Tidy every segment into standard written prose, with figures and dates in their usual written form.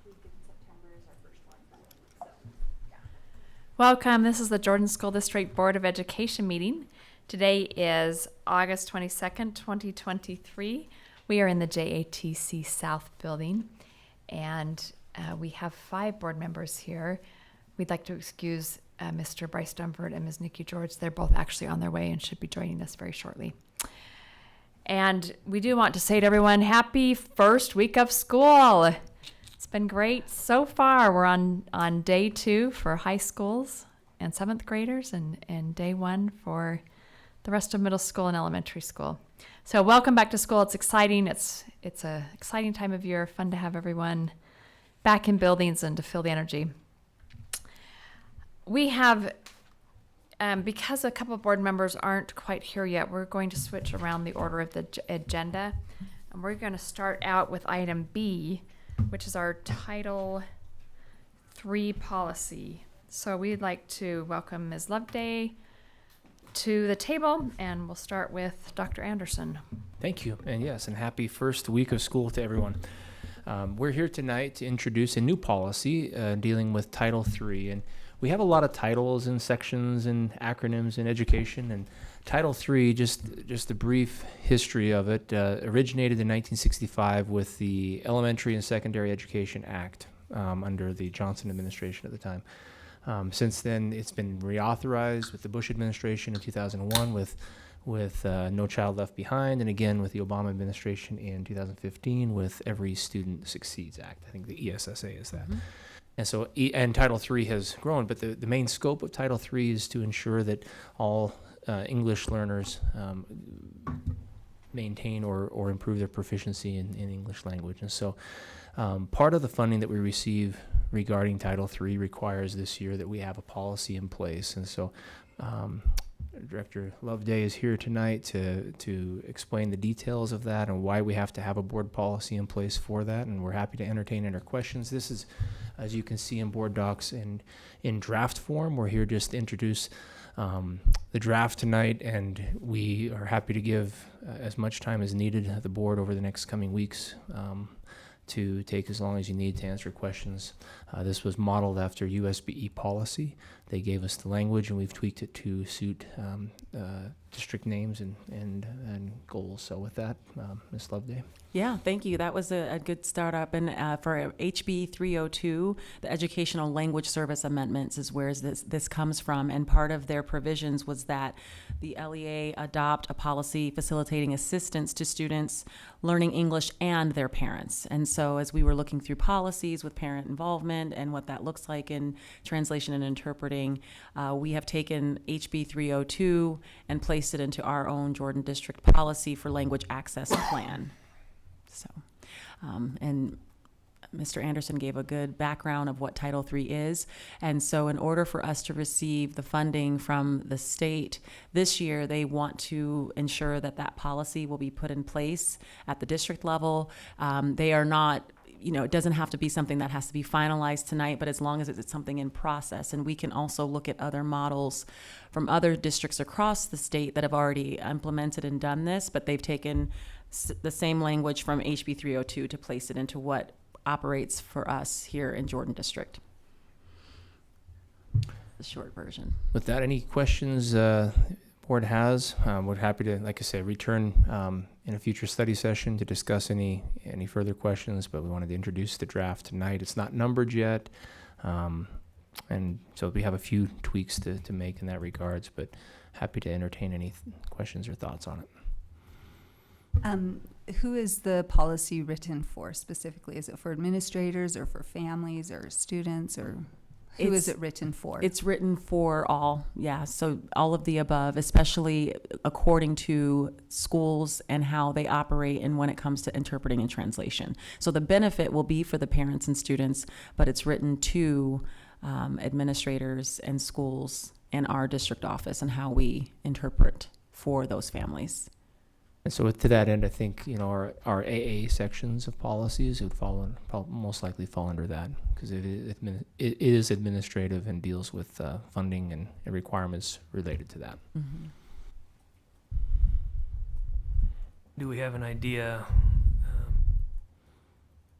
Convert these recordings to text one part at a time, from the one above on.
week in September is our first one. So, yeah. Welcome. This is the Jordan School District Board of Education meeting. Today is August 22nd, 2023. We are in the JATC South building, and we have 5 board members here. We'd like to excuse Mr. Bryce Dunford and Ms. Nikki George. They're both actually on their way and should be joining us very shortly. And we do want to say to everyone, happy first week of school. It's been great so far. We're on day 2 for high schools and 7th graders and day 1 for the rest of middle school and elementary school. So welcome back to school. It's exciting. It's a exciting time of year. Fun to have everyone back in buildings and to feel the energy. We have, because a couple of board members aren't quite here yet, we're going to switch around the order of the agenda. And we're going to start out with item B, which is our Title III policy. So we'd like to welcome Ms. Loveday to the table, and we'll start with Dr. Anderson. Thank you, and yes, and happy first week of school to everyone. We're here tonight to introduce a new policy dealing with Title III, and we have a lot of titles and sections and acronyms in education, and Title III, just a brief history of it, originated in 1965 with the Elementary and Secondary Education Act under the Johnson administration at the time. Since then, it's been reauthorized with the Bush administration in 2001 with No Child Left Behind, and again with the Obama administration in 2015 with Every Student Succeeds Act. I think the ESSA is that. Mm-hmm. And so, and Title III has grown, but the main scope of Title III is to ensure that all English learners maintain or improve their proficiency in English language. And so part of the funding that we receive regarding Title III requires this year that we have a policy in place. And so Director Loveday is here tonight to explain the details of that and why we have to have a board policy in place for that. And we're happy to entertain any questions. This is, as you can see in board docs, in draft form. We're here just to introduce the draft tonight, and we are happy to give as much time as needed at the board over the next coming weeks to take as long as you need to answer questions. This was modeled after USBE policy. They gave us the language, and we've tweaked it to suit district names and goals. So with that, Ms. Loveday. Yeah, thank you. That was a good startup. And for HB 302, the Educational Language Service Amendments is where this comes from. And part of their provisions was that the LEA adopt a policy facilitating assistance to students learning English and their parents. And so as we were looking through policies with parent involvement and what that looks like in translation and interpreting, we have taken HB 302 and placed it into our own Jordan District policy for language access plan. So, and Mr. Anderson gave a good background of what Title III is. And so in order for us to receive the funding from the state this year, they want to ensure that that policy will be put in place at the district level. They are not, it doesn't have to be something that has to be finalized tonight, but as long as it's something in process. And we can also look at other models from other districts across the state that have already implemented and done this, but they've taken the same language from HB 302 to place it into what operates for us here in Jordan District. The short version. With that, any questions board has? We're happy to, like I said, return in a future study session to discuss any further questions, but we wanted to introduce the draft tonight. It's not numbered yet, and so we have a few tweaks to make in that regards, but happy to entertain any questions or thoughts on it. Who is the policy written for specifically? Is it for administrators or for families or students, or who is it written for? It's written for all, yeah. So all of the above, especially according to schools and how they operate and when it comes to interpreting and translation. So the benefit will be for the parents and students, but it's written to administrators and schools in our district office and how we interpret for those families. And so to that end, I think, our AA sections of policies would most likely fall under that, because it is administrative and deals with funding and requirements related to that. Mm-hmm. Do we have an idea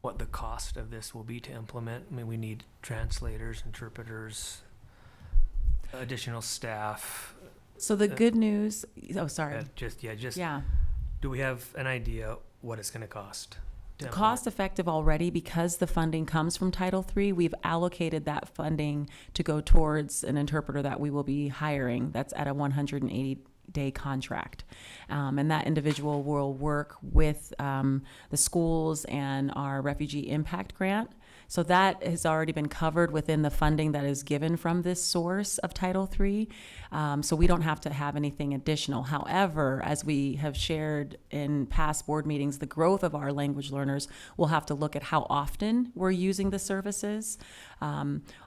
what the cost of this will be to implement? I mean, we need translators, interpreters, additional staff. So the good news, oh, sorry. Just Yeah. do we have an idea what it's going to cost? to implement? Cost effective already because the funding comes from Title III. We've allocated that funding to go towards an interpreter that we will be hiring. That's at a 180-day contract. And that individual will work with the schools and our Refugee Impact Grant. So that has already been covered within the funding that is given from this source of Title III. So we don't have to have anything additional. However, as we have shared in past board meetings, the growth of our language learners will have to look at how often we're using the services.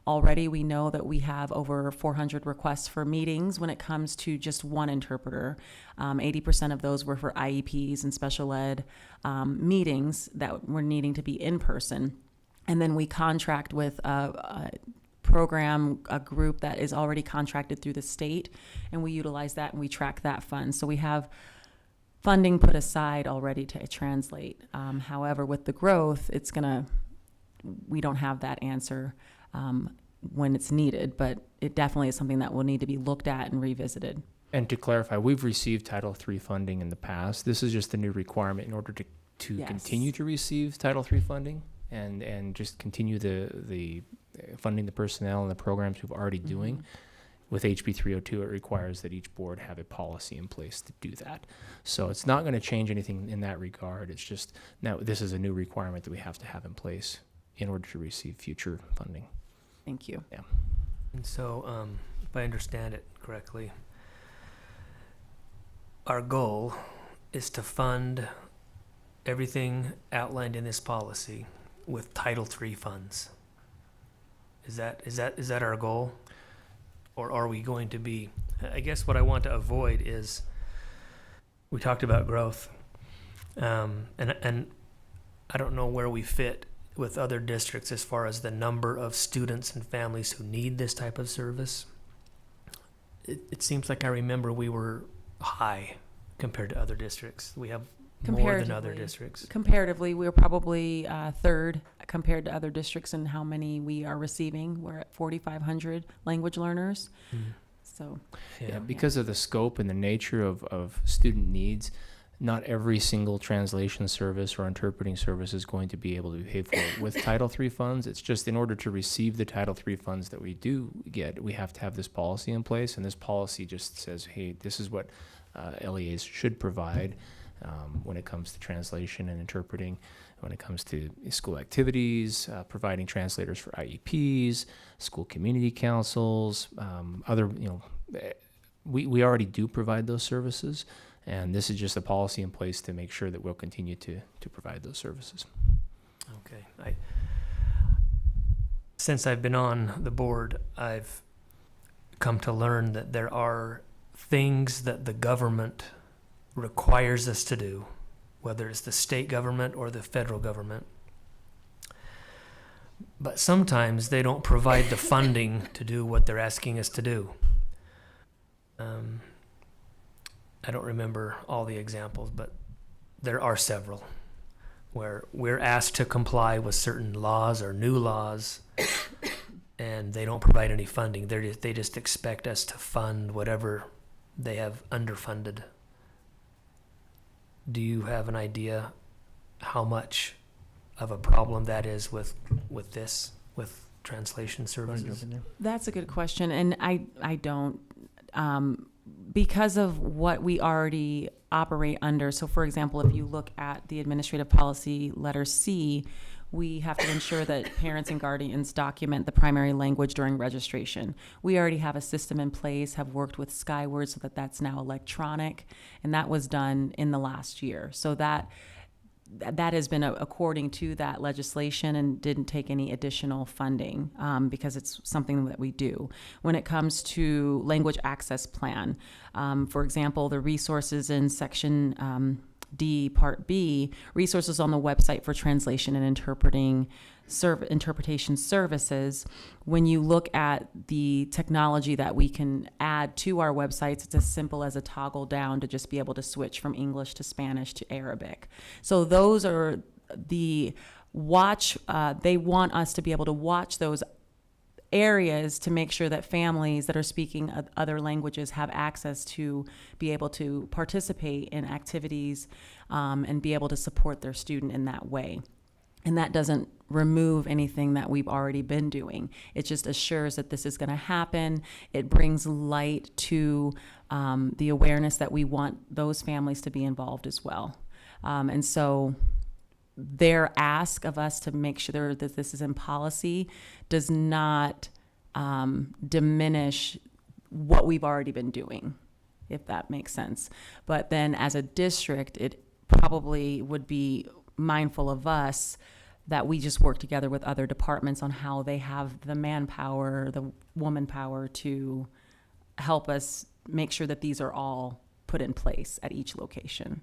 Already we know that we have over 400 requests for meetings when it comes to just one interpreter. 80% of those were for IEPs and special ed meetings that were needing to be in person. And then we contract with a program, a group that is already contracted through the state, and we utilize that and we track that fund. So we have funding put aside already to translate. However, with the growth, we don't have that answer when it's needed, but it definitely is something that will need to be looked at and revisited. And to clarify, we've received Title III funding in the past. This is just a new requirement in order to Yes. continue to receive Title III funding and just continue the funding the personnel and the programs we've already doing. With HB 302, it requires that each board have a policy in place to do that. So it's not going to change anything in that regard. It's just now this is a new requirement that we have to have in place in order to receive future funding. Thank you. And so, if I understand it correctly, our goal is to fund everything outlined in this policy with Title III funds. Is that our goal? Or are we going to be, I guess what I want to avoid is, we talked about growth. And I don't know where we fit with other districts as far as the number of students and families who need this type of service. It seems like I remember we were high compared to other districts. We have more than other districts. Comparatively, we're probably third compared to other districts in how many we are receiving. We're at 4,500 language learners. So, Yeah, because of the scope and the nature of student needs, not every single translation service or interpreting service is going to be able to be paid for with Title III funds. It's just in order to receive the Title III funds that we do get, we have to have this policy in place. And this policy just says, hey, this is what LEAs should provide when it comes to translation and interpreting, when it comes to school activities, providing translators for IEPs, school community councils, other, we already do provide those services. And this is just a policy in place to make sure that we'll continue to provide those services. Okay. Since I've been on the board, I've come to learn that there are things that the government requires us to do, whether it's the state government or the federal government. But sometimes they don't provide the funding to do what they're asking us to do. I don't remember all the examples, but there are several where we're asked to comply with certain laws or new laws, and they don't provide any funding. They just expect us to fund whatever they have underfunded. Do you have an idea how much of a problem that is with translation services? that's a good question, and I don't, because of what we already operate under. So, for example, if you look at the administrative policy letter C, we have to ensure that parents and guardians document the primary language during registration. We already have a system in place, have worked with Skyward so that that's now electronic, and that was done in the last year. So that has been according to that legislation and didn't take any additional funding because it's something that we do. When it comes to language access plan, for example, the resources in section D, Part B, resources on the website for translation and interpretation services. When you look at the technology that we can add to our websites, it's as simple as a toggle down to just be able to switch from English to Spanish to Arabic. So those are the watch, they want us to be able to watch those areas to make sure that families that are speaking other languages have access to be able to participate in activities and be able to support their student in that way. And that doesn't remove anything that we've already been doing. It just assures that this is going to happen. It brings light to the awareness that we want those families to be involved as well. And so their ask of us to make sure that this is in policy does not diminish what we've already been doing, if that makes sense. But then as a district, it probably would be mindful of us that we just work together with other departments on how they have the manpower, the woman power to help us make sure that these are all put in place at each location.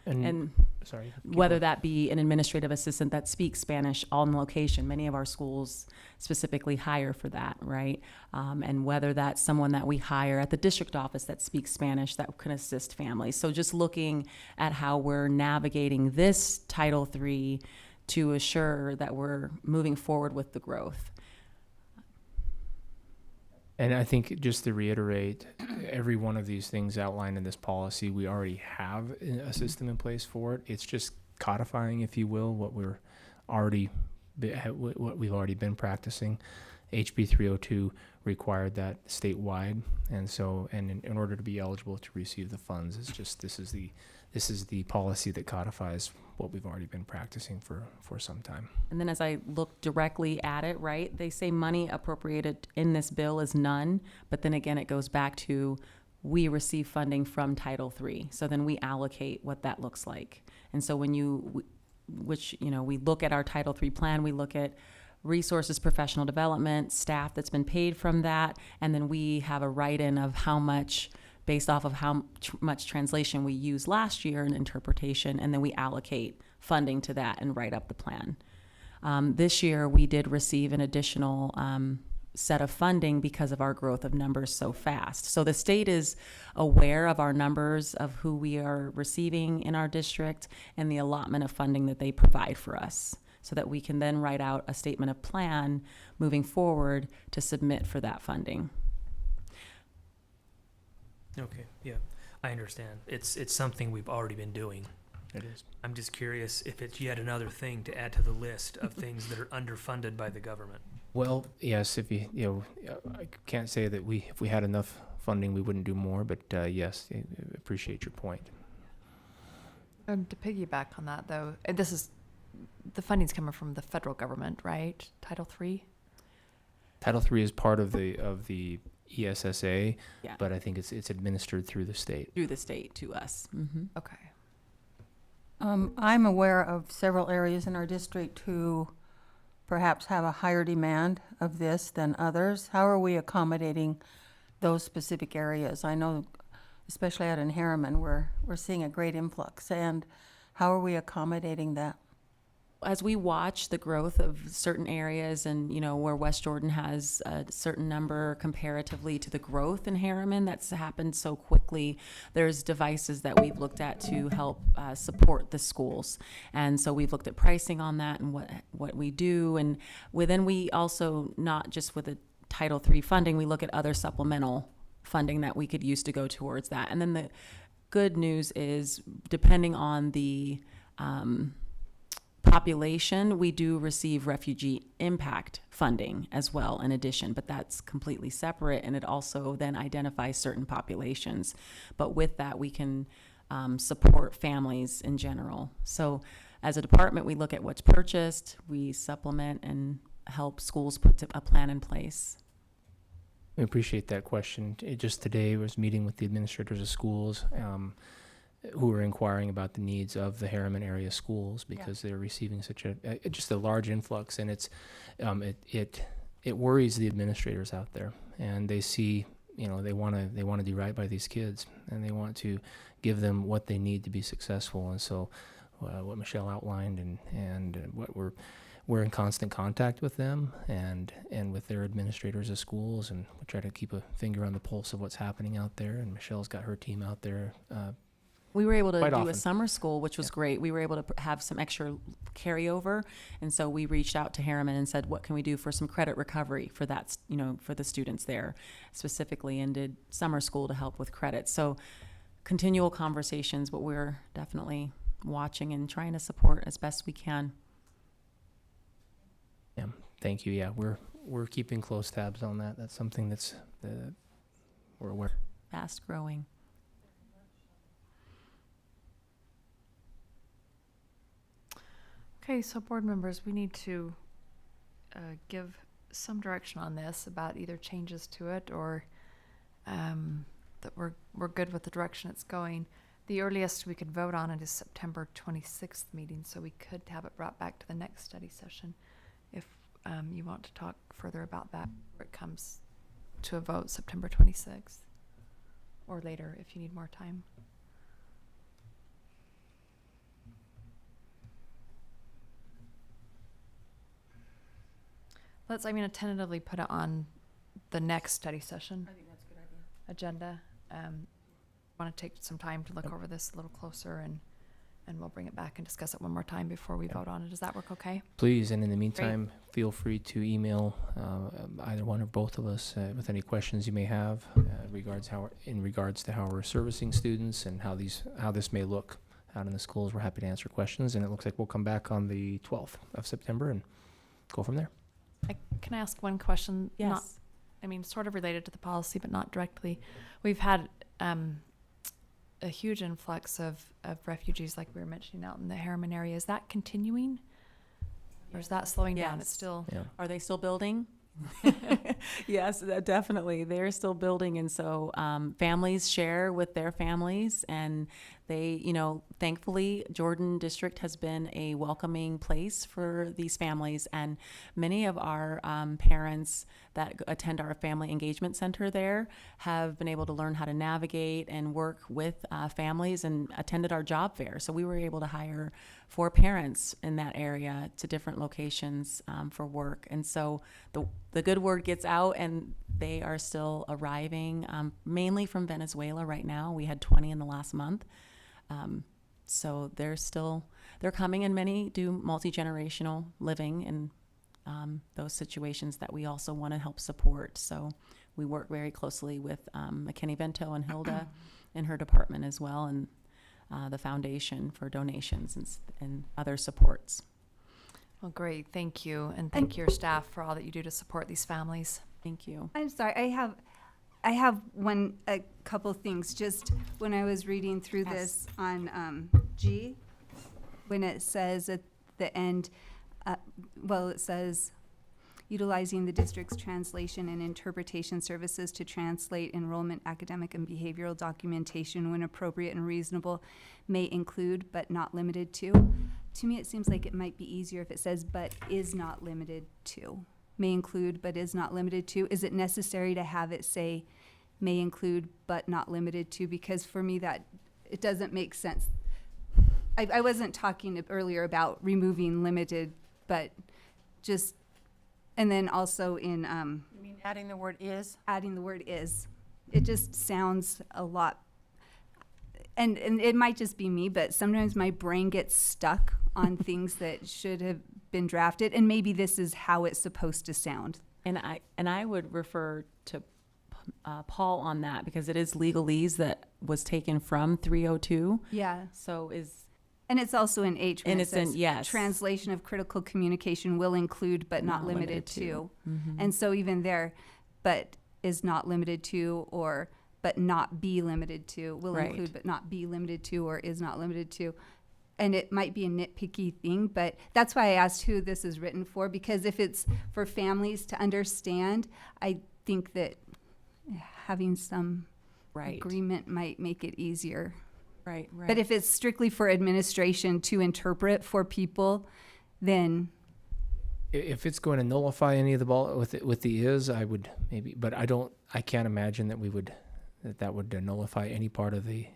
And sorry, keep whether going. that be an administrative assistant that speaks Spanish on location, many of our schools specifically hire for that, right? And whether that's someone that we hire at the district office that speaks Spanish that can assist families. So just looking at how we're navigating this Title III to assure that we're moving forward with the growth. And I think just to reiterate, every one of these things outlined in this policy, we already have a system in place for it. It's just codifying, if you will, what we've already been practicing. HB 302 required that statewide, and so in order to be eligible to receive the funds, it's just this is the policy that codifies what we've already been practicing for some time. And then as I look directly at it, right, they say money appropriated in this bill is none, but then again, it goes back to we receive funding from Title III. So then we allocate what that looks like. And so when we look at our Title III plan, we look at resources, professional development, staff that's been paid from that, and then we have a write-in of how much based off of how much translation we used last year and interpretation, and then we allocate funding to that and write up the plan. This year, we did receive an additional set of funding because of our growth of numbers so fast. So the state is aware of our numbers of who we are receiving in our district and the allotment of funding that they provide for us, so that we can then write out a statement of plan moving forward to submit for that funding. Okay, yeah, I understand. It's something we've already been doing. It is. I'm just curious if it's yet another thing to add to the list of things that are underfunded by the government. Well, yes, if I can't say that if we had enough funding, we wouldn't do more, but yes, I appreciate your point. To piggyback on that, though, the funding's coming from the federal government, right? Title III? Title III is part of the ESSA, Yeah. but I think it's administered through the state. Through the state to us. Mm-hmm. Okay. I'm aware of several areas in our district who perhaps have a higher demand of this than others. How are we accommodating those specific areas? I know, especially out in Harriman, we're seeing a great influx, and how are we accommodating that? As we watch the growth of certain areas and, where West Jordan has a certain number comparatively to the growth in Harriman that's happened so quickly, there's devices that we've looked at to help support the schools. And so we've looked at pricing on that and what we do. And then we also, not just with the Title III funding, we look at other supplemental funding that we could use to go towards that. And then the good news is, depending on the population, we do receive refugee impact funding as well in addition, but that's completely separate, and it also then identifies certain populations. But with that, we can support families in general. So as a department, we look at what's purchased, we supplement and help schools put a plan in place. I appreciate that question. Just today, I was meeting with the administrators of schools who were inquiring about the needs of the Harriman area schools because they're receiving such just a large influx, and it worries the administrators out there, and they see they want to do right by these kids, and they want to give them what they need to be successful. And so what Michelle outlined and what we're in constant contact with them and with their administrators of schools, and we try to keep a finger on the pulse of what's happening out there. And Michelle's got her team out there We were able to Quite do often. a summer school, which was Yeah. great. We were able to have some extra carryover, and so we reached out to Harriman and said, "What can we do for some credit recovery for that? For the students there specifically," and did summer school to help with credit. So, continual conversations, but we're definitely watching and trying to support as best we can. Thank you. Yeah, we're keeping close tabs on that. That's something that's we're aware. Fast growing. Okay, so board members, we need to give some direction on this about either changes to it or that we're good with the direction it's going. The earliest we could vote on it is September 26th meeting, so we could have it brought back to the next study session if you want to talk further about that, where it comes to a vote September 26th, or later if you need more time. Let's, I'm gonna tentatively put it on the next study session. I think that's a good idea. Agenda. Want to take some time to look over this a little closer, and we'll bring it back and discuss it one more time before we vote on it. Does that work okay? Please, and in the meantime, feel free to email either one or both of us with any questions you may have in regards to how we're servicing students and how this may look out in the schools. We're happy to answer questions, and it looks like we'll come back on the 12th of September and go from there. Can I ask one question? Yes. Not, I mean, sort of related to the policy, but not directly. We've had a huge influx of refugees, like we were mentioning, out in the Harriman area. Is that continuing? Or is that slowing down? It's Yes. still, Yeah. Are they still building? Yes, definitely. They're still building. And so families share with their families. And they, thankfully, Jordan District has been a welcoming place for these families. And many of our parents that attend our family engagement center there have been able to learn how to navigate and work with families and attended our job fair. So we were able to hire 4 parents in that area to different locations for work. And so the good word gets out, and they are still arriving, mainly from Venezuela right now. We had 20 in the last month. So they're coming, and many do multi-generational living in those situations that we also want to help support. So we work very closely with McKinney Vento and Hilda in her department as well, and the foundation for donations and other supports. well, great. Thank you. And thank your staff for all that you do to support these families. Thank you. I'm sorry, I have a couple things. Just when I was reading through this on G, when it says at the end, it says utilizing the district's translation and interpretation services to translate enrollment, academic, and behavioral documentation when appropriate and reasonable may include but not limited to. To me, it seems like it might be easier if it says but is not limited to. May include but is not limited to. Is it necessary to have it say may include but not limited to? Because for me that it doesn't make sense. I wasn't talking earlier about removing limited, but just, and then also in You mean adding the word is? adding the word is. It just sounds a lot, and it might just be me, but sometimes my brain gets stuck on things that should have been drafted, and maybe this is how it's supposed to sound. And I would refer to Paul on that, because it is legalese that was taken from 302. Yeah. So And it's also in H when And it it's in- says yes. translation of critical communication will include but not limited to. And so even there, but is not limited to, or but not be limited to, will Right. include but not be limited to, or is not limited to. And it might be a nitpicky thing, but that's why I asked who this is written for, because if it's for families to understand, I think that having some right, agreement might make it easier. right. But if it's strictly for administration to interpret for people, then If it's going to nullify any of the ball with the is, I would maybe, but I can't imagine that that would nullify any part of the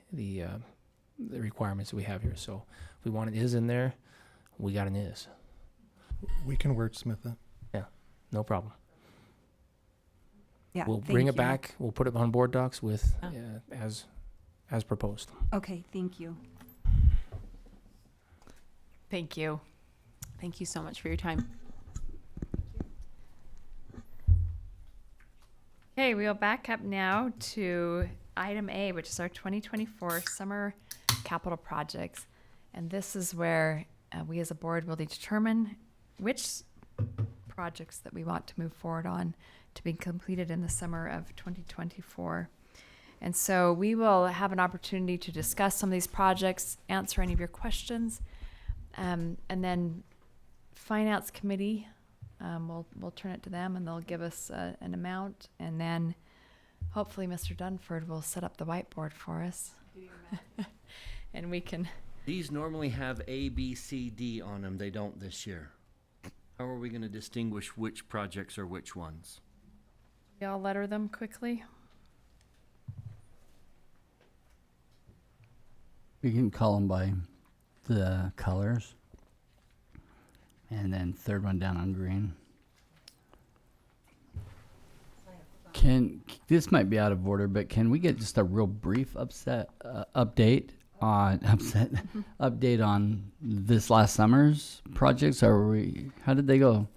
requirements that we have here. So if we want an is in there, we got an is. We can wordsmith it. No problem. yeah. We'll thank bring it you. back. We'll put it on board docs with Yeah. as as proposed. Okay, thank you. Thank you. Thank you so much for your time. Okay, we'll back up now to item A, which is our 2024 summer capital projects. And this is where we as a board will determine which projects that we want to move forward on to be completed in the summer of 2024. And so we will have an opportunity to discuss some of these projects, answer any of your questions, and then Finance Committee, we'll turn it to them and they'll give us an amount, and then hopefully Mr. Dunford will set up the whiteboard for us. And we can, These normally have A, B, C, D on them. They don't this year. How are we going to distinguish which projects are which ones? y'all letter them quickly. We can call them by the colors. And then third one down on green. This might be out of order, but can we get just a real brief update on this last summer's projects? How did they go?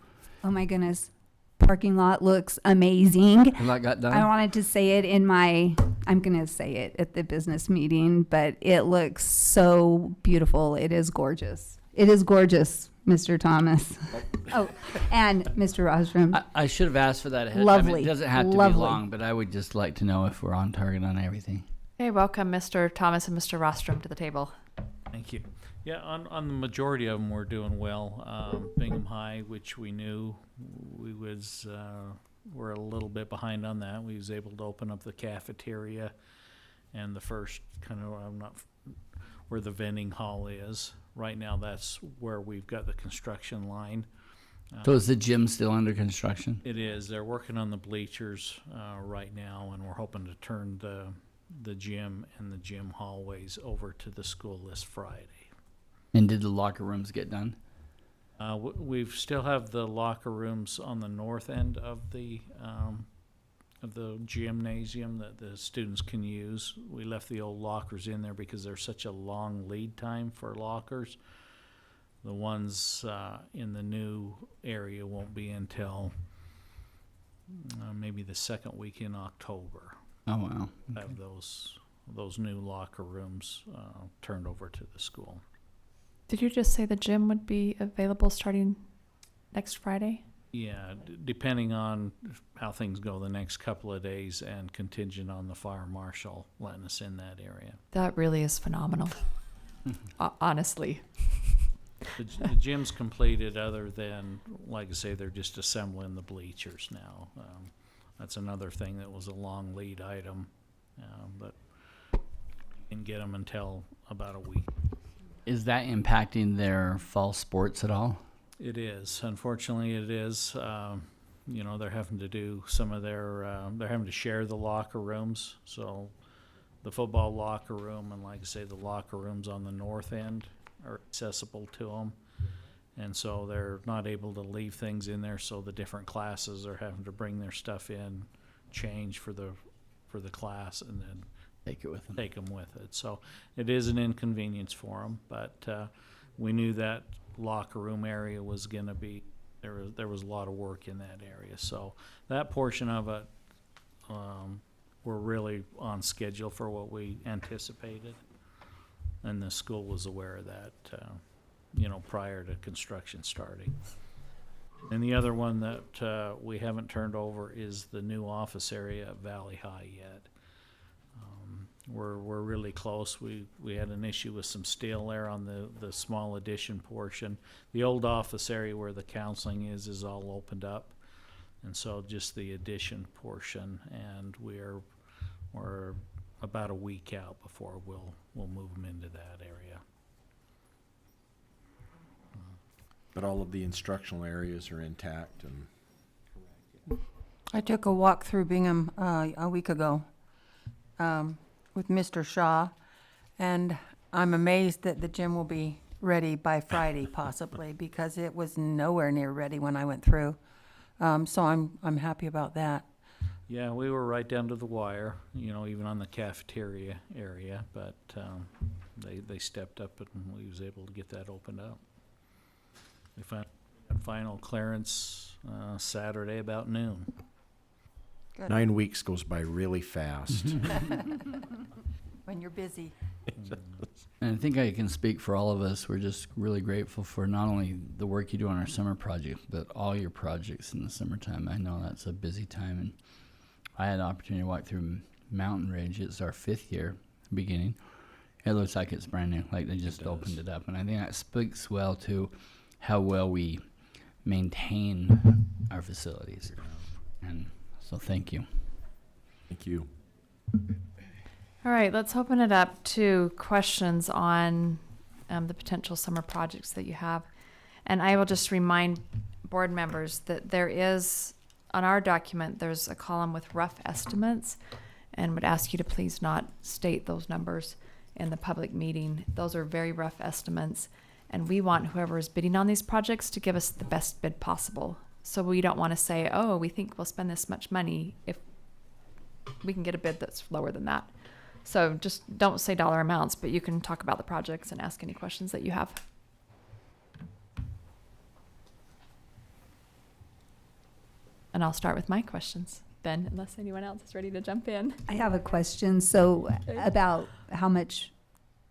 Oh my goodness. Parking lot looks amazing. A lot got done? I wanted to say it I'm going to say it at the business meeting, but it looks so beautiful. It is gorgeous. It is gorgeous, Mr. Thomas. Oh, and Mr. Rostrom. I should have asked for that ahead of time. Lovely. It doesn't have to Lovely. be long, but I would just like to know if we're on target on everything. Okay, welcome Mr. Thomas and Mr. Rostrom to the table. Thank you. Yeah, on the majority of them, we're doing well. Bingham High, which we knew we're a little bit behind on that. We was able to open up the cafeteria and the first kind of, where the vending hall is. Right now, that's where we've got the construction line. So is the gym still under construction? It is. They're working on the bleachers right now, and we're hoping to turn the gym and the gym hallways over to the school this Friday. And did the locker rooms get done? We still have the locker rooms on the north end of the gymnasium that the students can use. We left the old lockers in there because there's such a long lead time for lockers. The ones in the new area won't be until maybe the second week in October. Oh, wow. Have those new locker rooms turned over to the school. Did you just say the gym would be available starting next Friday? Yeah, depending on how things go the next couple of days and contingent on the fire marshal letting us in that area. That really is phenomenal. Honestly. The gym's completed, other than, like I say, they're just assembling the bleachers now. That's another thing that was a long lead item, but didn't get them until about a week. Is that impacting their fall sports at all? It is. Unfortunately, it is. They're having to do some of they're having to share the locker rooms. So the football locker room and, like I say, the locker rooms on the north end are accessible to them. And so they're not able to leave things in there. So the different classes are having to bring their stuff in, change for the class, and then Take it with them. take them with it. So it is an inconvenience for them, but we knew that locker room area was going to be, there was a lot of work in that area. So that portion of it, we're really on schedule for what we anticipated. And the school was aware of that, prior to construction starting. And the other one that we haven't turned over is the new office area at Valley High yet. We're really close. We had an issue with some steel there on the small addition portion. The old office area where the counseling is all opened up, and so just the addition portion. And we're about a week out before we'll move them into that area. But all of the instructional areas are intact and. I took a walk through Bingham a week ago with Mr. Shaw, and I'm amazed that the gym will be ready by Friday possibly, because it was nowhere near ready when I went through. So I'm happy about that. Yeah, we were right down to the wire, even on the cafeteria area, but they stepped up and we was able to get that opened up. We found final clearance Saturday about noon. Good. 9 weeks goes by really fast. When you're busy. And I think I can speak for all of us. We're just really grateful for not only the work you do on our summer project, but all your projects in the summertime. I know that's a busy time, and I had an opportunity to walk through Mountain Ridge. It's our 5th year beginning. It looks like it's brand new, like they just opened it up. And I think that speaks well to how well we maintain our facilities. And so thank you. Thank you. All right, let's open it up to questions on the potential summer projects that you have. And I will just remind board members that there is, on our document, there's a column with rough estimates, and would ask you to please not state those numbers in the public meeting. Those are very rough estimates, and we want whoever is bidding on these projects to give us the best bid possible. So we don't want to say, oh, we think we'll spend this much money if we can get a bid that's lower than that. So just don't say dollar amounts, but you can talk about the projects and ask any questions that you have. And I'll start with my questions, Ben, unless anyone else is ready to jump in. I have a question. So about how much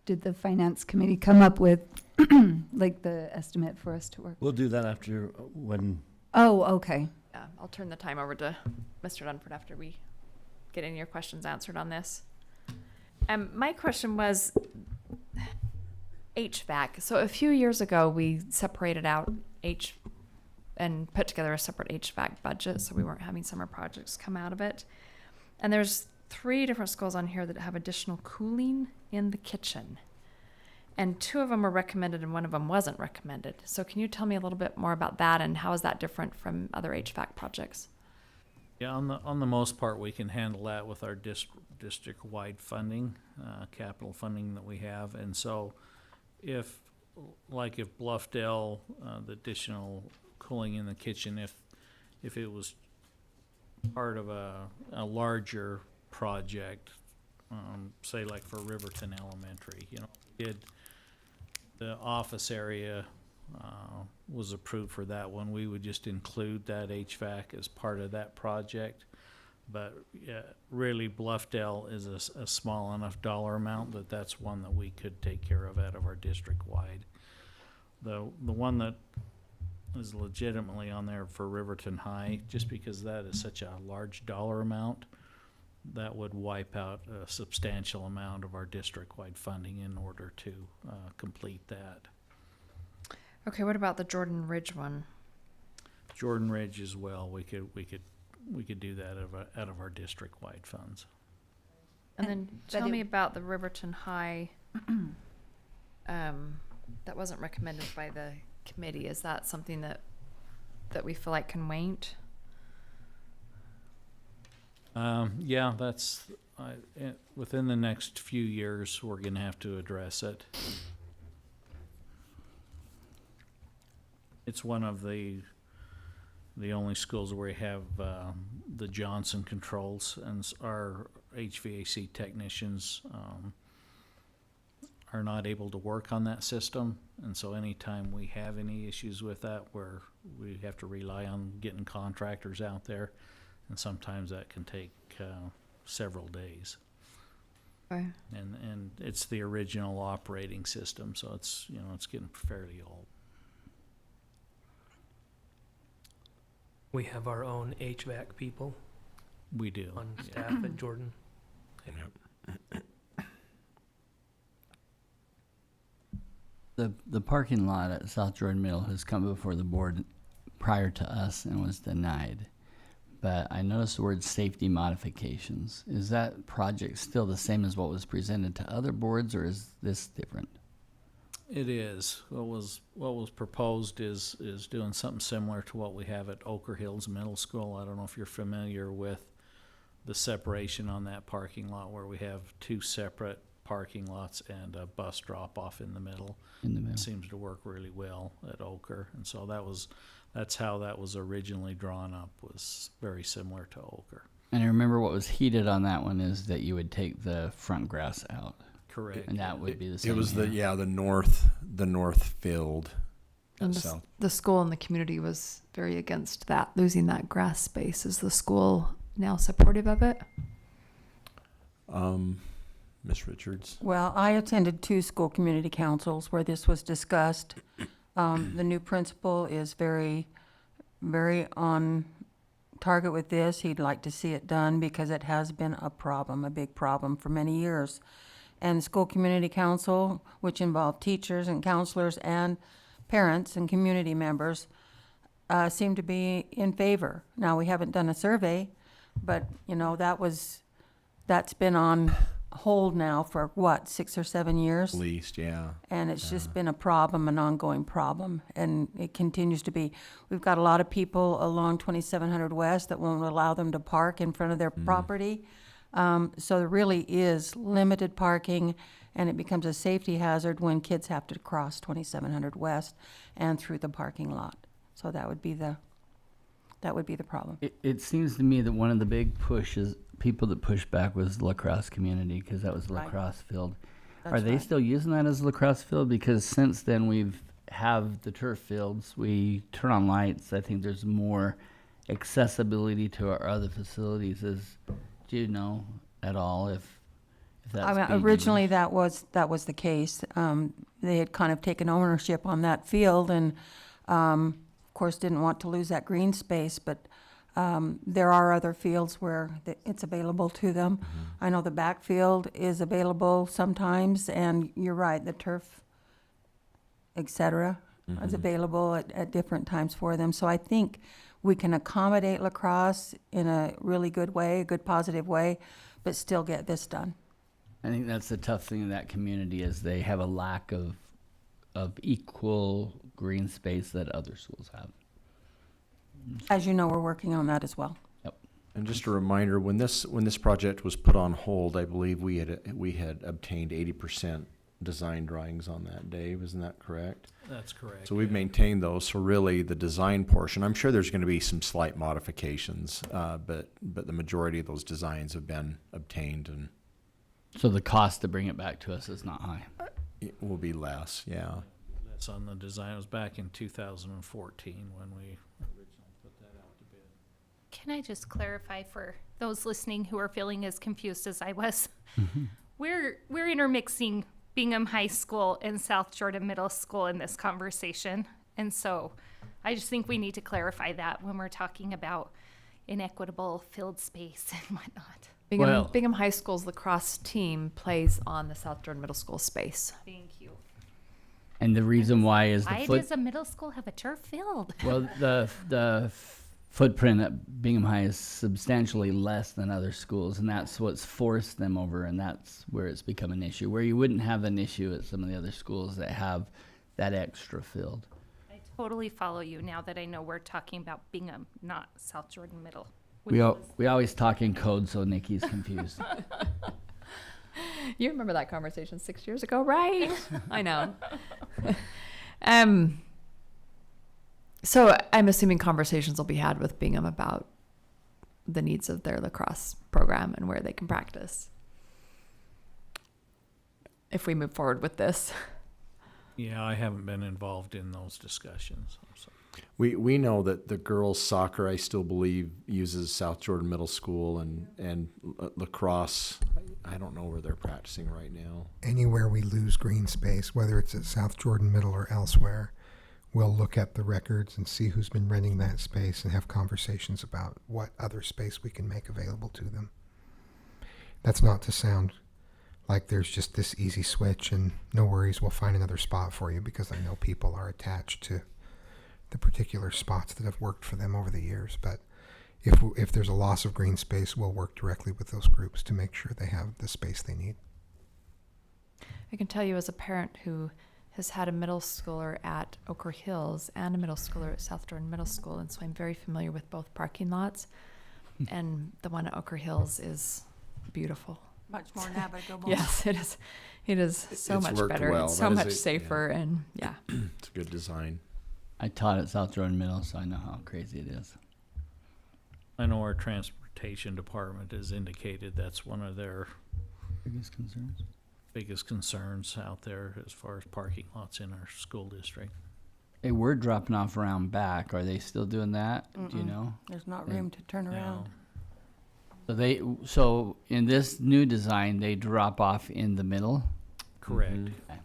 did the finance committee come up with, like the estimate for us to work? We'll do that after when. Oh, okay. Yeah, I'll turn the time over to Mr. Dunford after we get any of your questions answered on this. My question was HVAC. So a few years ago, we separated out and put together a separate HVAC budget, so we weren't having summer projects come out of it. And there's 3 different schools on here that have additional cooling in the kitchen. And 2 of them were recommended and 1 of them wasn't recommended. So can you tell me a little bit more about that, and how is that different from other HVAC projects? Yeah, on the most part, we can handle that with our district-wide funding, capital funding that we have. And so if Bluffdale, the additional cooling in the kitchen, if it was part of a larger project, say like for Riverton Elementary, did the office area was approved for that one, we would just include that HVAC as part of that project. But really, Bluffdale is a small enough dollar amount that that's one that we could take care of out of our district-wide. The one that is legitimately on there for Riverton High, just because that is such a large dollar amount, that would wipe out a substantial amount of our district-wide funding in order to complete that. Okay, what about the Jordan Ridge one? Jordan Ridge as well, we could do that out of our district-wide funds. And then but tell it- me about the Riverton High, that wasn't recommended by the committee. Is that something that we feel like can wait? Yeah, that's, within the next few years, we're gonna have to address it. It's one of the only schools where we have the Johnson controls, and our HVAC technicians are not able to work on that system. And so anytime we have any issues with that, where we have to rely on getting contractors out there, and sometimes that can take several days. Okay. And it's the original operating system, so it's it's getting fairly old. We have our own HVAC people We do. on yeah. staff at Jordan. The parking lot at South Jordan Middle has come before the board prior to us and was denied. But I noticed the word safety modifications. Is that project still the same as what was presented to other boards, or is this different? It is. What was proposed is doing something similar to what we have at Oker Hills Middle School. I don't know if you're familiar with the separation on that parking lot, where we have 2 separate parking lots and a bus drop off in the middle. In the middle. It seems to work really well at Oker, and so that's how that was originally drawn up, was very similar to Oker. And I remember what was heated on that one is that you would take the front grass out, Correct. and that would be the same. It was the, here. yeah, the north field. And South. the school and the community was very against that, losing that grass space. Is the school now supportive of it? Ms. Richards? Well, I attended 2 school community councils where this was discussed. The new principal is very, very on target with this. He'd like to see it done because it has been a problem, a big problem for many years. And the school community council, which involved teachers and counselors and parents and community members, seem to be in favor. Now, we haven't done a survey, but, you know, that's been on hold now for what, 6 or 7 years? At least, yeah. And it's just been a problem, an ongoing problem, and it continues to be. We've got a lot of people along 2700 West that won't allow them to park in front of their property. So there really is limited parking, and it becomes a safety hazard when kids have to cross 2700 West and through the parking lot. So that would be the problem. It seems to me that one of the big pushes, people that pushed back was the lacrosse community, because that was the Right. lacrosse field. Are That's they right. still using that as a lacrosse field? Because since then we've have the turf fields, we turn on lights. I think there's more accessibility to our other facilities. Do you know at all if that's I mean, being originally used? that was the case. They had kind of taken ownership on that field and, of course, didn't want to lose that green space, but there are other fields where it's available to them. I know the backfield is available sometimes, and you're right, the turf, et cetera, is available at different times for them. So I think we can accommodate lacrosse in a really good way, a good positive way, but still get this done. I think that's the tough thing in that community is they have a lack of equal green space that other schools have. As you know, we're working on that as well. And just a reminder, when this project was put on hold, I believe we had obtained 80% design drawings on that day. Wasn't that correct? That's correct. So we've maintained those. So really, the design portion, I'm sure there's going to be some slight modifications, but the majority of those designs have been obtained, and So the cost to bring it back to us is not high. it will be less. Yeah. That's on the design. It was back in 2014 when we originally put that out to bid. Can I just clarify for those listening who are feeling as confused as I was? We're intermixing Bingham High School and South Jordan Middle School in this conversation. And so I just think we need to clarify that when we're talking about inequitable field space and whatnot. Bingham High School's lacrosse team plays on the South Jordan Middle School space. Thank you. And the reason why is the Why does a middle school have a turf field? well, the footprint at Bingham High is substantially less than other schools, and that's what's forced them over, and that's where it's become an issue, where you wouldn't have an issue at some of the other schools that have that extra field. I totally follow you now that I know we're talking about Bingham, not South Jordan Middle. We always talk in code, so Nikki's confused. You remember that conversation 6 years ago, right? I know. So I'm assuming conversations will be had with Bingham about the needs of their lacrosse program and where they can practice if we move forward with this. Yeah, I haven't been involved in those discussions. So. We know that the girls' soccer, I still believe, uses South Jordan Middle School, and lacrosse, I don't know where they're practicing right now. Anywhere we lose green space, whether it's at South Jordan Middle or elsewhere, we'll look at the records and see who's been renting that space and have conversations about what other space we can make available to them. That's not to sound like there's just this easy switch and no worries, we'll find another spot for you, because I know people are attached to the particular spots that have worked for them over the years. But if there's a loss of green space, we'll work directly with those groups to make sure they have the space they need. I can tell you as a parent who has had a middle schooler at Ochre Hills and a middle schooler at South Jordan Middle School, and so I'm very familiar with both parking lots. And the one at Ochre Hills is beautiful. Much more navigable. Yes, it is. It is so It's much worked better. well. It's That so is much a- safer, and yeah. It's a good design. I taught at South Jordan Middle, so I know how crazy it is. I know our transportation department has indicated that's one of their Biggest concerns? biggest concerns out there as far as parking lots in our school district. Hey, we're dropping off around back. Are they still doing that? Do you Mm-mm. know? There's not room to turn around. So in this new design, they drop off in the middle? Correct. Mhm. Okay.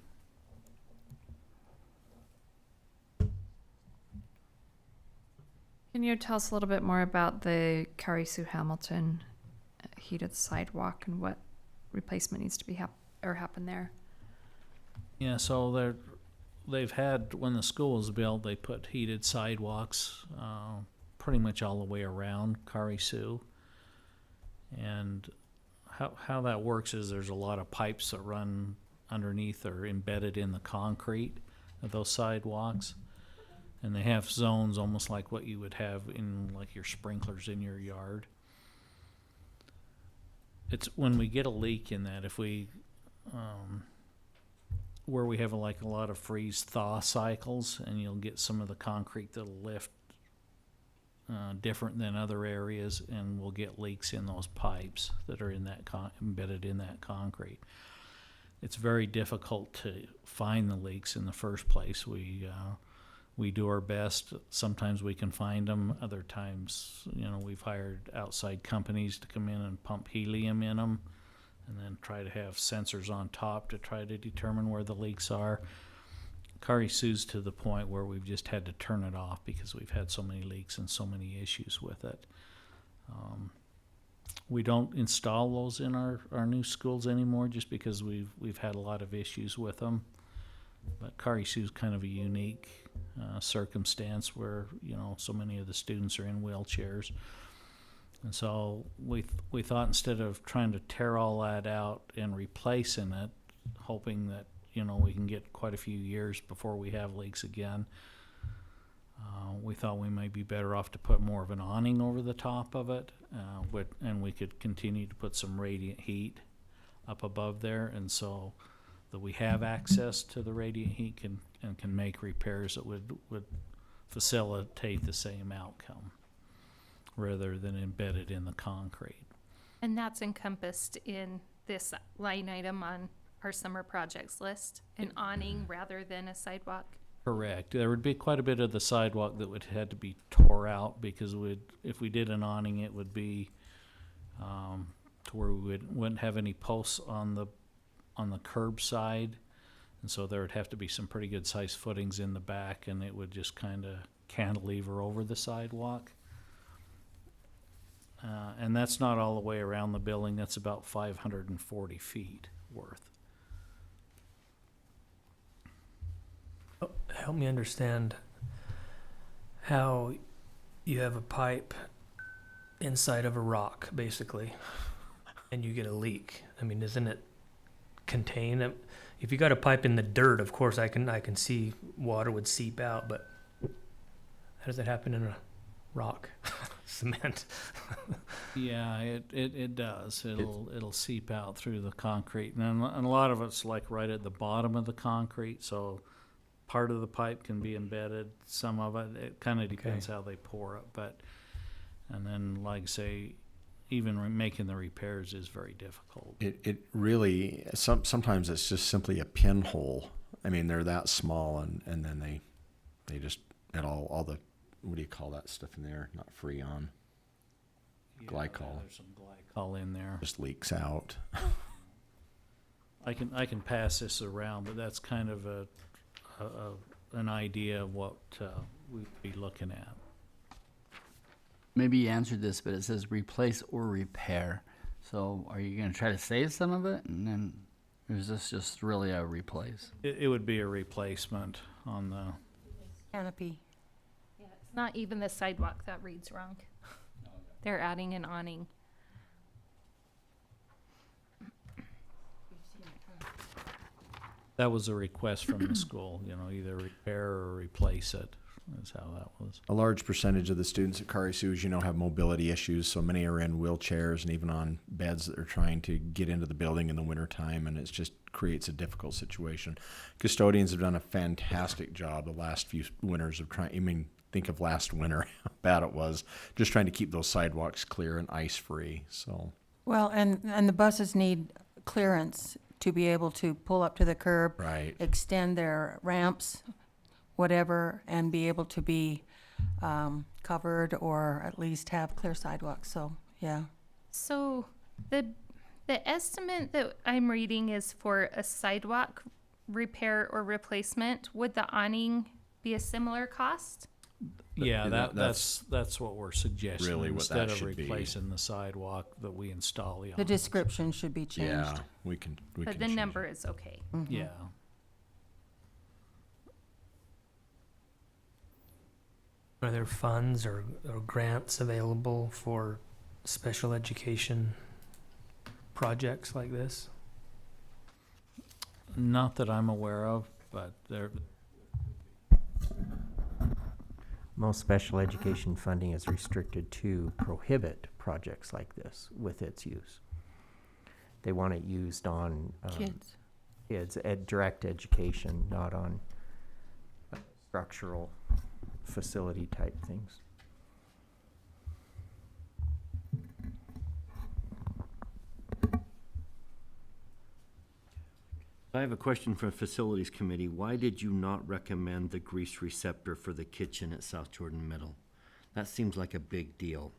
Can you tell us a little bit more about the Carrie Sue Hamilton heated sidewalk and what replacement needs to be happen there? Yeah, so they've had, when the school was built, they put heated sidewalks pretty much all the way around Kari Sue. And how that works is there's a lot of pipes that run underneath or embedded in the concrete of those sidewalks. And they have zones almost like what you would have in like your sprinklers in your yard. It's when we get a leak in that, if we, where we have like a lot of freeze thaw cycles, and you'll get some of the concrete that'll lift different than other areas, and we'll get leaks in those pipes that are in that embedded in that concrete. It's very difficult to find the leaks in the first place. We do our best. Sometimes we can find them. Other times, we've hired outside companies to come in and pump helium in them, and then try to have sensors on top to try to determine where the leaks are. Kari Sue's to the point where we've just had to turn it off because we've had so many leaks and so many issues with it. We don't install those in our new schools anymore just because we've had a lot of issues with them. But Kari Sue's kind of a unique circumstance where, so many of the students are in wheelchairs. And so we thought instead of trying to tear all that out and replacing it, hoping that, we can get quite a few years before we have leaks again, we thought we might be better off to put more of an awning over the top of it, and we could continue to put some radiant heat up above there, and so that we have access to the radiant heat and can make repairs that would facilitate the same outcome rather than embedded in the concrete. And that's encompassed in this line item on our summer projects list, an awning rather than a sidewalk. Correct. There would be quite a bit of the sidewalk that would had to be tore out because if we did an awning, it would be to where we wouldn't have any posts on the curb side, and so there would have to be some pretty good sized footings in the back, and it would just kind of cantilever over the sidewalk. And that's not all the way around the building. That's about 540 feet worth. Help me understand how you have a pipe inside of a rock, basically, and you get a leak. I mean, isn't it contain it? If you got a pipe in the dirt, of course I can see water would seep out, but how does that happen in a rock? Cement. Yeah, it does. It'll seep out through the concrete, and a lot of it's like right at the bottom of the concrete. So part of the pipe can be embedded. Some of it kind of depends how they pour it, and then like say, even making the repairs is very difficult. It really, sometimes it's just simply a pinhole. I mean, they're that small, and then they just add all the, what do you call that stuff in there? Not Freon. Glycol. There's some glycol in there. Just leaks out. I can pass this around, but that's kind of an idea of what we'd be looking at. Maybe you answered this, but it says replace or repair. So are you going to try to save some of it, and then, or is this just really a replace? It would be a replacement on the. Canopy. Yeah, it's not even the sidewalk that reads wrong. They're adding an awning. That was a request from the school, either repair or replace it, is how that was. A large percentage of the students at Kari Sue, have mobility issues, so many are in wheelchairs and even on beds that are trying to get into the building in the wintertime, and it just creates a difficult situation. Custodians have done a fantastic job the last few winters of think of last winter, how bad it was, just trying to keep those sidewalks clear and ice-free, so. Well, and the buses need clearance to be able to pull up to the curb, Right. extend their ramps, whatever, and be able to be covered or at least have clear sidewalks, so, yeah. So the estimate that I'm reading is for a sidewalk repair or replacement. Would the awning be a similar cost? Yeah, that- that's what we're suggesting. really what Instead that of should be. replacing the sidewalk, that we install the The awning. description should be changed. Yeah, we can But the change number it. is okay. Mhm. Yeah. Are there funds or grants available for special education projects like this? Not that I'm aware of, but there, Most special education funding is restricted to prohibit projects like this with its use. They want it used on Kids. kids, direct education, not on structural facility type things. I have a question for Facilities Committee. Why did you not recommend the grease receptor for the kitchen at South Jordan Middle? That seems like a big deal.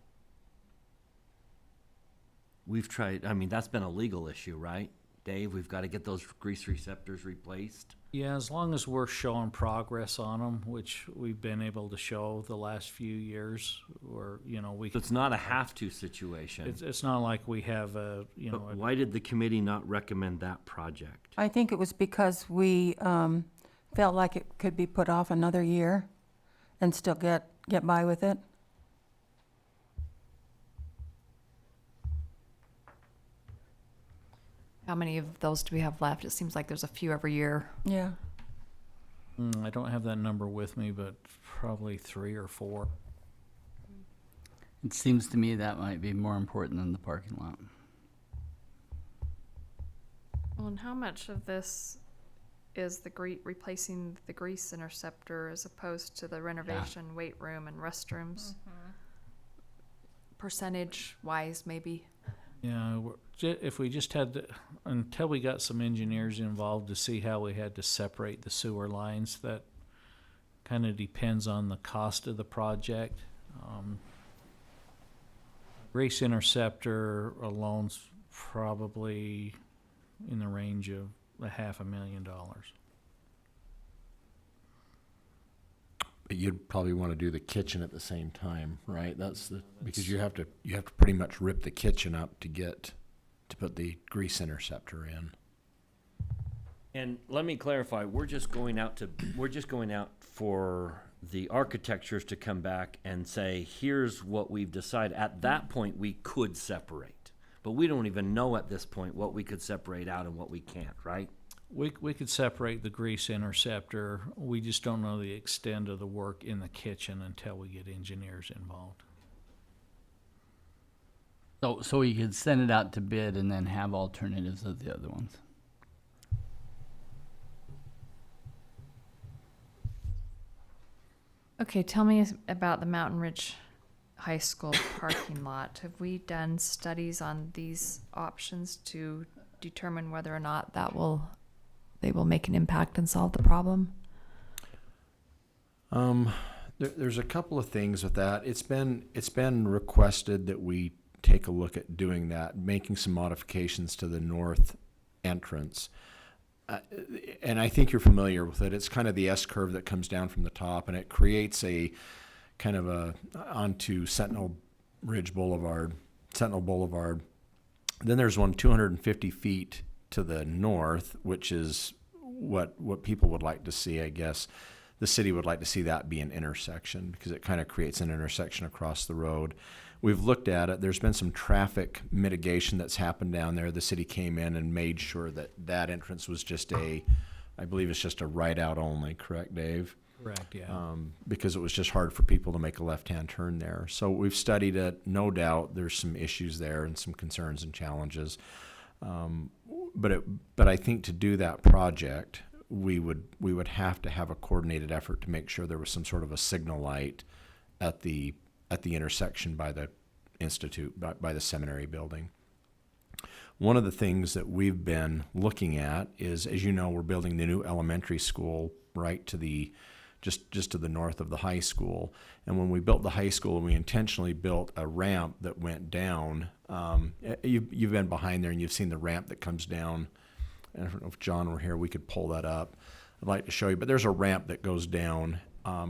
We've tried, I mean, that's been a legal issue, right? Dave, we've got to get those grease receptors replaced. yeah, as long as we're showing progress on them, which we've been able to show the last few years, or, you know, we So it's not a have-to situation. it's not like we have a, you know, But why did the committee not recommend that project? I think it was because we felt like it could be put off another year and still get by with it. How many of those do we have left? It seems like there's a few every year. Yeah. I don't have that number with me, but probably 3 or 4. It seems to me that might be more important than the parking lot. Well, and how much of this is the replacing the grease interceptor as opposed to the renovation, weight room, and restrooms? Percentage wise, maybe. Yeah, if we just had to, until we got some engineers involved to see how we had to separate the sewer lines, that kind of depends on the cost of the project. Grease interceptor alone's probably in the range of $500,000. But you'd probably want to do the kitchen at the same time, right? Because you have to pretty much rip the kitchen up to put the grease interceptor in. And let me clarify, we're just going out for the architectures to come back and say, here's what we've decided. At that point, we could separate. But we don't even know at this point what we could separate out and what we can't, right? We could separate the grease interceptor. We just don't know the extent of the work in the kitchen until we get engineers involved. So we could send it out to bid and then have alternatives of the other ones. Okay, tell me about the Mountain Ridge High School parking lot. Have we done studies on these options to determine whether or not they will make an impact and solve the problem? There's a couple of things with that. It's been requested that we take a look at doing that, making some modifications to the north entrance. And I think you're familiar with it. It's kind of the S curve that comes down from the top, and it creates a kind of onto Sentinel Boulevard. Then there's one 250 feet to the north, which is what people would like to see, I guess. The city would like to see that be an intersection because it kind of creates an intersection across the road. We've looked at it. There's been some traffic mitigation that's happened down there. The city came in and made sure that entrance was just I believe it's just a right out only, correct, Dave? Correct, yeah. Because it was just hard for people to make a left-hand turn there. So we've studied it. No doubt there's some issues there and some concerns and challenges. But I think to do that project, we would have to have a coordinated effort to make sure there was some sort of a signal light at the intersection by the institute, by the seminary building. One of the things that we've been looking at is, as you know, we're building the new elementary school right to the just to the north of the high school. And when we built the high school, we intentionally built a ramp that went down. You've been behind there and you've seen the ramp that comes down. I don't know if John were here, we could pull that up. I'd like to show you, but there's a ramp that goes down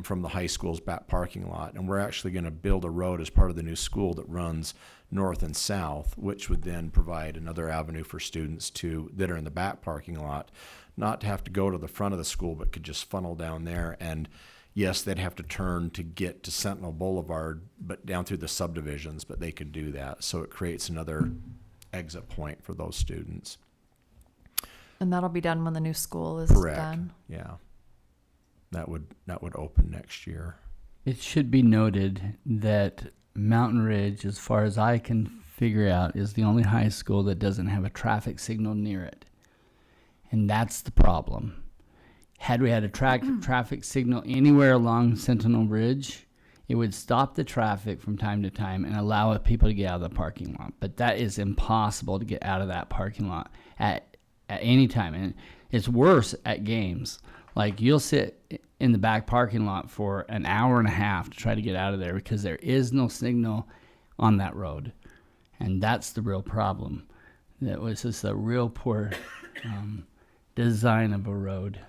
from the high school's back parking lot. And we're actually going to build a road as part of the new school that runs north and south, which would then provide another avenue for students that are in the back parking lot, not to have to go to the front of the school, but could just funnel down there. And yes, they'd have to turn to get to Sentinel Boulevard, but down through the subdivisions, but they could do that. So it creates another exit point for those students. And that'll be done when the new school is Correct. done. Yeah. That would open next year. It should be noted that Mountain Ridge, as far as I can figure out, is the only high school that doesn't have a traffic signal near it. And that's the problem. Had we had a traffic signal anywhere along Sentinel Bridge, it would stop the traffic from time to time and allow people to get out of the parking lot. But that is impossible to get out of that parking lot at any time. And it's worse at games. Like, you'll sit in the back parking lot for an hour and a half to try to get out of there because there is no signal on that road. And that's the real problem. That was just a real poor design of a road.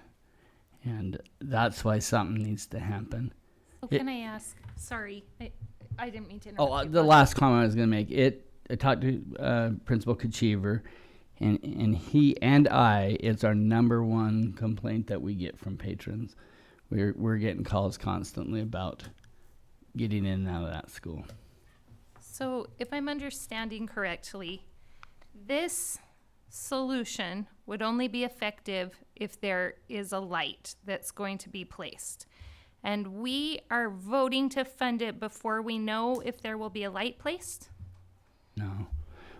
And that's why something needs to happen. So can I ask, sorry, I didn't mean to interrupt you, The Bob. last comment I was going to make, I talked to Principal Kachiver, and he and it's our number one complaint that we get from patrons. We're getting calls constantly about getting in and out of that school. So if I'm understanding correctly, this solution would only be effective if there is a light that's going to be placed. And we are voting to fund it before we know if there will be a light placed? No.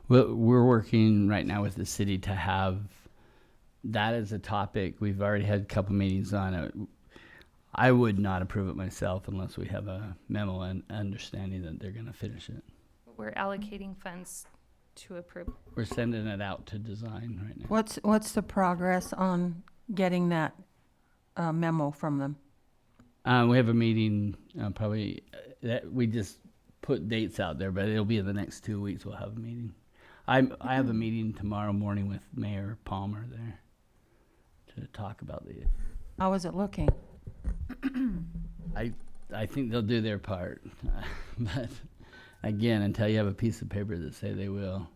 We're working right now with the city to have that as a topic. We've already had a couple meetings on it. I would not approve it myself unless we have a memo and understanding that they're going to finish it. We're allocating funds to approve. We're sending it out to design right now. What's the progress on getting that memo from them? We have a meeting probably that we just put dates out there, but it'll be in the next 2 weeks. We'll have a meeting. I have a meeting tomorrow morning with Mayor Palmer there to talk about the. How is it looking? I think they'll do their part, but again, until you have a piece of paper that say they will,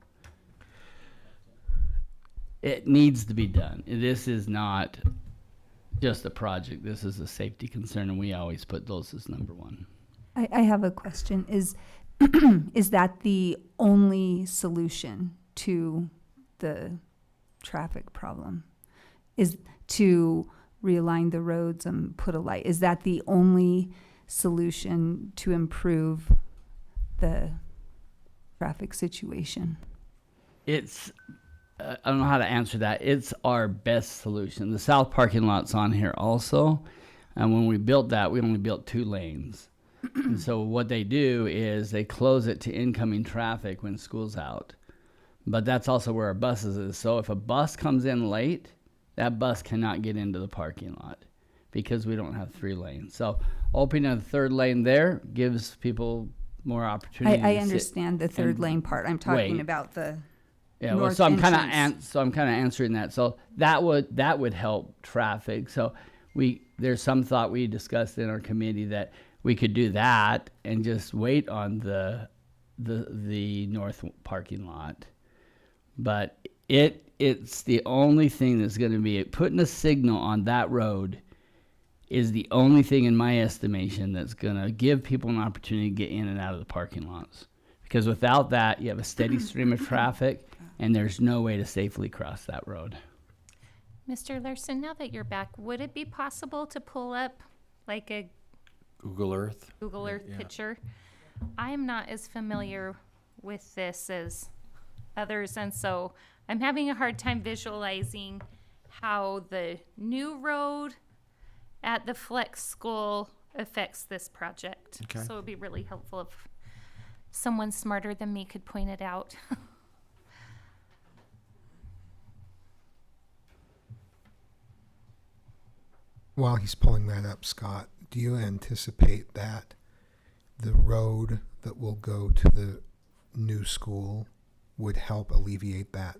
it needs to be done. This is not just a project. This is a safety concern, and we always put those as number one. I have a question. Is that the only solution to the traffic problem? Is to realign the roads and put a light? Is that the only solution to improve the traffic situation? It's, I don't know how to answer that. It's our best solution. The south parking lot's on here also. And when we built that, we only built 2 lanes. And so what they do is they close it to incoming traffic when school's out. But that's also where our buses is. So if a bus comes in late, that bus cannot get into the parking lot because we don't have 3 lanes. So opening a 3rd lane there gives people more opportunity. I to understand the sit third and lane part. I'm talking wait. about the Yeah, well, north so I'm kind entrance. of answering that. So that would help traffic. So there's some thought we discussed in our committee that we could do that and just wait on the north parking lot. But it's the only thing that's going to be putting a signal on that road is the only thing in my estimation that's going to give people an opportunity to get in and out of the parking lots. Because without that, you have a steady stream of traffic, and there's no way to safely cross that road. Mr. Larson, now that you're back, would it be possible to pull up like a Google Earth. Google Earth Yeah. picture? I am not as familiar with this as others, and so I'm having a hard time visualizing how the new road at the Flex School affects this project. Okay. So it'd be really helpful if someone smarter than me could point it out. While he's pulling that up, Scott, do you anticipate that the road that will go to the new school would help alleviate that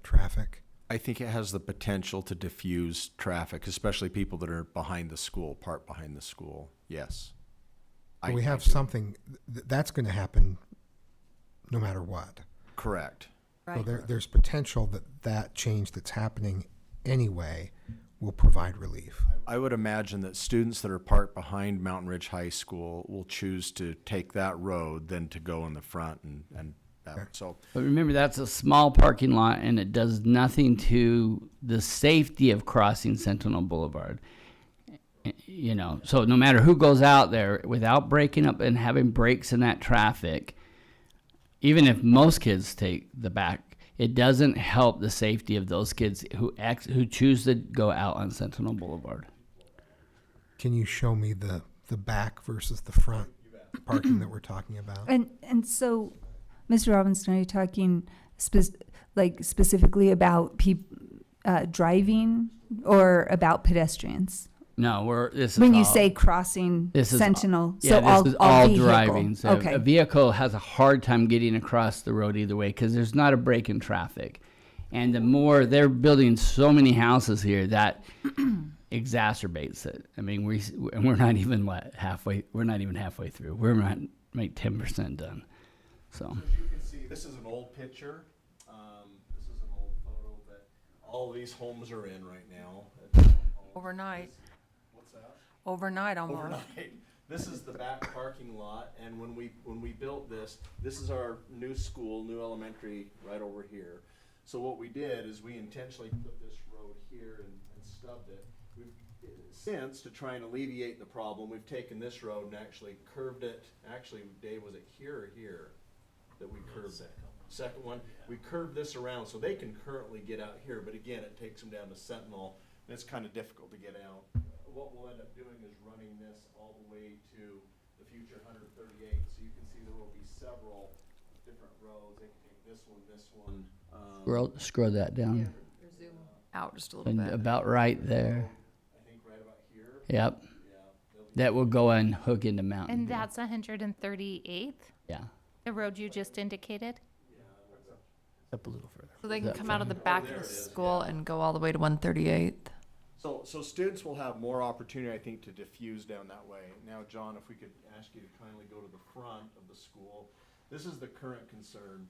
traffic? I think it has the potential to diffuse traffic, especially people that are behind the school, parked behind the school. Yes. We have do. something that's going to happen no matter what. Correct. So there's potential that change that's happening anyway will provide relief. I would imagine that students that are parked behind Mountain Ridge High School will choose to take that road than to go in the front and that. So But remember, that's a small parking lot, and it does nothing to the safety of crossing Sentinel Boulevard. You know, so no matter who goes out there, without breaking up and having breaks in that traffic, even if most kids take the back, it doesn't help the safety of those kids who choose to go out on Sentinel Boulevard. Can you show me the back versus the front parking that we're talking about? And so, Mr. Robinson, are you talking specifically about driving or about pedestrians? No, this is When you all- say crossing this is Sentinel, Yeah, so this is all vehicle. driving. So Okay. a vehicle has a hard time getting across the road either way because there's not a break in traffic. And the more they're building so many houses here, that exacerbates it. I mean, we're not even halfway. We're not even halfway through. We're not like 10% done. So as you can see, this is an old picture. This is an old photo that all these homes are in right now. Overnight, What's that? overnight almost. Overnight. This is the back parking lot, and when we built this is our new school, new elementary, right over here. So what we did is we intentionally put this road here and stubbed it. Since, to try and alleviate the problem, we've taken this road and actually curved it. Actually, Dave, was it here or here that we curved it? Second one, we curved this around so they can currently get out here, but again, it takes them down to Sentinel, and it's kind of difficult to get out. What we'll end up doing is running this all the way to the future 138, so you can see there will be several different roads. They can take this one, scroll that down. Out just a little And bit. about right there. I think right about here. Yep. Yeah. That will go and hook into Mountain And View. that's 138th, Yeah. the road you just indicated. Up a little further. So they can That come out of the back of the school and go all the way to 138th. So students will have more opportunity, I think, to diffuse down that way. Now, John, if we could ask you to kindly go to the front of the school. This is the current concern.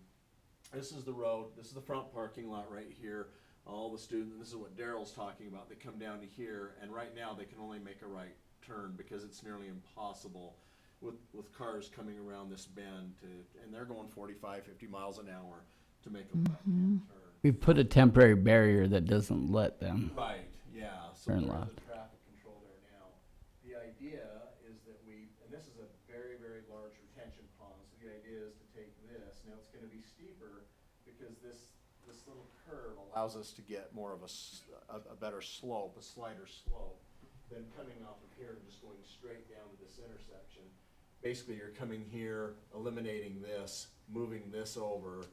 This is the road, this is the front parking lot right here. All the students, this is what Daryl's talking about, they come down to here, and right now they can only make a right turn because it's nearly impossible with cars coming around this bend and they're going 45, 50 miles an hour to make a left-hand turn. We put a temporary barrier that doesn't let them. Right, yeah, so Turn there's left. the traffic control there now. The idea is that and this is a very, very large retention pond, so the idea is to take this, now it's gonna be steeper because this little curve allows us to get more of a better slope, a slighter slope, than coming off of here and just going straight down to this intersection. Basically, you're coming here, eliminating this, moving this over.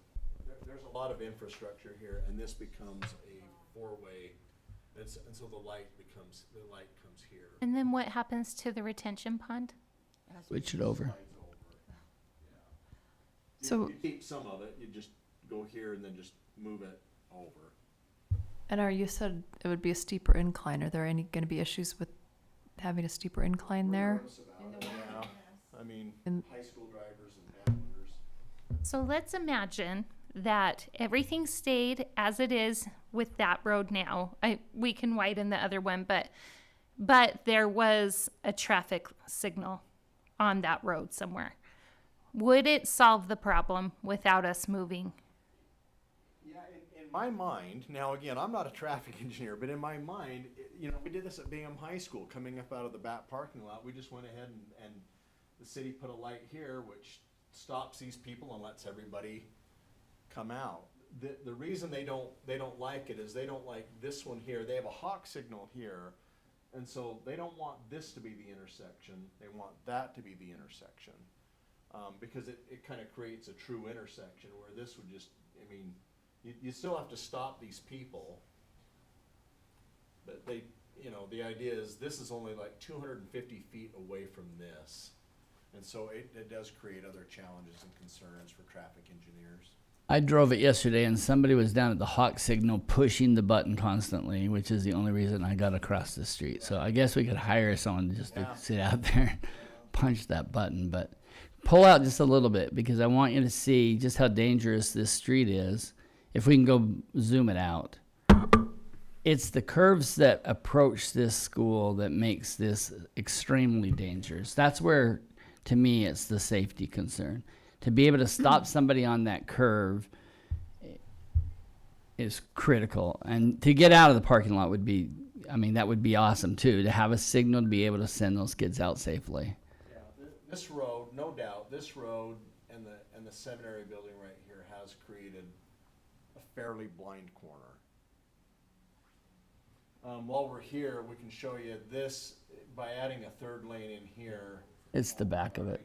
There's a lot of infrastructure here, and this becomes a four-way, and so the light comes here. And then what happens to the retention pond? Switch it over. Slides over. Yeah. So- You keep some of it, you just go here and then just move it over. And you said it would be a steeper incline. Are there going to be issues with having a steeper incline there? Nervous about it, yeah. I mean, And- high school drivers and downers. So let's imagine that everything stayed as it is with that road now. We can widen the other one, but there was a traffic signal on that road somewhere. Would it solve the problem without us moving? Yeah, in my mind, now again, I'm not a traffic engineer, but in my mind, we did this at Bingham High School, coming up out of the back parking lot. We just went ahead and the city put a light here, which stops these people and lets everybody come out. the reason they don't like it is they don't like this one here. They have a hawk signal here, and so they don't want this to be the intersection. They want that to be the intersection, because it kind of creates a true intersection where this would just, I mean, you still have to stop these people, but they, you know, the idea is this is only like 250 feet away from this. And so it does create other challenges and concerns for traffic engineers. I drove it yesterday, and somebody was down at the hawk signal pushing the button constantly, which is the only reason I got across the street. So I guess we could hire someone just to sit out there and punch that button. But pull out just a little bit, because I want you to see just how dangerous this street is. If we can go zoom it out. It's the curves that approach this school that makes this extremely dangerous. That's where, to me, it's the safety concern. To be able to stop somebody on that curve is critical. And to get out of the parking lot would be, I mean, that would be awesome too, to have a signal to be able to send those kids out safely. Yeah, this road, no doubt, this road and the seminary building right here has created a fairly blind corner. While we're here, we can show you this, by adding a third lane in here. It's the back of it.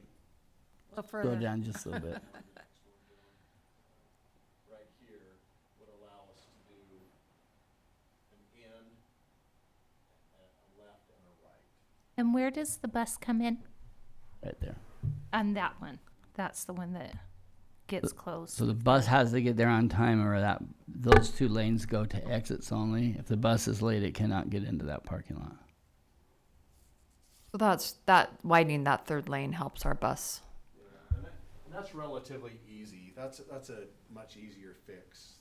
A little Go further. down just a little bit. Right here would allow us to do an in, a left, and a right. And where does the bus come in? Right there. On that one. That's the one that gets closed. So the bus has to get there on time, or those two lanes go to exits only. If the bus is late, it cannot get into that parking lot. So that widening that third lane helps our bus. Yeah, and that's relatively easy. That's a much easier fix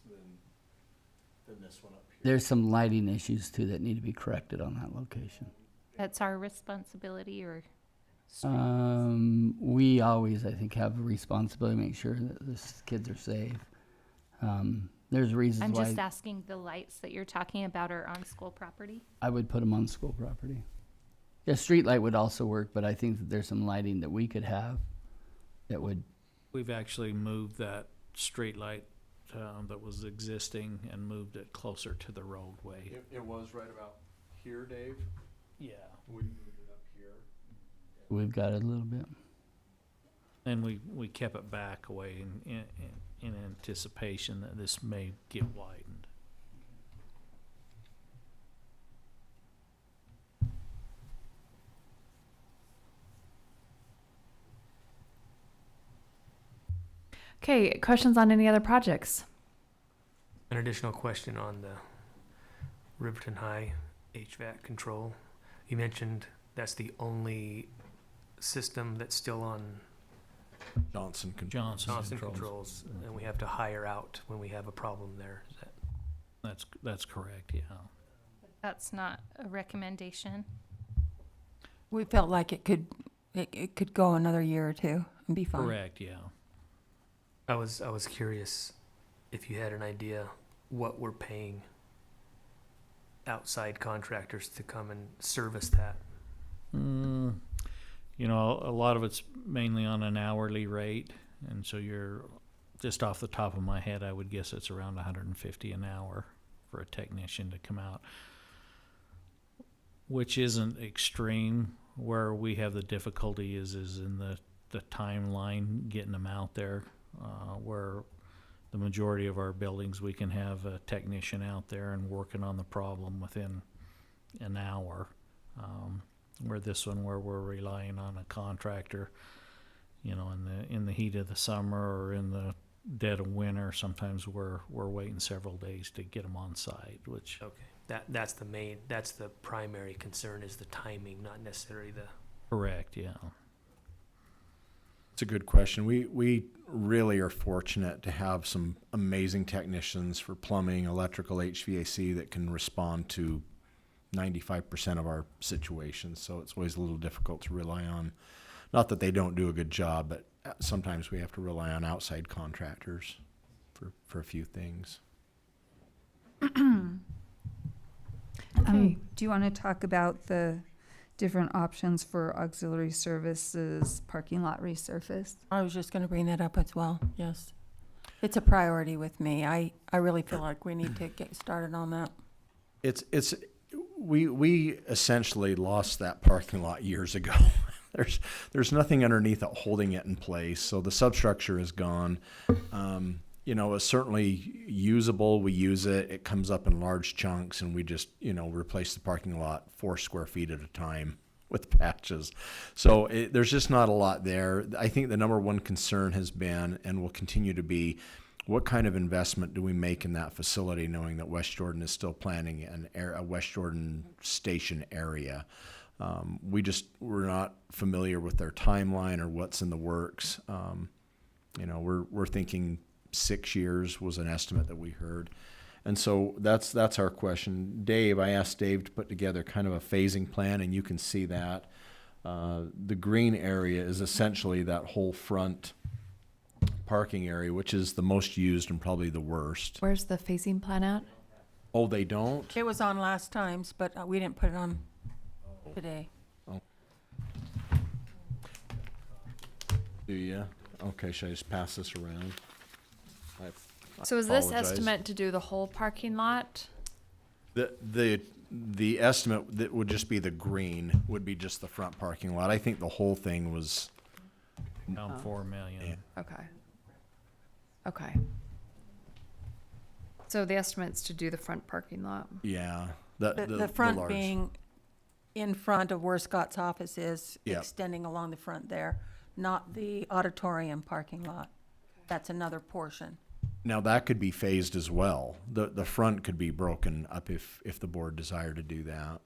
than this one up here. There's some lighting issues too that need to be corrected on that location. That's our responsibility, or We always, I think, have a responsibility to make sure that the kids are safe. There's reasons I'm why just asking, the lights that you're talking about are on school property? I would put them on school property. Yeah, street light would also work, but I think that there's some lighting that we could have that would. We've actually moved that street light that was existing and moved it closer to the roadway. It was right about here, Dave. Yeah. We moved it up here. We've got it a little bit. And we kept it back away in anticipation that this may get widened. Okay, questions on any other projects? An additional question on the Riverton High HVAC control. You mentioned that's the only system that's still on Johnson Johnson Johnson Controls. Controls, and we have to hire out when we have a problem there. Is that That's correct, yeah. That's not a recommendation. We felt like it could go another year or two and be fine. Correct, yeah. I was curious if you had an idea what we're paying outside contractors to come and service that. You know, a lot of it's mainly on an hourly rate, and so you're just off the top of my head, I would guess it's around $150 an hour for a technician to come out, which isn't extreme. Where we have the difficulty is in the timeline getting them out there, where the majority of our buildings we can have a technician out there and working on the problem within an hour. Where this one, where we're relying on a contractor, you know, in the heat of the summer or in the dead of winter, sometimes we're waiting several days to get them on site, which. Okay, that's the primary concern is the timing, not necessarily the. Correct, yeah. It's a good question. We really are fortunate to have some amazing technicians for plumbing, electrical, HVAC that can respond to 95% of our situations. So it's always a little difficult to rely on. Not that they don't do a good job, but sometimes we have to rely on outside contractors for a few things. Okay. Do you want to talk about the different options for auxiliary services, parking lot resurface? I was just going to bring that up as well, yes. It's a priority with me. I really feel like we need to get started on that. We essentially lost that parking lot years ago. There's nothing underneath it holding it in place, so the substructure is gone. It's certainly usable. We use it. It comes up in large chunks, and we just replace the parking lot 4 square feet at a time with patches. So there's just not a lot there. I think the number one concern has been, and will continue to be, what kind of investment do we make in that facility, knowing that West Jordan is still planning a West Jordan station area? We're not familiar with their timeline or what's in the works. We're thinking 6 years was an estimate that we heard. And so that's our question. Dave, I asked Dave to put together kind of a phasing plan, and you can see that. The green area is essentially that whole front parking area, which is the most used and probably the worst. Where's the phasing plan at? Oh, they don't? It was on last times, but we didn't put it on today. Do you? Okay, should I just pass this around? So is this apologize. estimate to do the whole parking lot? The estimate that would just be the green would be just the front parking lot. I think the whole thing was, Down 4 million. Okay. Okay. So the estimate's to do the front parking lot. yeah. The front large. being in front of where Scott's office is, Yep. extending along the front there, not the auditorium parking lot. That's another portion. Now that could be phased as well. The front could be broken up if the board desired to do that.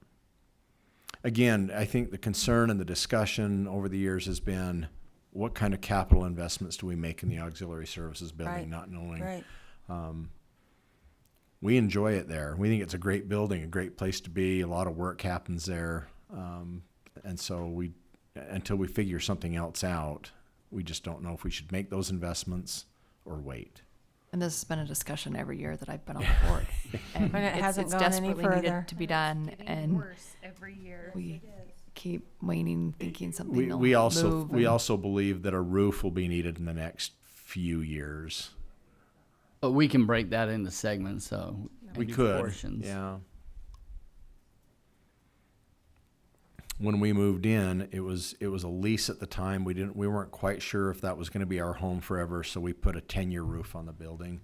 Again, I think the concern and the discussion over the years has been, what kind of capital investments do we make in the auxiliary services building, Right. not knowing. Right. We enjoy it there. We think it's a great building, a great place to be. A lot of work happens there. And so until we figure something else out, we just don't know if we should make those investments or wait. And this has been a discussion every year that I've been on the board. And But it hasn't it's gone any desperately further. needed to be done, Getting and worse every year. we keep waiting, thinking something We, will we also move. we and- also believe that a roof will be needed in the next few years. But we can break that into segments, so. We do could, portions. yeah. When we moved in, it was a lease at the time. We weren't quite sure if that was going to be our home forever, so we put a 10-year roof on the building,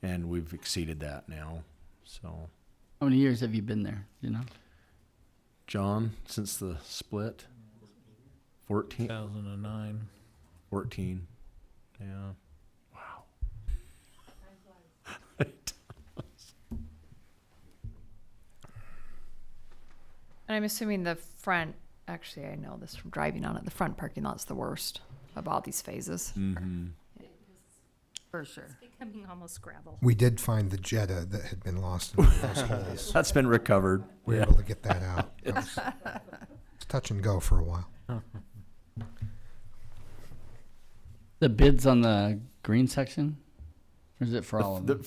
and we've exceeded that now. So, How many years have you been there, you know? John, since the split, 14, 2009. 14, yeah. Wow. And I'm assuming the front, actually, I know this from driving on it, the front parking lot's the worst of all these phases. Mm-hmm. For sure. It's becoming almost gravel. We did find the Jetta that had been lost in those holes. That's been recovered. We were Yeah. able to get that out. It's touch and go for a while. The bids on the green section? Or is it for all of them?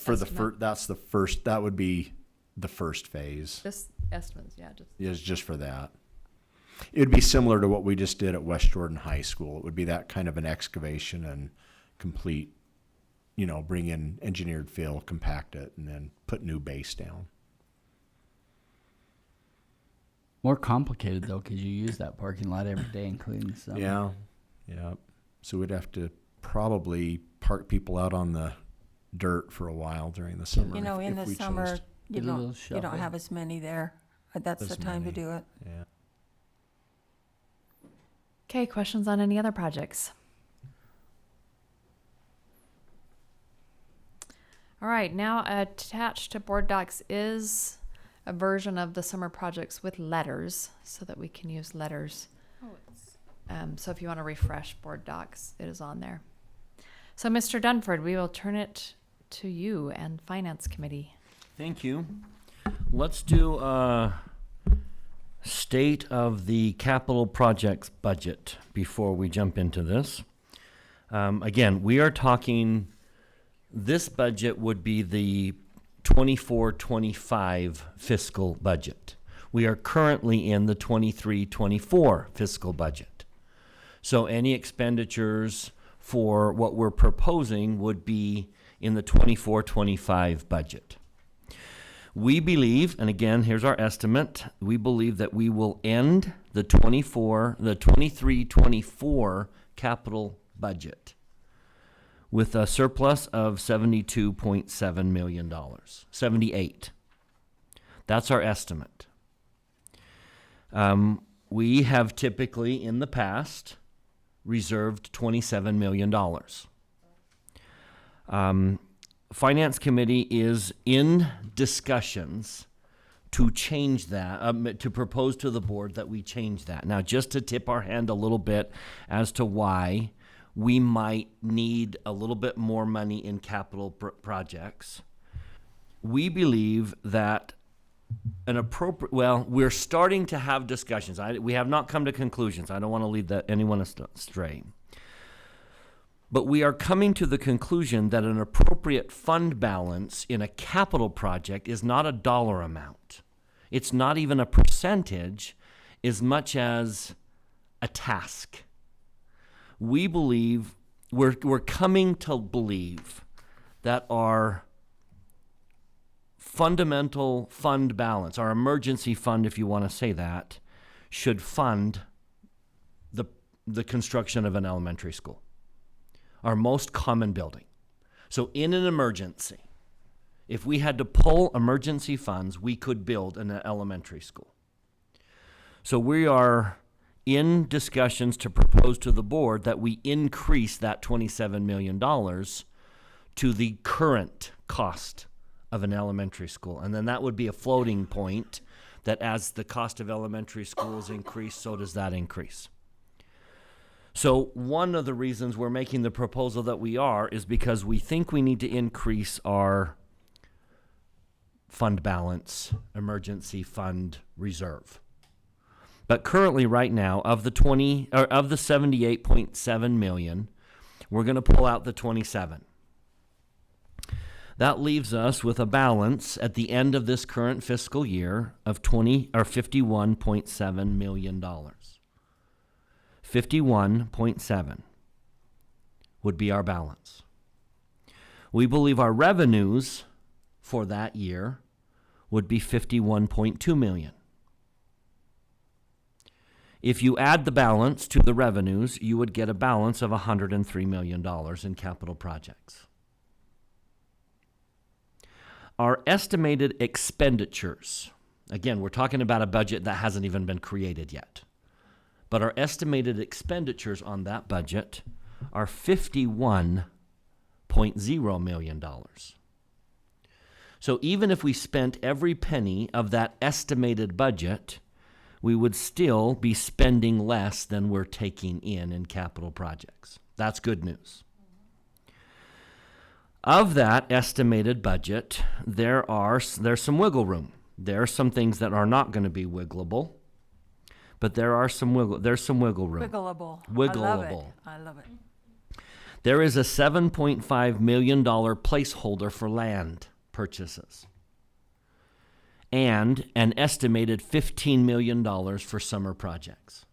That's the first, that would be the first phase. This estimates, yeah, just. Is just for that. It would be similar to what we just did at West Jordan High School. It would be that kind of an excavation and complete, bring in engineered fill, compact it, and then put new base down. More complicated though, because you use that parking lot every day, including the summer. Yeah, yeah. So we'd have to probably park people out on the dirt for a while during the summer. In if the we chose summer, to. you Get a little don't shuffle. have as many there. That's As the time to many. do it. Yeah. Okay, questions on any other projects? All right, now attached to board docs is a version of the summer projects with letters so that we can use letters. Oh, it's So if you want to refresh board docs, it is on there. So Mr. Dunford, we will turn it to you and Finance Committee. Thank you. Let's do a state of the capital projects budget before we jump into this. Again, we are talking, this budget would be the 24-25 fiscal budget. We are currently in the 23-24 fiscal budget. So any expenditures for what we're proposing would be in the 24-25 budget. We believe, and again, here's our estimate, we believe that we will end the 23-24 capital budget with a surplus of $72.7 million. 78. That's our estimate. We have typically, in the past, reserved $27 million. Finance Committee is in discussions to change that, to propose to the board that we change that. Now, just to tip our hand a little bit as to why we might need a little bit more money in capital projects, we believe that an appropriate, well, we're starting to have discussions. We have not come to conclusions. I don't want to lead anyone astray. But we are coming to the conclusion that an appropriate fund balance in a capital project is not a dollar amount. It's not even a percentage as much as a task. We believe, we're coming to believe that our fundamental fund balance, our emergency fund, if you want to say that, should fund the construction of an elementary school. Our most common building. So in an emergency, if we had to pull emergency funds, we could build an elementary school. So we are in discussions to propose to the board that we increase that $27 million to the current cost of an elementary school. And then that would be a floating point that as the cost of elementary schools increase, so does that increase. So one of the reasons we're making the proposal that we are is because we think we need to increase our fund balance, emergency fund reserve. But currently right now, of the 78.7 million, we're going to pull out the 27. That leaves us with a balance at the end of this current fiscal year of $51.7 million. 51.7 would be our balance. We believe our revenues for that year would be 51.2 million. If you add the balance to the revenues, you would get a balance of $103 million in capital projects. Our estimated expenditures, again, we're talking about a budget that hasn't even been created yet. But our estimated expenditures on that budget are $51.0 million. So even if we spent every penny of that estimated budget, we would still be spending less than we're taking in capital projects. That's good news. Of that estimated budget, there's some wiggle room. There are some things that are not going to be wiggleable. But there's some wiggle room. Wiggleable. Wiggleable. I love it. There is a $7.5 million placeholder for land purchases. And an estimated $15 million for summer projects.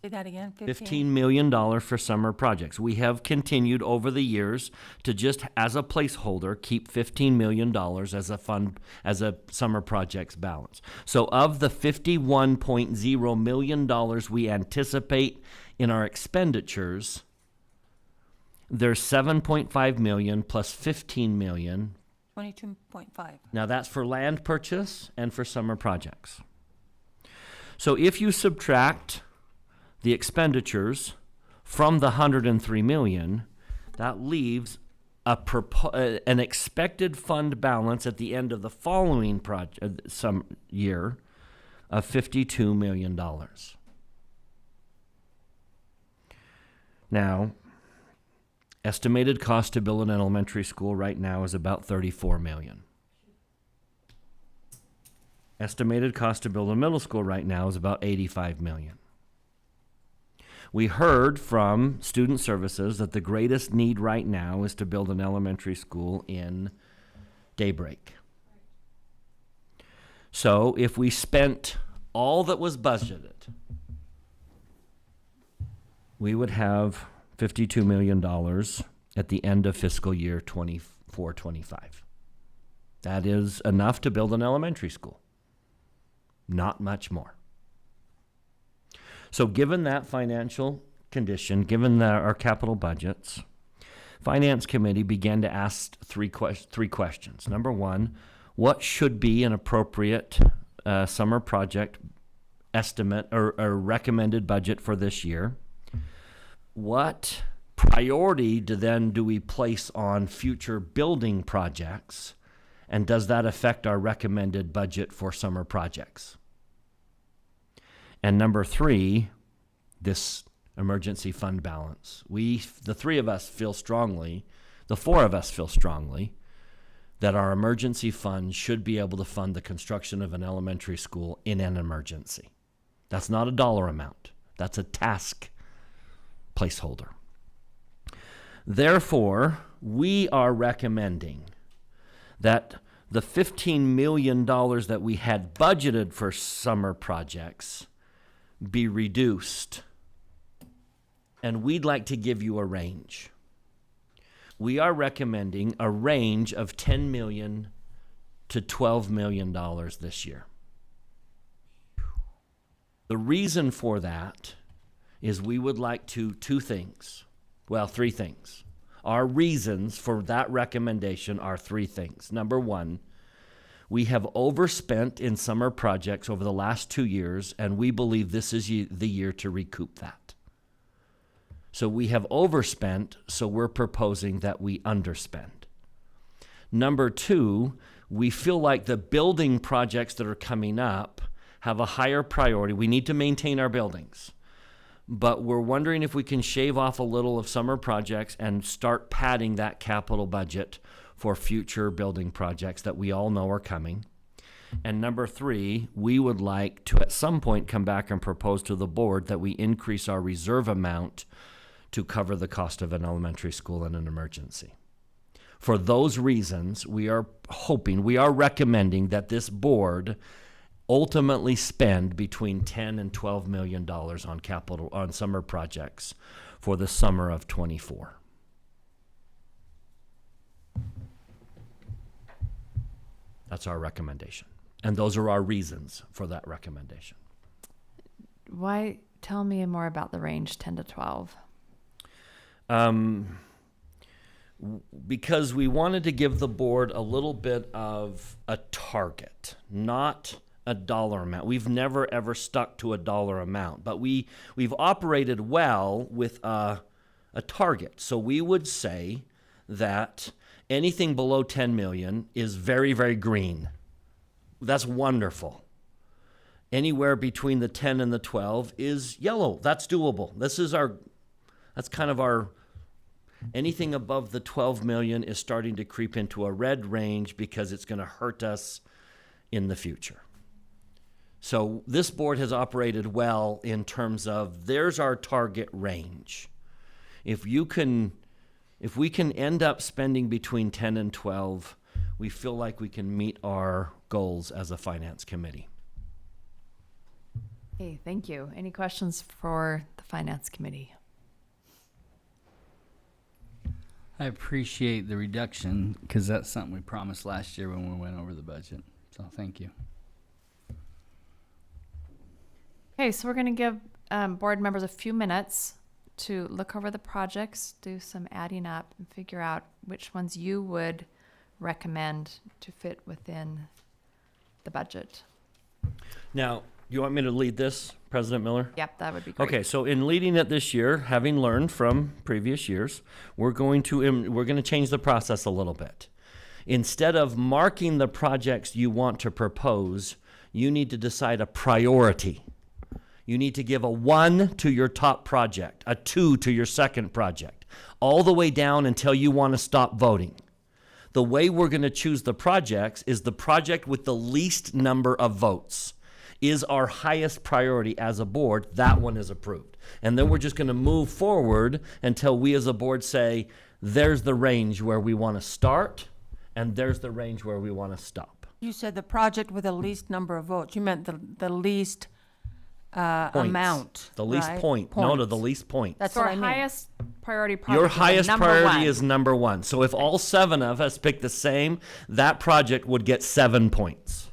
Say that again, $15 million for summer projects. We have continued over the years to just, as a placeholder, keep $15 million as a fund, as a summer projects balance. So of the $51.0 million we anticipate in our expenditures, there's $7.5 million plus $15 million. 22.5. Now that's for land purchase and for summer projects. So if you subtract the expenditures from the $103 million, that leaves an expected fund balance at the end of the following some year of $52 million. Now, estimated cost to build an elementary school right now is about $34 million. Estimated cost to build a middle school right now is about $85 million. We heard from Student Services that the greatest need right now is to build an elementary school in Daybreak. So if we spent all that was budgeted, we would have $52 million at the end of fiscal year 425. That is enough to build an elementary school. Not much more. So given that financial condition, given our capital budgets, Finance Committee began to ask three questions. Number one, what should be an appropriate summer project estimate or recommended budget for this year? What priority do we place on future building projects? And does that affect our recommended budget for summer projects? And number three, this emergency fund balance. The four of us feel strongly that our emergency fund should be able to fund the construction of an elementary school in an emergency. That's not a dollar amount. That's a task placeholder. Therefore, we are recommending that the $15 million that we had budgeted for summer projects be reduced. And we'd like to give you a range. We are recommending a range of $10 million to $12 million this year. The reason for that is we would like three things. Our reasons for that recommendation are three things. Number one, we have overspent in summer projects over the last 2 years, and we believe this is the year to recoup that. So we have overspent, so we're proposing that we underspend. Number two, we feel like the building projects that are coming up have a higher priority. We need to maintain our buildings, but we're wondering if we can shave off a little of summer projects and start padding that capital budget for future building projects that we all know are coming. And number three, we would like to at some point come back and propose to the board that we increase our reserve amount to cover the cost of an elementary school in an emergency. For those reasons, we are recommending that this board ultimately spend between $10 and $12 million on summer projects for the summer of 24. That's our recommendation. And those are our reasons for that recommendation. Why? Tell me more about the range 10 to 12. Because we wanted to give the board a little bit of a target, not a dollar amount. We've never ever stuck to a dollar amount, but we've operated well with a target. So we would say that anything below 10 million is very, very green. That's wonderful. Anywhere between the 10 and the 12 is yellow. That's doable. That's kind of our, anything above the 12 million is starting to creep into a red range because it's going to hurt us in the future. So this board has operated well in terms of there's our target range. If we can end up spending between 10 and 12, we feel like we can meet our goals as a finance committee. Okay, thank you. Any questions for the Finance Committee? I appreciate the reduction because that's something we promised last year when we went over the budget. So thank you. Okay, so we're going to give board members a few minutes to look over the projects, do some adding up, and figure out which ones you would recommend to fit within the budget. Now, do you want me to lead this, President Miller? Yep, that would be great. Okay, so in leading it this year, having learned from previous years, we're going to change the process a little bit. Instead of marking the projects you want to propose, you need to decide a priority. You need to give a 1 to your top project, a 2 to your second project, all the way down until you want to stop voting. The way we're going to choose the projects is the project with the least number of votes is our highest priority as a board. That one is approved. And then we're just going to move forward until we as a board say, there's the range where we want to start, and there's the range where we want to stop. You said the project with the least number of votes. You meant the least Points. amount. The least right? point. No, to the Points. least point. That's So what our I mean. highest priority project Your is highest number priority one. is number one. So if all 7 of us pick the same, that project would get 7 points.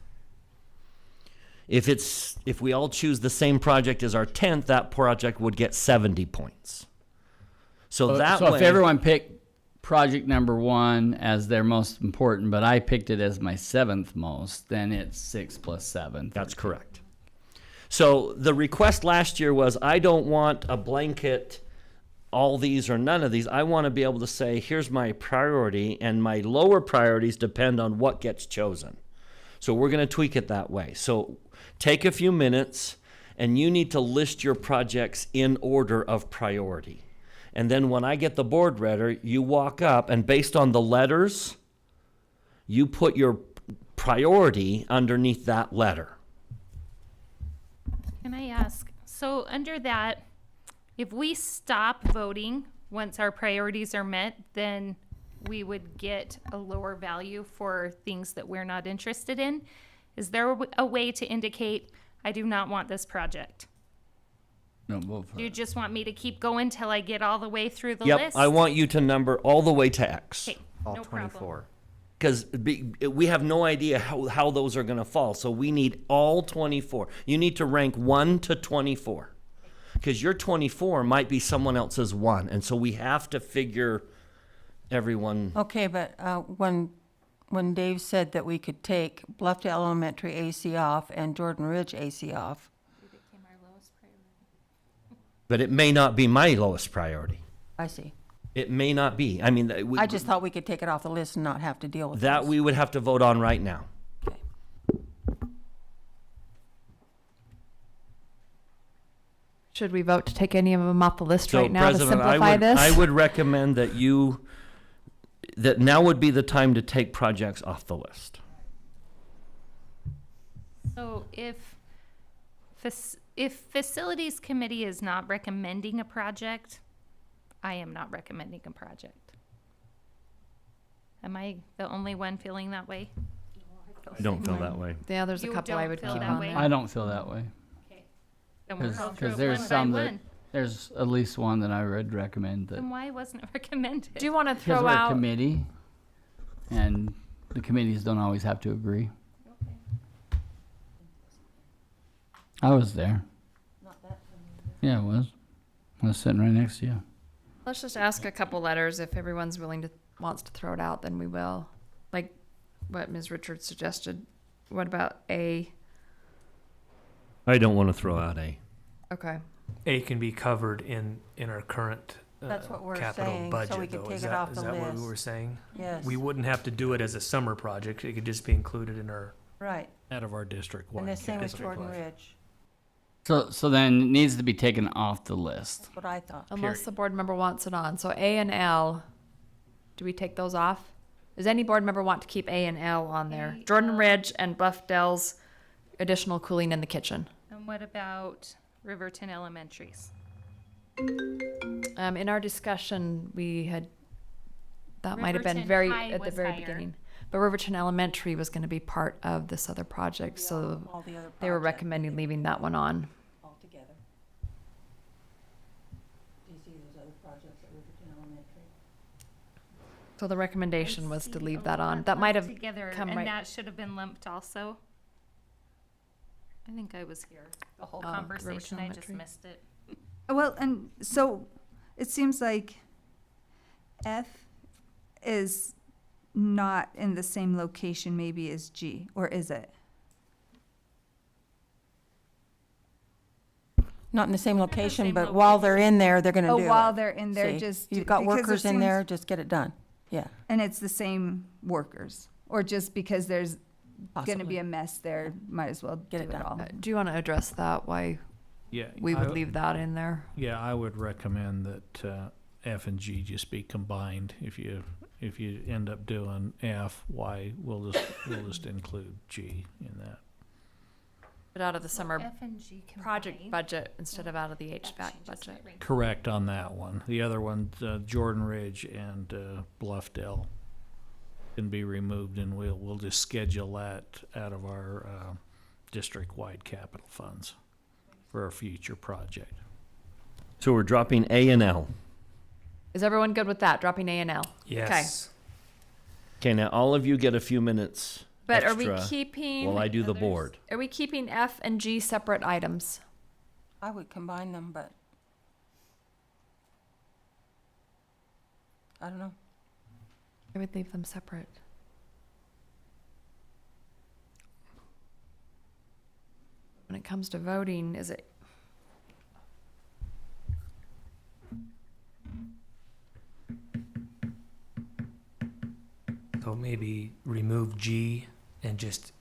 If we all choose the same project as our 10th, that project would get 70 points. So that so way, if everyone picked project number 1 as their most important, but I picked it as my 7th most, then it's 6 plus 7. that's correct. So the request last year was, I don't want a blanket, all these or none of these. I want to be able to say, here's my priority, and my lower priorities depend on what gets chosen. So we're going to tweak it that way. So take a few minutes, and you need to list your projects in order of priority. And then when I get the board letter, you walk up, and based on the letters, you put your priority underneath that letter. Can I ask, so under that, if we stop voting once our priorities are met, then we would get a lower value for things that we're not interested in? Is there a way to indicate, I do not want this project? No, vote for Do you it. just want me to keep going till I get all the way through the Yep, list? I want you to number all the way to X. Okay, All no problem. 24. Because we have no idea how those are going to fall. So we need all 24. You need to rank 1 to 24. Because your 24 might be someone else's 1. And so we have to figure everyone. Okay, but when Dave said that we could take Bluffdale Elementary AC off and Jordan Ridge AC off, But it may not be my lowest priority. I see. It may not be. I mean, I just thought we could take it off the list and not have to deal with that those. we would have to vote on right now. Okay. Should we vote to take any of them off the list So, right now to President, simplify this? I would recommend that now would be the time to take projects off the list. So if facilities committee is not recommending a project, I am not recommending a project. Am I the only one feeling that way? I don't feel that way. Yeah, there's a You couple I don't would feel keep that on way? there. I don't feel that way. Then we'll go through Because it there's one by some that, one. there's at least one that I would recommend that. Then why wasn't it recommended? Do you want to Because throw we're a out? committee, and the committees don't always have to agree. I was there. Yeah, I was. I was sitting right next to you. Let's just ask a couple letters. If everyone's wants to throw it out, then we will. Like what Ms. Richards suggested. What about A? I don't want to throw out A. Okay. A can be covered in our current That's what we're capital saying, budget, so we could though. take Is it that, off is the that what we list. were saying? Yes, We wouldn't have to do it as a summer project. It could just be included in our. right. Out of our district And wide. the same with District Jordan wide. Ridge. So then it needs to be taken off the list. That's what I thought. Unless the board member wants it on. So A and L, do we take those off? Does any board member want to keep A and L on there? A, Jordan L. Ridge and Bluffdale's additional cooling in the kitchen. And what about Riverton Elementaries? In our discussion, we had, that might have been Riverton very, High at the was very higher. beginning. But Riverton Elementary was gonna be part of this other project, so All the other they were projects recommending leaving that one on. altogether. Do you see those other projects at Riverton Elementary? So the recommendation I was to see leave a that on. lot That might lumped have together, come and right- that should have been lumped also. I think I was here the whole Oh, the conversation. I just Riverton missed it. Well, and so it seems like F is not in the same location maybe as G, or is it? Not in the same location, same but while they're in there, they're gonna do Oh, it. while they're in there, See, just. You've got because it workers in seems- there, just get it done. Yeah, And it's the same workers, or just because there's gonna possibly. be a mess there, might as well Get do it it done. all. Do you want to address that, why Yeah. we would I- leave that in there? Yeah, I would recommend that F and G just be combined. If you end up doing F, we'll just include G in that. But out of the summer F and G project combined. budget instead of out of the That HVAC changes my budget. ranking. Correct on that one. The other one, Jordan Ridge and Bluffdale, can be removed, and we'll just schedule that out of our district-wide capital funds. for a future project. So we're dropping A and L. Is everyone good with that, dropping A and L? Yes. Okay, now all of you get a few minutes But extra are we keeping? while I do the board. Are we keeping F and G separate items? I would combine them, but I don't know. I would leave them separate. When it comes to voting, is it? So maybe remove G and just,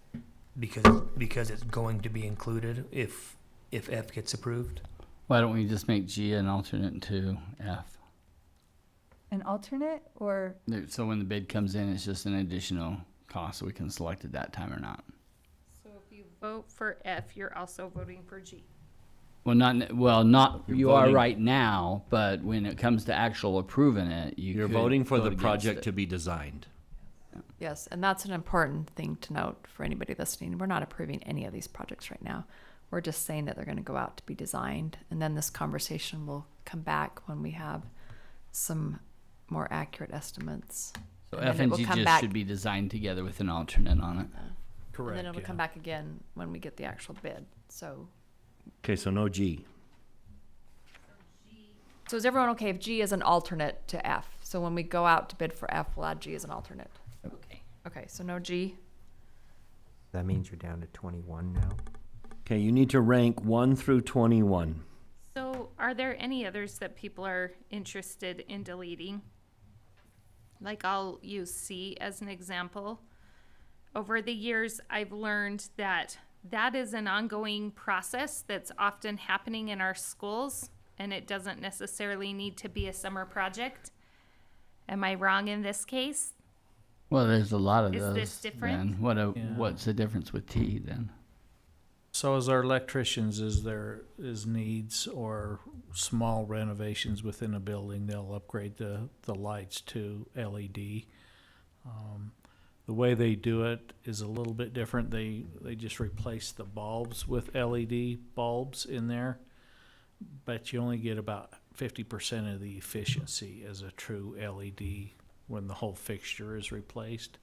because it's going to be included if F gets approved. Why don't we just make G an alternate to F? An alternate or? So when the bid comes in, it's just an additional cost, so we can select at that time or not. So if you vote for F, you're also voting for G. Well, not You're you are voting- right now, but when it comes to actual approving it, You're could voting for vote the against project it. to be designed. Yes, and that's an important thing to note for anybody listening. We're not approving any of these projects right now. We're just saying that they're going to go out to be designed, and then this conversation will come back when we have some more accurate estimates. So and then F it and will G come just back- should be designed together with an alternate on it. Correct. And then it'll yeah. come back again when we get the actual bid. So Okay, so no G. is everyone okay if G is an alternate to F? So when we go out to bid for F, we'll add G as an alternate. Okay. Okay, so no G. That means you're down to 21 now. Okay, you need to rank 1 through 21. So are there any others that people are interested in deleting? Like I'll use C as an example. Over the years, I've learned that that is an ongoing process that's often happening in our schools, and it doesn't necessarily need to be a summer project. Am I wrong in this case? Well, there's a lot of Is those. this different? Then Yeah. what's the difference with T then? So as our electricians, there is needs or small renovations within a building, they'll upgrade the lights to LED. The way they do it is a little bit different. They just replace the bulbs with LED bulbs in there, but you only get about 50% of the efficiency as a true LED when the whole fixture is replaced.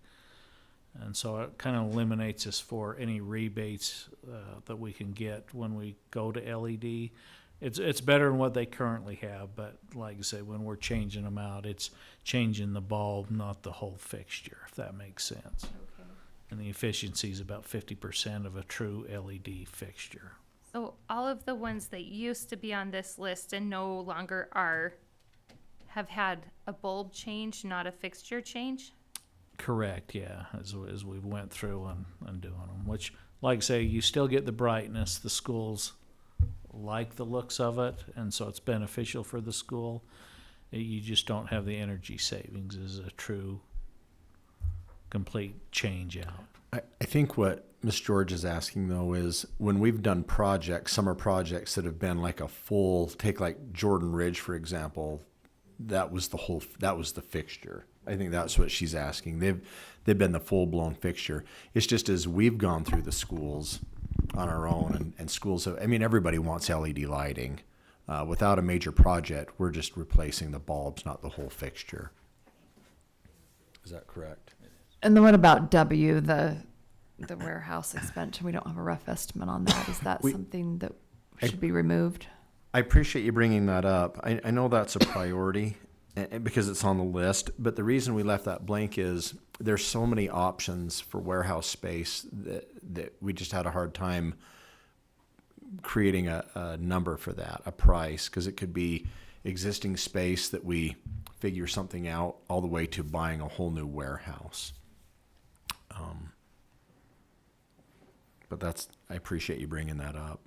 And so it kind of eliminates us for any rebates that we can get when we go to LED. It's better than what they currently have, but like I say, when we're changing them out, it's changing the bulb, not the whole fixture, if that makes sense. And the efficiency is about 50% of a true LED fixture. So all of the ones that used to be on this list and no longer are have had a bulb change, not a fixture change? Correct, yeah, as we went through and doing them, which, like I say, you still get the brightness. The schools like the looks of it, and so it's beneficial for the school. You just don't have the energy savings as a true, complete change out. I think what Ms. George is asking though is when we've done projects, summer projects that have been like a full, take like Jordan Ridge, for example, that was the fixture. I think that's what she's asking. They've been the full blown fixture. It's just as we've gone through the schools on our own and schools have, I mean, everybody wants LED lighting. Without a major project, we're just replacing the bulbs, not the whole fixture. Is that correct? And then what about W, the warehouse expansion? We don't have a rough estimate on that. Is that something that should be removed? I appreciate you bringing that up. I know that's a priority because it's on the list, but the reason we left that blank is there's so many options for warehouse space that we just had a hard time creating a number for that, a price, because it could be existing space that we figure something out all the way to buying a whole new warehouse. But I appreciate you bringing that up.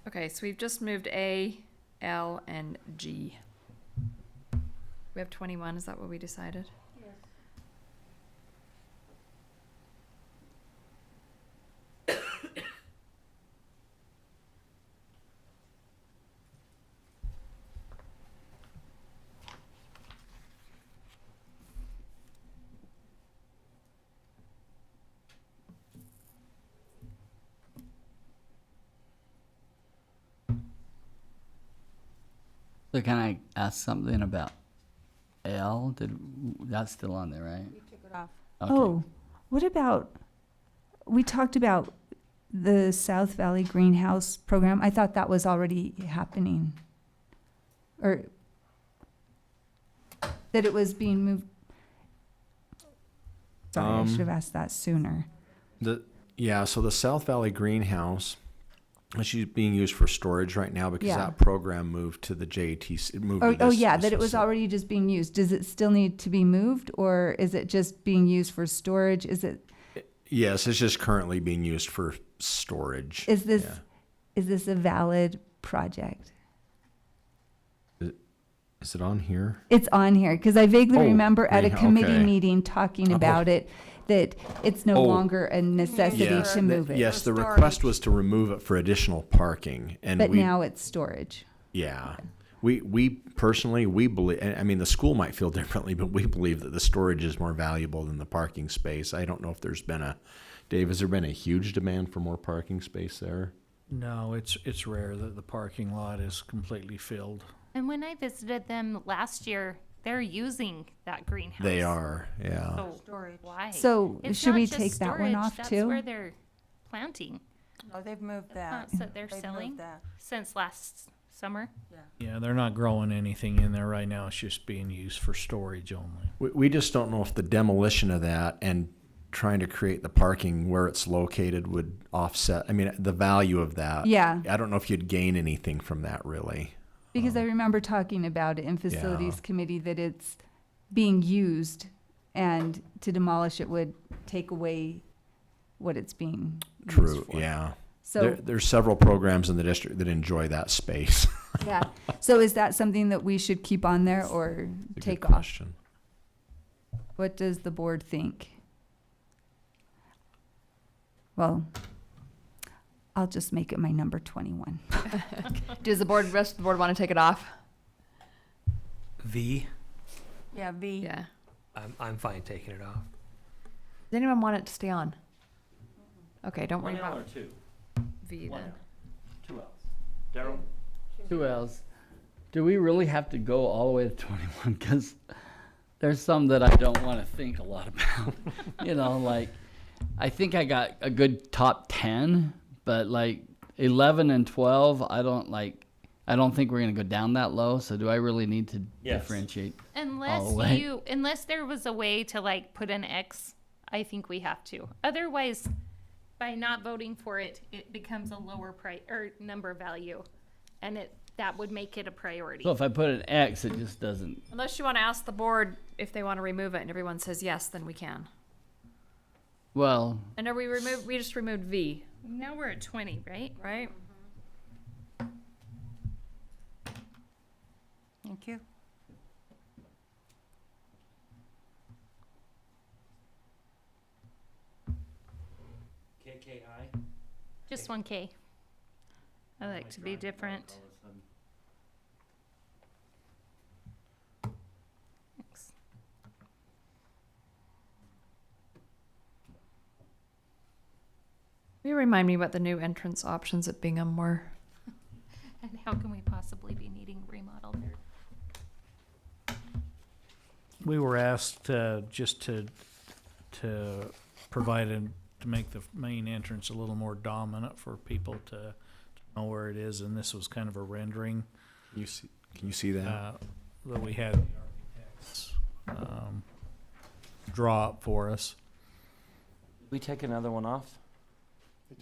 Okay, so we've just moved A, L, and G. We have 21, is that what we decided? So can I ask something about L? That's still on there, right? We took it off. Okay. Oh, what about, we talked about the South Valley Greenhouse Program. I thought that was already happening. Or that it was being moved. Sorry, I should have asked that sooner. So the South Valley Greenhouse, it's being used for storage right now because Yeah. that program moved to the JATC. It moved to Oh, this- yeah, this that it was facility. already just being used. Does it still need to be moved, or is it just being used for storage? Is it, Yes, it's just currently being used for storage. is this, Yeah. is this a valid project? Is it on here? It's on here, because I vaguely Oh, remember at a greenhouse, committee okay. meeting talking Oh. about it, that it's no Oh. longer a necessity Yes, to move it. Yes, the For request storage. was to remove it for additional parking, and But we now it's storage. yeah. We personally, we believe, I mean, the school might feel differently, but we believe that the storage is more valuable than the parking space. I don't know if there's been Dave, has there been a huge demand for more parking space there? No, it's rare that the parking lot is completely filled. And when I visited them last year, they're using that greenhouse. They are, yeah. So Storage. why? So It's should not we just take that one storage, off that's too? where they're planting No, they've moved that. plants that they're They've selling moved that. since last summer. Yeah, they're not growing anything in there right now. It's just being used for storage only. We just don't know if the demolition of that and trying to create the parking where it's located would offset, I mean, the value of that. Yeah. I don't know if you'd gain anything from that really. Because I remember talking about it in facilities committee, that it's being used, and to demolish it would take away what it's being used True, for. yeah. So, There's several programs in the district that enjoy that space. yeah. So is that something that we should keep on there or It's a good take off? question. What does the board think? Well, I'll just make it my number 21. Does the rest of the board want to take it off? V, Yeah, V. Yeah. I'm fine taking it off. Does anyone want it to stay on? Okay, don't worry One L or about two? V One then. L. Two L's. Daryl? 2 L's. Do we really have to go all the way to 21? Because there's some that I don't want to think a lot about. You know, like, I think I got a good top 10, but like 11 and 12, I don't think we're going to go down that low. So do I really need to Yes. differentiate? Unless way. unless there was a way to like put an X, I think we have to. Otherwise, by not voting for it, it becomes a lower price or number value, and that would make it a priority. So if I put an X, it just doesn't. Unless you want to ask the board if they want to remove it and everyone says yes, then we can. Well, And are we just removed V, Now we're at 20, right? right? Thank you. KKI? Just 1K. I like to be different. Thanks. Will you remind me what the new entrance options at Bingham were? And how can we possibly be needing remodel there? We were asked just to provide to make the main entrance a little more dominant for people to know where it is, and this was kind of a rendering Can you see that? that we had the architects draw up for us. We take another one off?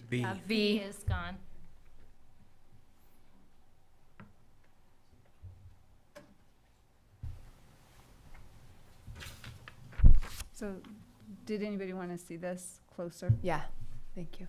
V. V is gone. So did anybody want to see this closer? Yeah, thank you.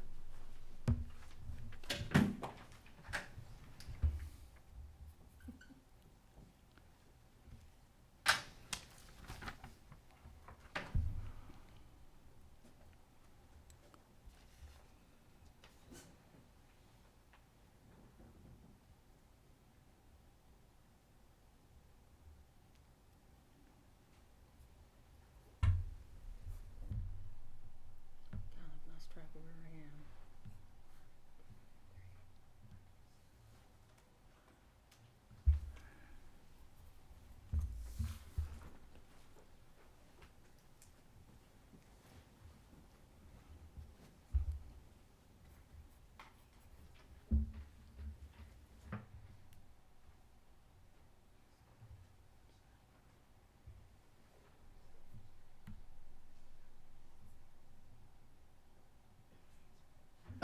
God, I've lost track of where I am.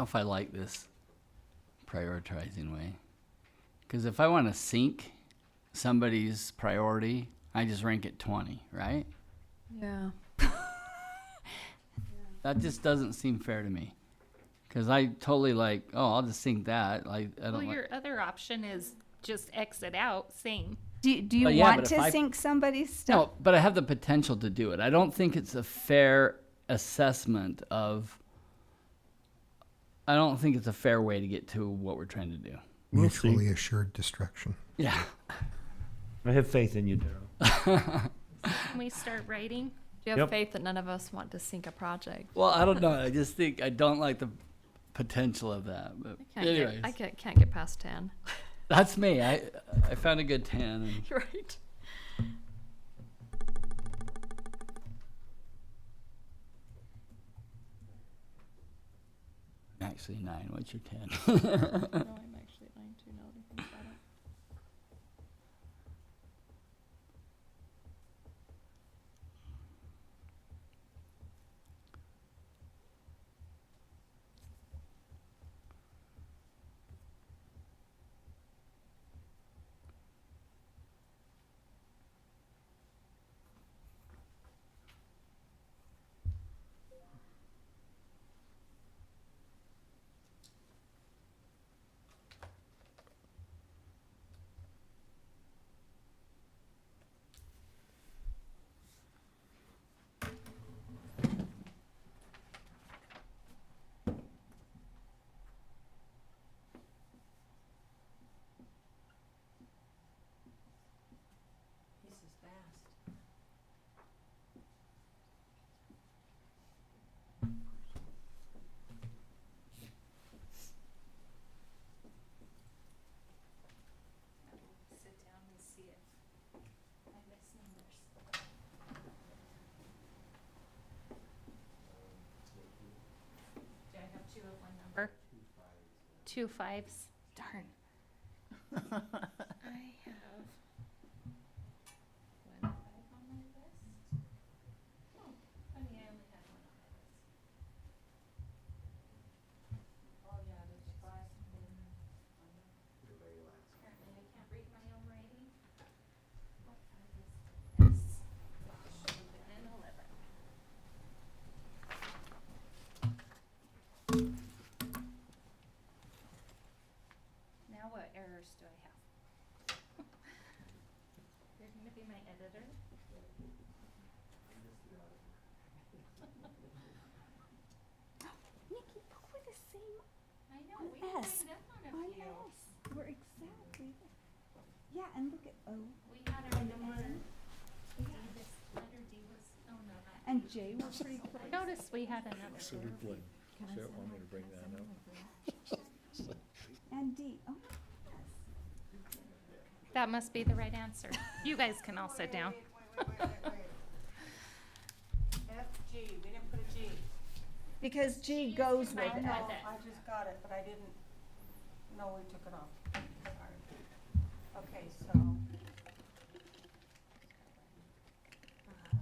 know if I like this prioritizing way. Because if I want to sync somebody's priority, I just rank it 20, right? Yeah. That just doesn't seem fair to me. Because I totally like, oh, I'll just sync that. I Well, don't like. your other option is just exit out, same. Do you But yeah, want but if to I- sync somebody's stuff? No, but I have the potential to do it. I don't think it's a fair assessment of. I don't think it's a fair way to get to what we're trying to do. Mutually assured destruction. Yeah. I have faith in you, Daryl. Can we start writing? Do you have Yep. faith that none of us want to sync a project? Well, I don't know. I just think I don't like the potential of that. But anyways, Can't get past 10. that's me. I found a good 10. And Right. actually 9. What's your 10? No, I'm actually at 9 too now that I think about it. Sit down and see if I miss numbers. Do I have two of one number? 2 5s. Darn. I have 1 5 on my list. Oh, funny, I only had 1 on my list. Oh, yeah, there's 5 and then apparently I can't read my own writing. What 5 is this? Should have been an 11. Now what errors do I have? You're gonna be my editor? Nikki, look, we're the same I know, on we can S. find out On on a few. S. We're exactly there. Yeah, and look at O. We had our And number. N. D, this letter D was, oh no, not. And J were pretty I close. noticed we had another. And D. Oh, yes. That must be the right answer. You guys can all sit down. FG, we didn't put a G. Because G goes with combined F. with it. I just got it, but I didn't know we took it off. Sorry. Okay, so.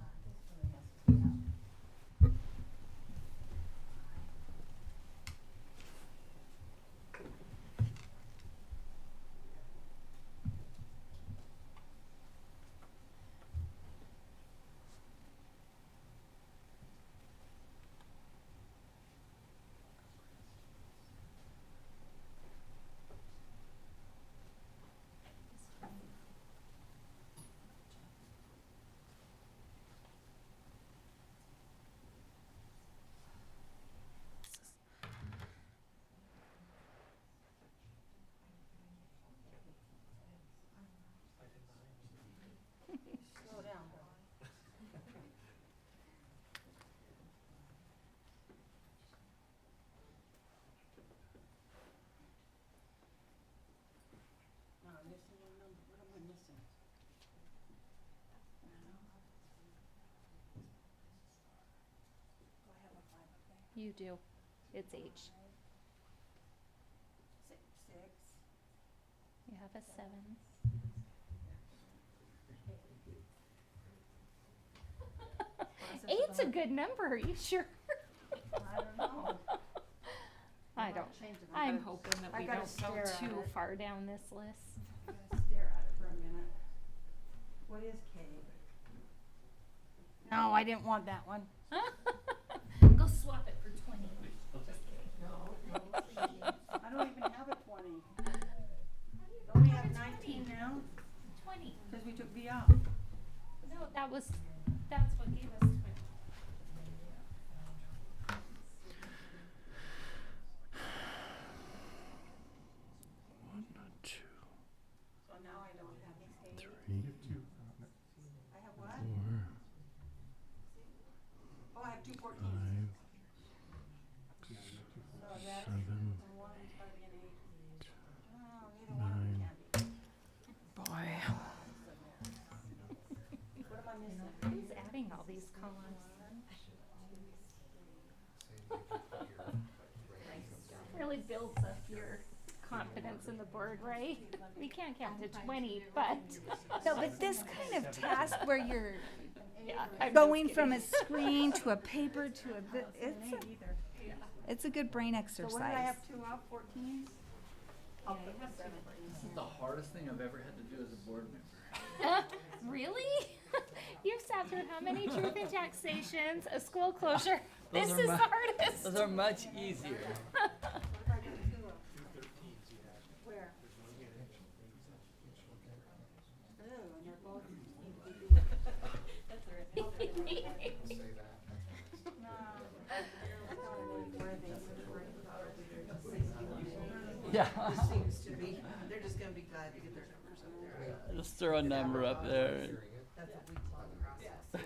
This really has to be out. Slow down, girl. No, I'm missing one number. What am I missing? Do I have a 5 up there? You do. It's H. 6. You have a 7. Eight's a good number. Are you sure? I don't know. I don't. I'm hoping that we don't go too far down this list. Stare at it for a minute. What is cave? No, I didn't want that one. Go swap it for 20. Just kidding. I don't even have a 20. Don't we have 19 now? 20. Because we took V out. No, that's what gave us 20. So now I don't have cave. I have what? Oh, I have 2 14s. So that's one is probably an 8. Oh, neither one of them can be. Boy. What am I missing? Who's adding all these columns? Really builds up your confidence in the board, right? We can't count to 20, but No, but this kind of task where you're yeah, I'm going just from a kidding. screen to a paper to it's a good brain So exercise. what did I have 2 out, 14s? Yeah, you have to. This is the hardest thing I've ever had to do as a board member. Really? You've sat through how many truth and taxations, a school closure? Those This are is my- the hardest. Those are much easier. Where? Ooh, and they're both. Yeah. Seems to be, they're just gonna be glad to get their numbers up there. Just throw a number up there. That's a week-long process.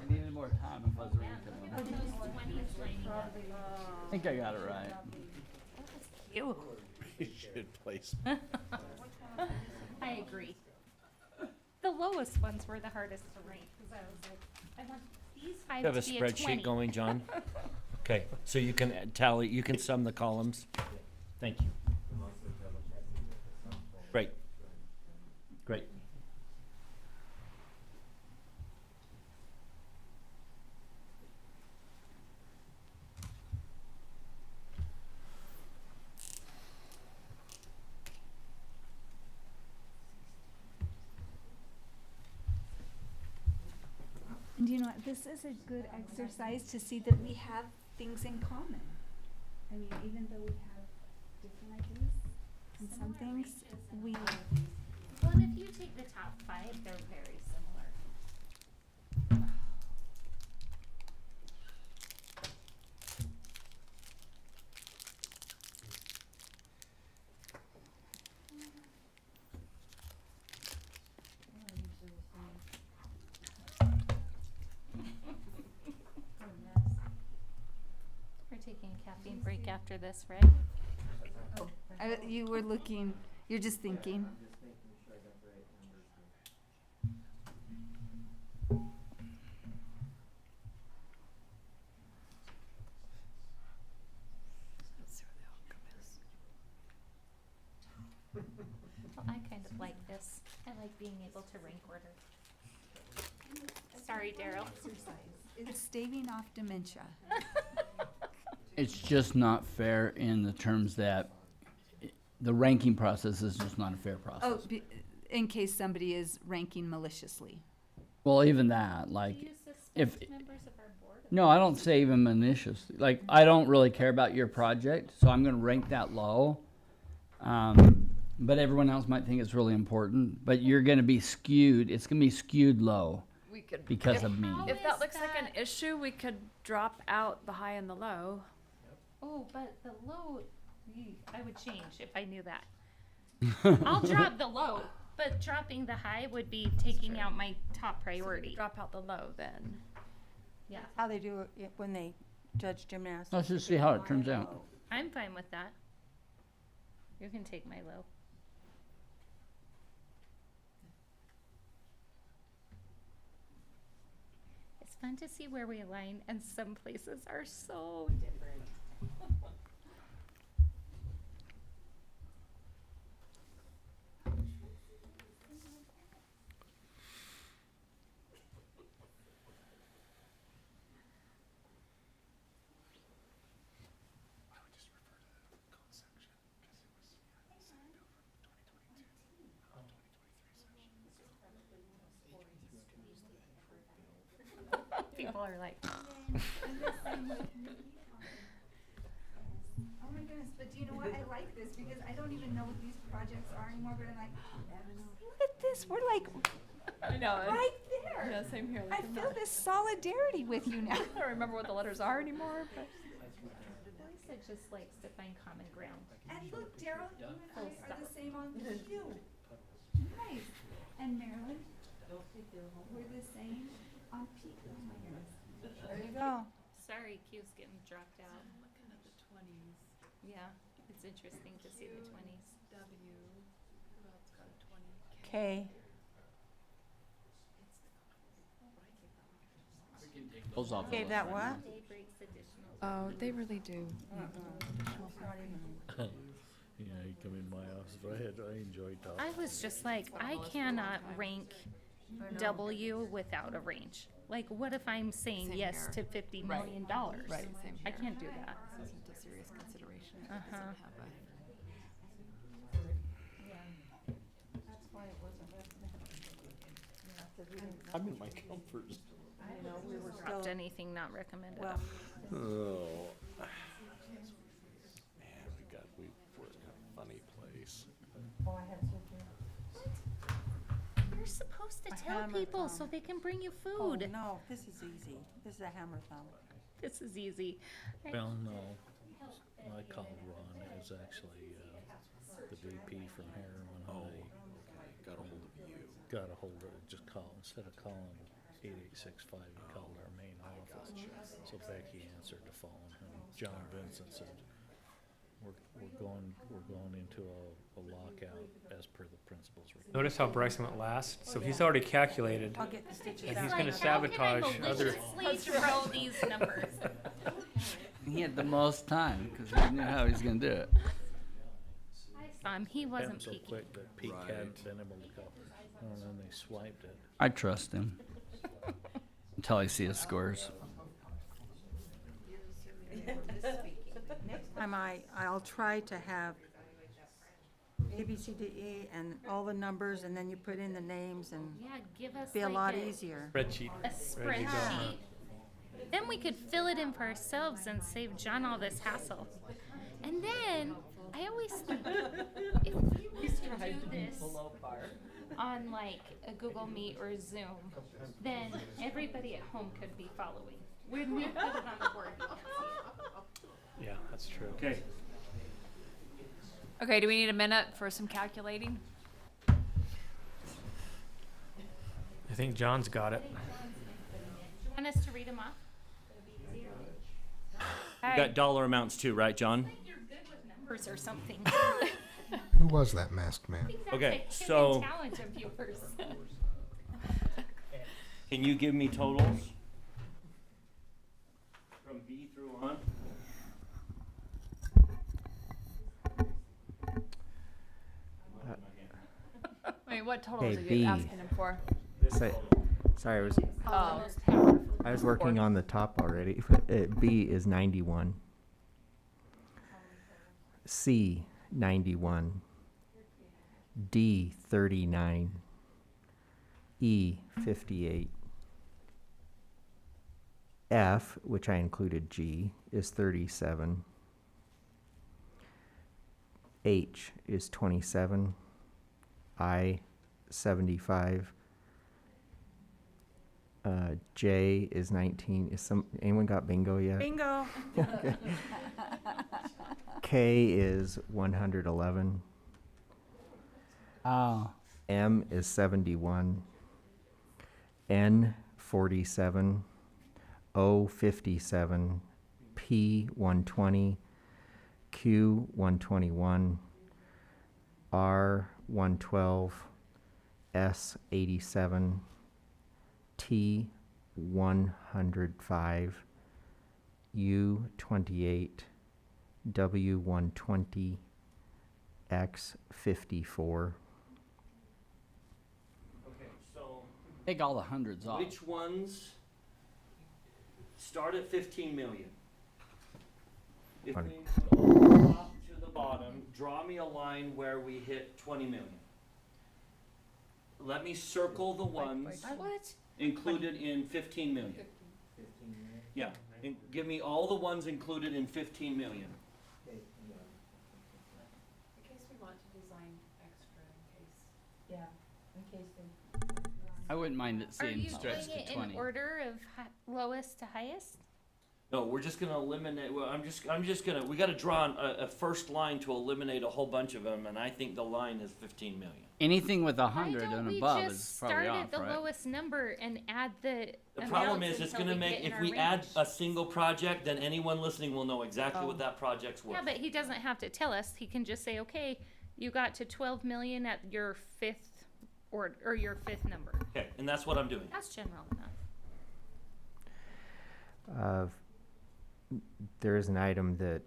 I needed more time if I was reading them. Those 20s lining up. I think I got it right. Ew. Good place. I agree. The lowest ones were the hardest to rank because I was like, I want these 5 You have a to be a 20. spreadsheet going, John? Okay, so you can tally, you can sum the columns. Thank you. Great. Great. And you know what? This is a good exercise to see that we have things in common. I mean, even though we have different ideas and some things, we Well, and if you take the top 5, they're very similar. We're taking a caffeine break after this, right? you were looking, you're just thinking. Well, I kind of like this. I like being able to rank order. Sorry, Daryl. It's staving off dementia. It's just not fair in the terms that the ranking process is just not a fair process. Oh, in case somebody is ranking maliciously. Well, even that, Do like, you if, suspect members of our board? no, I don't say even maliciously. Like, I don't really care about your project, so I'm gonna rank that low. But everyone else might think it's really important, but you're gonna be skewed, it's gonna be skewed low We could, because if, of me. How if that is looks like an that- issue, we could drop out the high and the low. Oh, but the low, I would change if I knew that. I'll drop the low, but dropping the high would be taking out my top priority. Drop out the low then. Yeah, How they do it when they judge gymnastics. Let's just see how it turns out. I'm fine with that. You can take my low. It's fun to see where we align, and some places are so different. people are like, Oh my goodness, but do you know what? I like this because I don't even know what these projects are anymore, but I'm like, look at this, we're like I know. right there. Yeah, same here. I feel this solidarity with you now. I don't remember what the letters are anymore, but. Lisa just likes to find common ground. And look, Daryl, you and I are the same on Q. Nice. And Marilyn, we're the same on P. Oh my goodness. There you go. Sorry, Q's getting dropped out. I'm looking at the 20s. Yeah, it's interesting to see the 20s. K. Those off the Gave list. that what? Day breaks additional. Oh, they really do. Yeah, you come in my office, I enjoy talking. I was just like, I cannot rank W without a range. Like, what if I'm saying Same yes here. to $50 million? Right, same I here. can't do that. This isn't a serious consideration. It Uh-huh. doesn't have a. I'm in my comfort zone. Dropped anything not recommended. Well, Oh. Man, we're in a funny place. You're supposed to A tell hammer people so thumb. they can bring you oh, food. no, this is easy. This is a hammer thumb. This is easy. Well, no, I called Ron, it was actually, the VP from Harriman Oh, High. okay, got a hold of you. Got a hold of it, just call, instead of calling 8865, he called our main office. So Becky answered the phone, and John Vincent said, we're going into a lockout as per the principal's request. Notice how Bryson went last? So he's already calculated. I'll get the stitches And out. he's gonna Like, how can I sabotage other- maliciously throw these numbers? He had the most time because he knew how he was going to do it. I saw him. He wasn't Happened so peeking. quick that Pete Right. hadn't been able to cover. And then they swiped it. I trust him until I see his scores. Next time I'll try to have A, B, C, D, E, and all the numbers, and then you put in the names, and Yeah, give us be a like lot easier. Spreadsheet. a Ready to go. spreadsheet. Then we could fill it in for ourselves and save John all this hassle. And then I always think if we were to do this on like a Google Meet or Zoom, then everybody at home could be following. When we put it on the board, you can't see it. Yeah, that's true. Okay. Okay, do we need a minute for some calculating? I think John's got it. Want us to read them off? You got dollar amounts too, right, John? You're good with numbers or something. Who was that masked man? That's Okay, a hidden so- talent of yours. Can you give me totals? From B through on? Wait, what totals Okay, are you B. asking him for? Sorry, Oh, I was working on the top already. B is 91. C, 91. D, 39. E, 58. F, which I included G, is 37. H is 27. I, 75. J is 19. Anyone got bingo yet? Bingo. K is 111. oh, M is 71. N, 47. O, 57. P, 120. Q, 121. R, 112. S, 87. T, 105. U, 28. W, 120. X, 54. Okay, so take all the hundreds off. which ones start at 15 million? If Funny. we go from the top to the bottom, draw me a line where we hit 20 million. Let me circle the ones What? included in 15 million. Yeah, and give me all the ones included in 15 million. In case we want to design extra, in case I wouldn't mind it Are seeing you stretched doing it to in 20. order of lowest to highest? No, we're just gonna eliminate, well, I'm just gonna, we gotta draw a first line to eliminate a whole bunch of them, and I think the line is 15 million. Anything with Why 100 don't and we above just is probably start off, at the right? lowest number and add the The problem amounts is, it's until gonna we make, get in if our we add range. a single project, then anyone listening will know exactly what Oh. that project's worth. Yeah, but he doesn't have to tell us. He can just say, okay, you got to 12 million at your fifth or your fifth number. Okay, and that's what I'm doing. That's general enough. There is an item that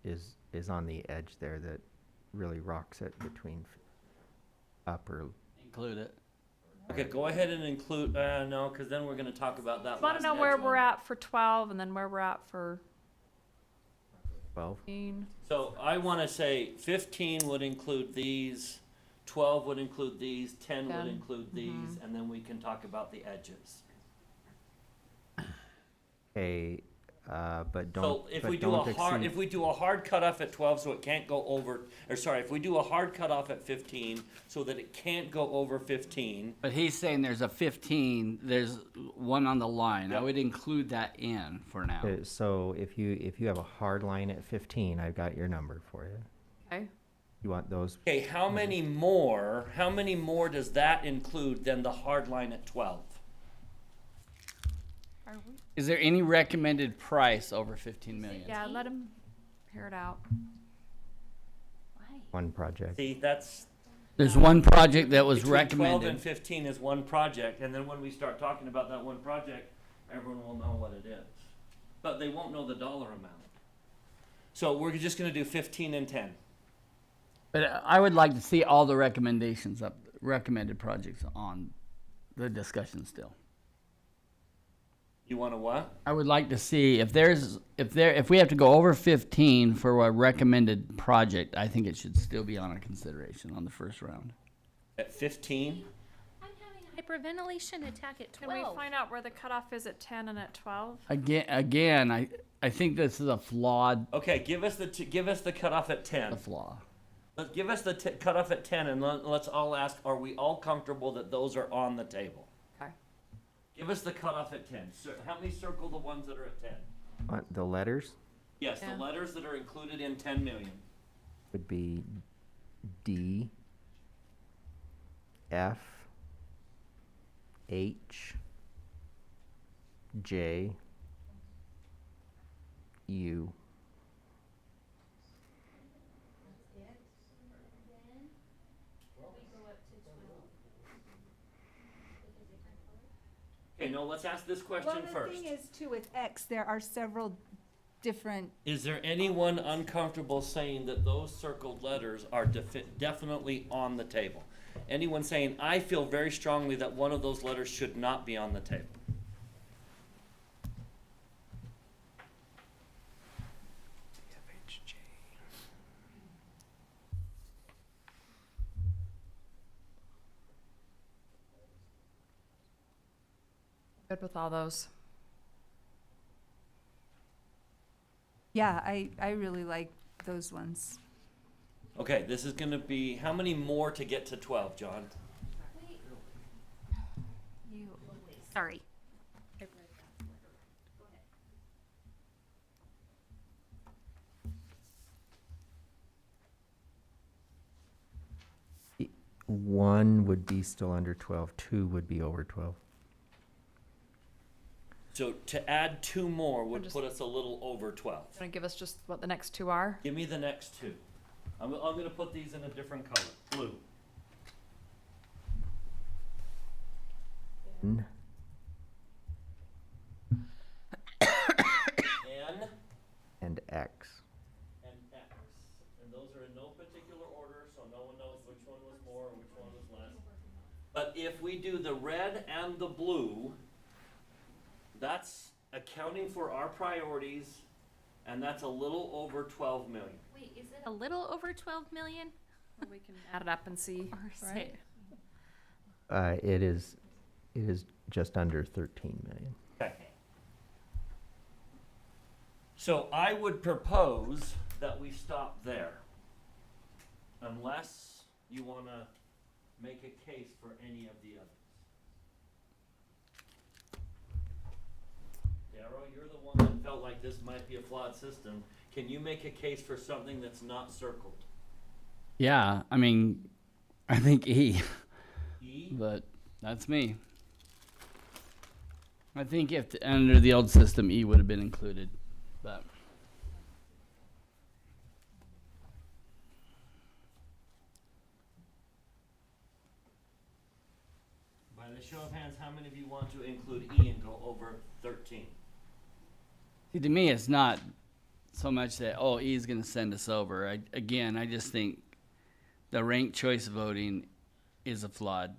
is on the edge there that really rocks it between upper. Include it. Okay, go ahead and include, no, because then we're gonna talk about that Want last to know edge where one. we're at for 12 and then where we're at for 12. 15? So I wanna say 15 would include these, 12 would include these, 10 would 10, include these, and then we can talk about the edges. Okay, but don't. So if but we do don't a hard, exceed- if we do a hard cutoff at 12, so it can't go over, or sorry, if we do a hard cutoff at 15, so that it can't go over 15, But he's saying there's a 15, there's one on the line. I Yep. would include that in for now. So if you have a hard line at 15, I've got your number for you. Okay. You want those? okay, how many more does that include than the hard line at 12? Are we? Is there any recommended price over 15 million? Yeah, let him hear it out. Why? One project. See, that's, There's one project that was between 12 and recommended. 15 is one project, and then when we start talking about that one project, everyone will know what it is. But they won't know the dollar amount. So we're just gonna do 15 and 10. But I would like to see all the recommendations up, recommended projects on the discussion still. You wanna what? I would like to see if we have to go over 15 for a recommended project, I think it should still be on our consideration on the first round. At 15? I'm having a hyperventilation attack at Can we 12. find out where the cutoff is at 10 and at 12? Again, I think this is a flawed Okay, give us the cutoff at 10. flaw. Let's give us the cutoff at 10, and let's all ask, are we all comfortable that those are on the table? Okay. Give us the cutoff at 10. Help me circle the ones that are at 10. The letters Yes, Yeah. the letters that are included in 10 million. would be D, F, H, J, U. Okay, no, let's ask this Well, question the first. thing is too, with X, there are several different, Is there anyone uncomfortable saying that those circled letters are definitely on the table? Anyone saying, I feel very strongly that one of those letters should not be on the table? Good with all those. yeah, I really like those ones. Okay, this is gonna be, how many more to get to 12, John? You. Sorry. One would be still under 12. Two would be over 12. So to add 2 more would just- put us a little over 12. Want to give us just what the next two are? Give me the next 2. I'm gonna put these in a different color, blue. N, N and X. and X. And those are in no particular order, so no one knows which one was more or which one was less. But if we do the red and the blue, that's accounting for our priorities, and that's a little over 12 million. Wait, is it a little over 12 million? We can add it up and see, Or is right? it? It is just under 13 million. Okay. So I would propose that we stop there. Unless you want to make a case for any of the others. Darrow, you're the one that felt like this might be a flawed system. Can you make a case for something that's not circled? Yeah, I mean, I think E, E? but that's me. I think if under the old system, E would have been included, but. By the show of hands, how many of you want to include E and go over 13? See, to me, it's not so much that, oh, E is going to send us over. I just think the ranked choice voting is a flawed.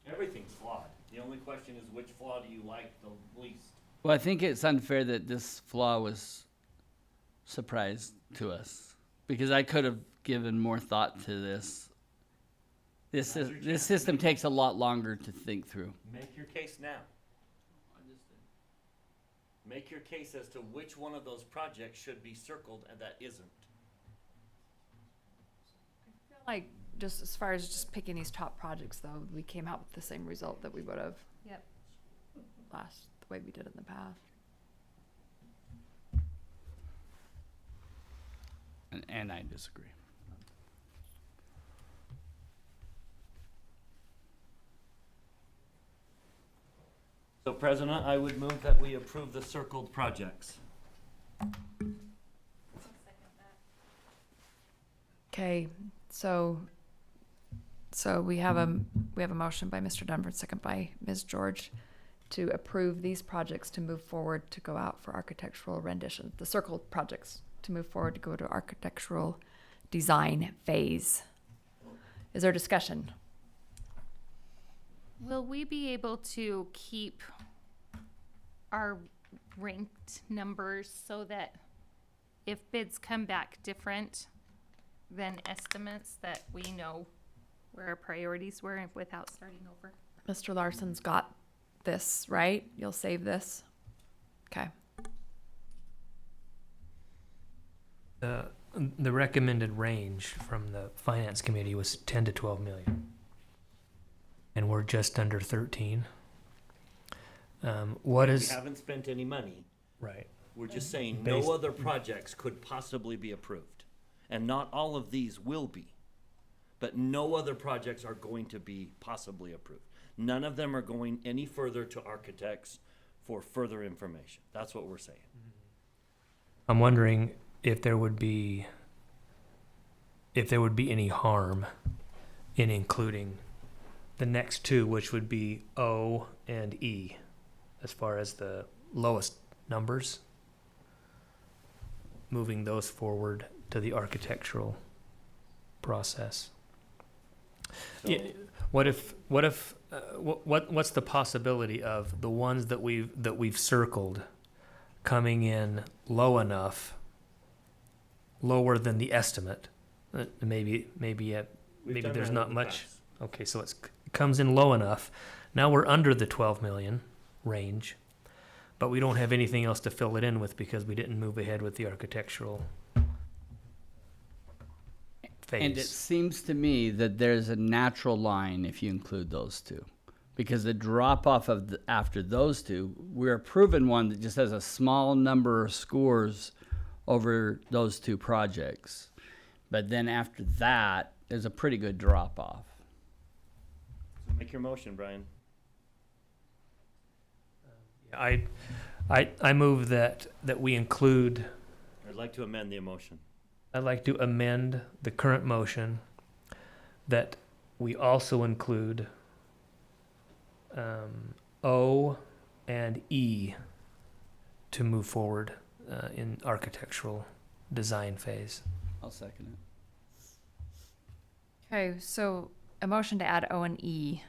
Everything's flawed. The only question is which flaw do you like the least? Well, I think it's unfair that this flaw was surprise to us because I could have given more thought to this. This system takes a lot longer to think through. Make your case now. Make your case as to which one of those projects should be circled and that isn't. Like, just as far as just picking these top projects, though, we came out with the same result that we would have Yep. the way we did in the past. And I disagree. So, President, I would move that we approve the circled projects. Okay, so we have a motion by Mr. Dunford, second by Ms. George, to approve these projects to move forward to go out for architectural rendition. The circled projects to move forward to go to architectural design phase. Is there discussion? Will we be able to keep our ranked numbers so that if bids come back different than estimates, that we know where our priorities were without starting over? Mr. Larson's got this, right? You'll save this? Okay. The recommended range from the finance committee was 10 to 12 million. And we're just under 13. What We is, haven't spent any money. right, We're just saying Based- no other projects could possibly be approved. And not all of these will be. But no other projects are going to be possibly approved. None of them are going any further to architects for further information. That's what we're saying. I'm wondering if there would be any harm in including the next two, which would be O and E, as far as the lowest numbers, moving those forward to the architectural process. So, Yeah, what's the possibility of the ones that we've circled coming in lower than the estimate? Maybe we've done there's that in not the much. past. Okay, so it comes in low enough. Now we're under the 12 million range, but we don't have anything else to fill it in with because we didn't move ahead with the architectural phase. And it seems to me that there's a natural line if you include those two. Because the drop off of after those two, we're approving one that just has a small number of scores over those two projects. But then after that, there's a pretty good drop off. So make your motion, Brian. I move that we include. I'd like to amend the motion. I'd like to amend the current motion that we also include O and E to move forward in architectural design phase. I'll second it. Okay, so a motion to add O and E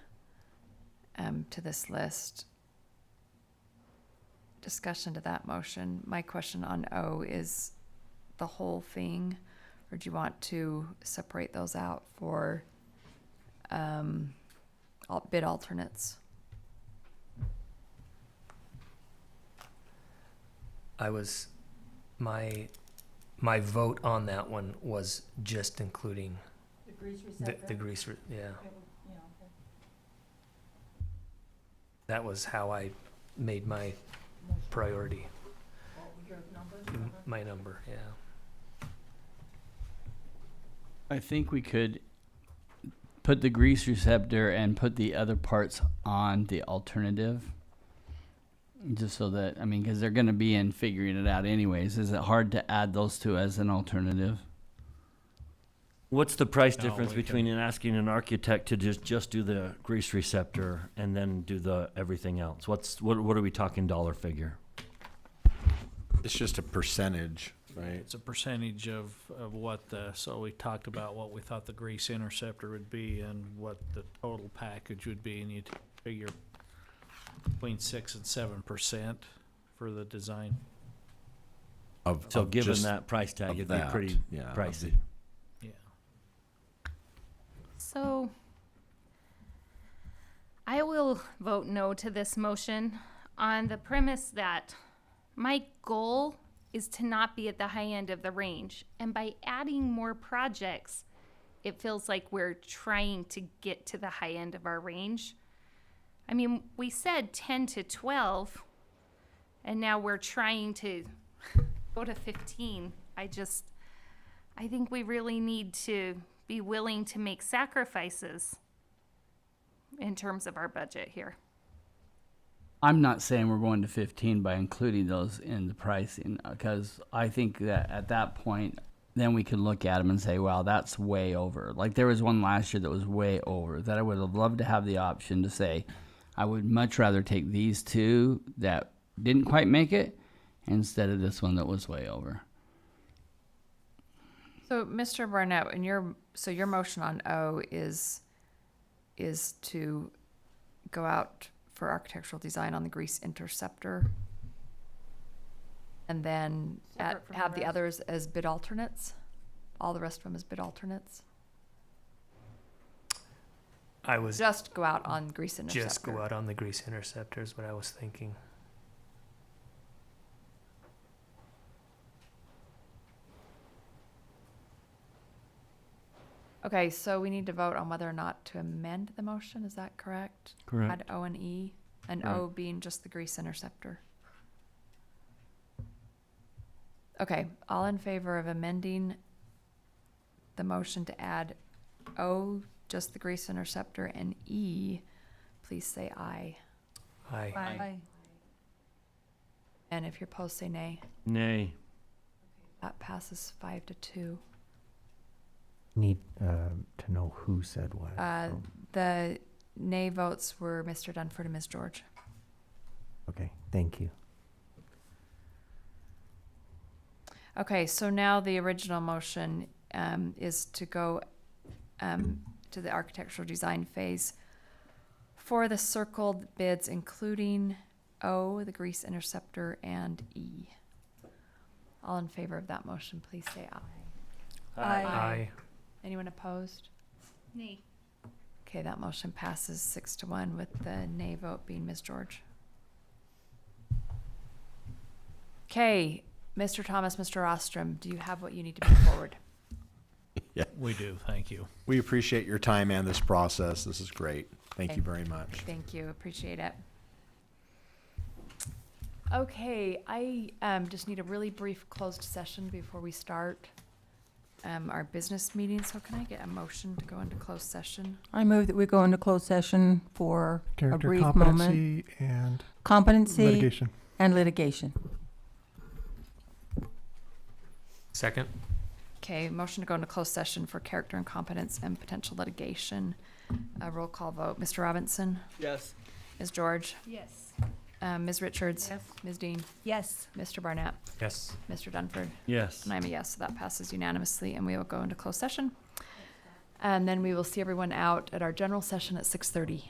to this list. Discussion to that motion. My question on O is the whole thing, or do you want to separate those out for bid alternates? I was my vote on that one was just including the grease, yeah. That was how I made my priority. My number, yeah. I think we could put the grease receptor and put the other parts on the alternative. Just so that, I mean, because they're going to be in figuring it out anyways. Is it hard to add those two as an alternative? What's the price No, difference we between asking an architect to just do the grease receptor and then do the everything else? What are we talking dollar figure? It's just a percentage, right? It's a percentage of what so we talked about what we thought the grease interceptor would be and what the total package would be, and you figure between 6 and 7% for the design. So Of given just- that price tag, of it'd that, be pretty yeah, of pricey. Yeah. So I will vote no to this motion on the premise that my goal is to not be at the high end of the range. And by adding more projects, it feels like we're trying to get to the high end of our range. I mean, we said 10 to 12, and now we're trying to go to 15. I think we really need to be willing to make sacrifices in terms of our budget here. I'm not saying we're going to 15 by including those in the pricing, because I think that at that point, then we could look at them and say, wow, that's way over. Like there was one last year that was way over that I would have loved to have the option to say, I would much rather take these two that didn't quite make it instead of this one that was way over. So, Mr. Barnett, and your motion on O is to go out for architectural design on the grease interceptor, and then Separate from the have the rest. others as bid alternates. All the rest of them as bid alternates. I was Just go out on grease interceptor. just go out on the grease interceptor is what I was thinking. Okay, so we need to vote on whether or not to amend the motion. Is that correct? Correct. Add O and E, and Correct. O being just the grease interceptor. Okay, all in favor of amending the motion to add O, just the grease interceptor, and E, please say aye. Aye. And if you're opposed, say nay. Nay. That passes 5-2. Need to know who said what. so- The nay votes were Mr. Dunford and Ms. George. Okay, thank you. Okay, so now the original motion is to go to the architectural design phase for the circled bids, including O, the grease interceptor, and E. All in favor of that motion, please say aye. Aye. Anyone opposed? Nay. Okay, that motion passes 6-1 with the nay vote being Ms. George. Okay, Mr. Thomas, Mr. Ostrom, do you have what you need to move forward? We do, thank you. We appreciate your time and this process. This is great. Thank Okay. you very much. Thank you, appreciate it. Okay, I just need a really brief closed session before we start our business meeting. So can I get a motion to go into closed session? I move that we go into closed session for a Character brief moment. competency and Competency litigation. and litigation. Second? Okay, motion to go into closed session for character and competence and potential litigation. A roll call vote. Mr. Robinson? Yes. Ms. George? Yes. Ms. Richards? Yes. Ms. Dean? Yes. Mr. Barnett? Yes. Mr. Dunford? Yes. And I'm a yes, so that passes unanimously, and we will go into closed session. And then we will see everyone out at our general session at 6:30.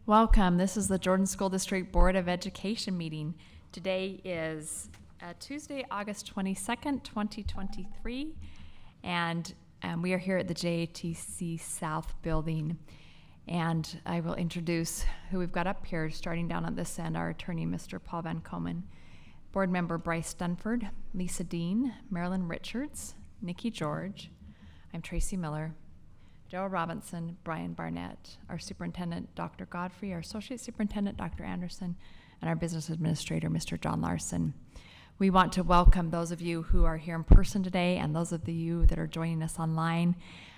Welcome. This is the Jordan School District Board of Education meeting. Today is Tuesday, August 22nd, 2023, and we are here at the JATC South building. And I will introduce who we've got up here, starting down at this end, our attorney, Mr. Paul Van Komen, board member Bryce Dunford, Lisa Dean, Marilyn Richards, Nikki George, I'm Tracy Miller, Joe Robinson, Brian Barnett, our superintendent, Dr. Godfrey, our associate superintendent, Dr. Anderson, and our business administrator, Mr. John Larson. We want to welcome those of you who are here in person today and those of you that are joining us online.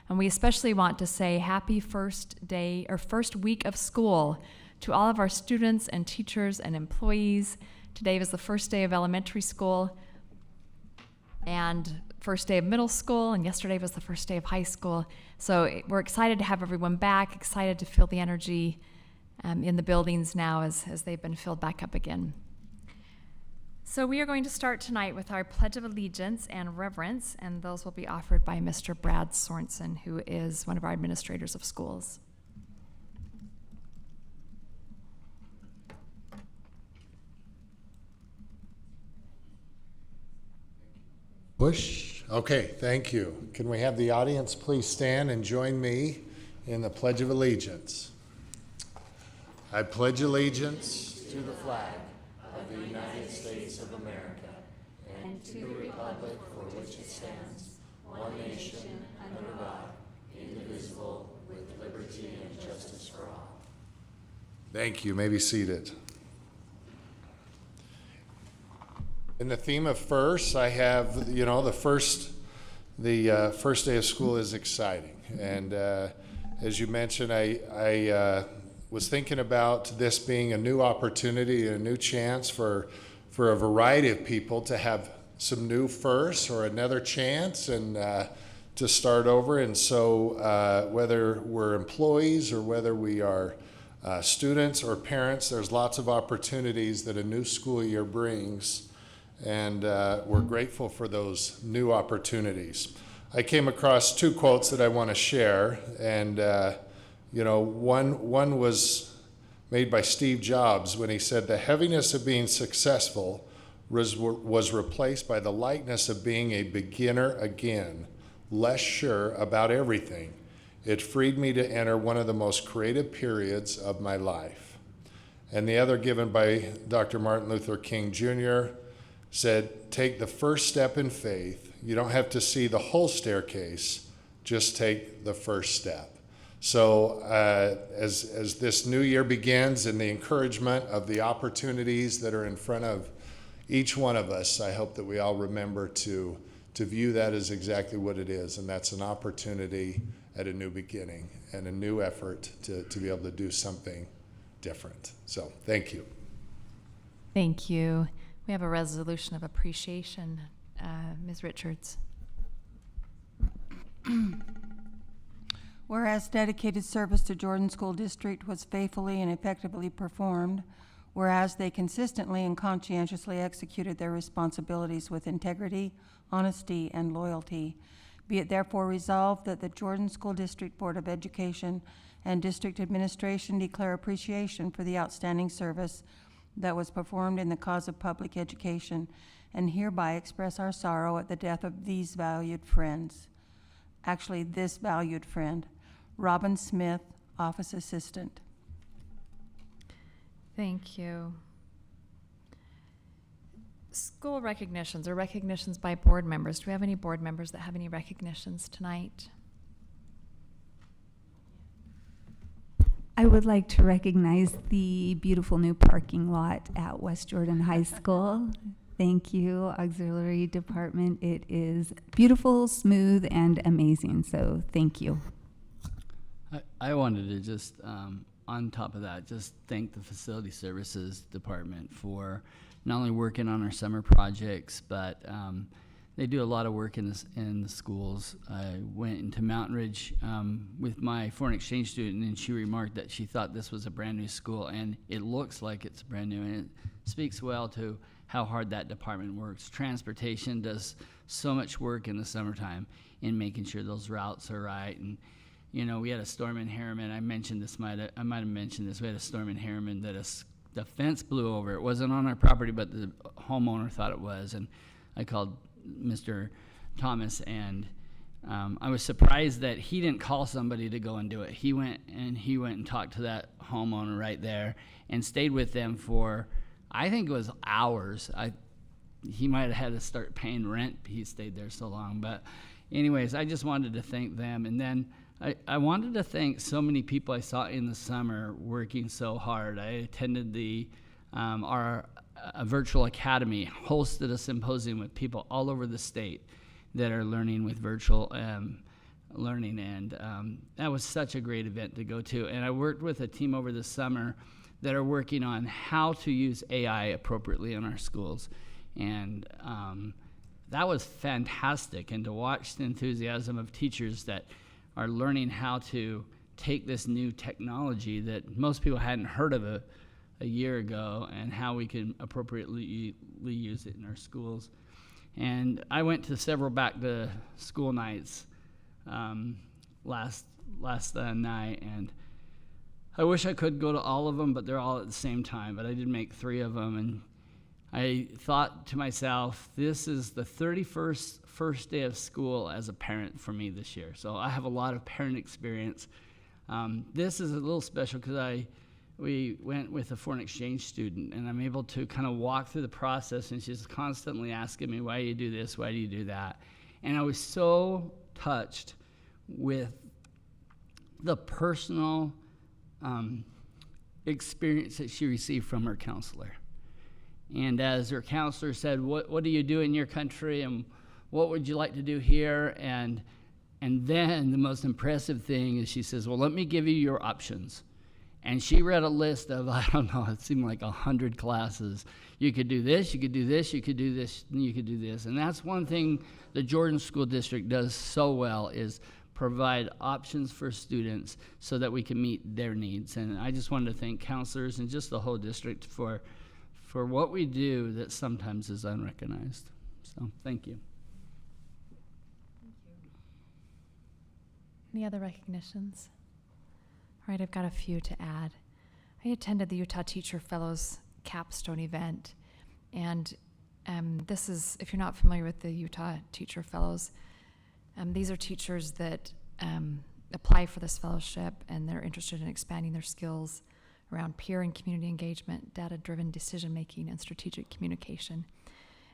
And we especially want to say happy first day or first week of school to all of our students and teachers and employees. Today was the first day of elementary school and first day of middle school, and yesterday was the first day of high school. So we're excited to have everyone back, excited to feel the energy in the buildings now as they've been filled back up again. So we are going to start tonight with our Pledge of Allegiance and Reverence, and those will be offered by Mr. Brad Sorensen, who is one of our administrators of schools. Bush. Okay, thank you. Can we have the audience please stand and join me in the Pledge of Allegiance? I pledge allegiance to the flag of the United States of America and to the republic for which it stands, one nation, under God, indivisible, with liberty and justice for all. Thank you. You may be seated. In the theme of first, I have, the first day of school is exciting. And as you mentioned, I was thinking about this being a new opportunity and a new chance for a variety of people to have some new firsts or another chance and to start over. And so whether we're employees or whether we are students or parents, there's lots of opportunities that a new school year brings. And we're grateful for those new opportunities. I came across two quotes that I want to share, and one was made by Steve Jobs when he said, "The heaviness of being successful was replaced by the lightness of being a beginner again, less sure about everything. It freed me to enter one of the most creative periods of my life." And the other, given by Dr. Martin Luther King Jr., said, "Take the first step in faith. You don't have to see the whole staircase, just take the first step." So as this new year begins and the encouragement of the opportunities that are in front of each one of us, I hope that we all remember to view that as exactly what it is, and that's an opportunity at a new beginning and a new effort to be able to do something different. So thank you. Thank you. We have a resolution of appreciation. Ms. Richards. Whereas dedicated service to Jordan School District was faithfully and effectively performed, whereas they consistently and conscientiously executed their responsibilities with integrity, honesty, and loyalty, be it therefore resolved that the Jordan School District Board of Education and District Administration declare appreciation for the outstanding service that was performed in the cause of public education, and hereby express our sorrow at the death of these valued friends. Actually, this valued friend, Robin Smith, Office Assistant. Thank you. School recognitions or recognitions by board members. Do we have any board members that have any recognitions tonight? I would like to recognize the beautiful new parking lot at West Jordan High School. Thank you, Auxiliary Department. It is beautiful, smooth, and amazing, so thank you. I wanted to just, on top of that, just thank the Facility Services Department for not only working on our summer projects, but they do a lot of work in the schools. I went into Mountain Ridge with my foreign exchange student, and she remarked that she thought this was a brand new school, and it looks like it's brand new, and it speaks well to how hard that department works. Transportation does so much work in the summertime in making sure those routes are right, and You know, we had a storm in Harriman. I might have mentioned this. We had a storm in Harriman that the fence blew over. It wasn't on our property, but the homeowner thought it was. And I called Mr. Thomas, and I was surprised that he didn't call somebody to go and do it. He went and talked to that homeowner right there and stayed with them for, I think it was hours. He might have had to start paying rent. He stayed there so long. But anyways, I just wanted to thank them. And then I wanted to thank so many people I saw in the summer working so hard. I attended our virtual academy, hosted a symposium with people all over the state that are learning with virtual learning, and that was such a great event to go to. And I worked with a team over the summer that are working on how to use AI appropriately in our schools, and that was fantastic. And to watch the enthusiasm of teachers that are learning how to take this new technology that most people hadn't heard of a year ago, and how we can appropriately use it in our schools. And I went to several back to school nights last night, and I wish I could go to all of them, but they're all at the same time. But I did make 3 of them, and I thought to myself, this is the 31st first day of school as a parent for me this year. So I have a lot of parent experience. This is a little special because we went with a foreign exchange student, and I'm able to kind of walk through the process, and she's constantly asking me, why do you do this, why do you do that? And I was so touched with the personal experience that she received from her counselor. And as her counselor said, what do you do in your country, and what would you like to do here? And then the most impressive thing is she says, well, let me give you your options. And she read a list of, I don't know, it seemed like 100 classes. You could do this, you could do this, you could do this, and you could do this. And that's one thing the Jordan School District does so well, is provide options for students so that we can meet their needs. And I just wanted to thank counselors and just the whole district for what we do that sometimes is unrecognized. So thank you. Any other recognitions? All right, I've got a few to add. I attended the Utah Teacher Fellows capstone event, and this is, if you're not familiar with the Utah Teacher Fellows, these are teachers that apply for this fellowship, and they're interested in expanding their skills around peer and community engagement, data-driven decision-making, and strategic communication.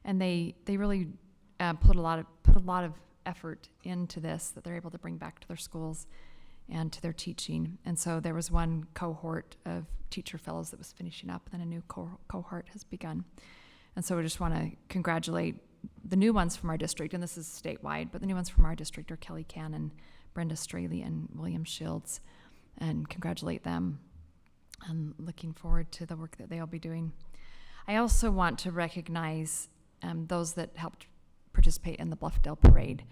And they really put a lot of effort into this that they're able to bring back to their schools and to their teaching. And so there was one cohort of teacher fellows that was finishing up, and then a new cohort has begun. And so we just want to congratulate the new ones from our district, and this is statewide, but the new ones from our district are Kelly Cannon, Brenda Straley, and William Shields, and congratulate them. I'm looking forward to the work that they'll be doing. I also want to recognize those that helped participate in the Bluffdale Parade.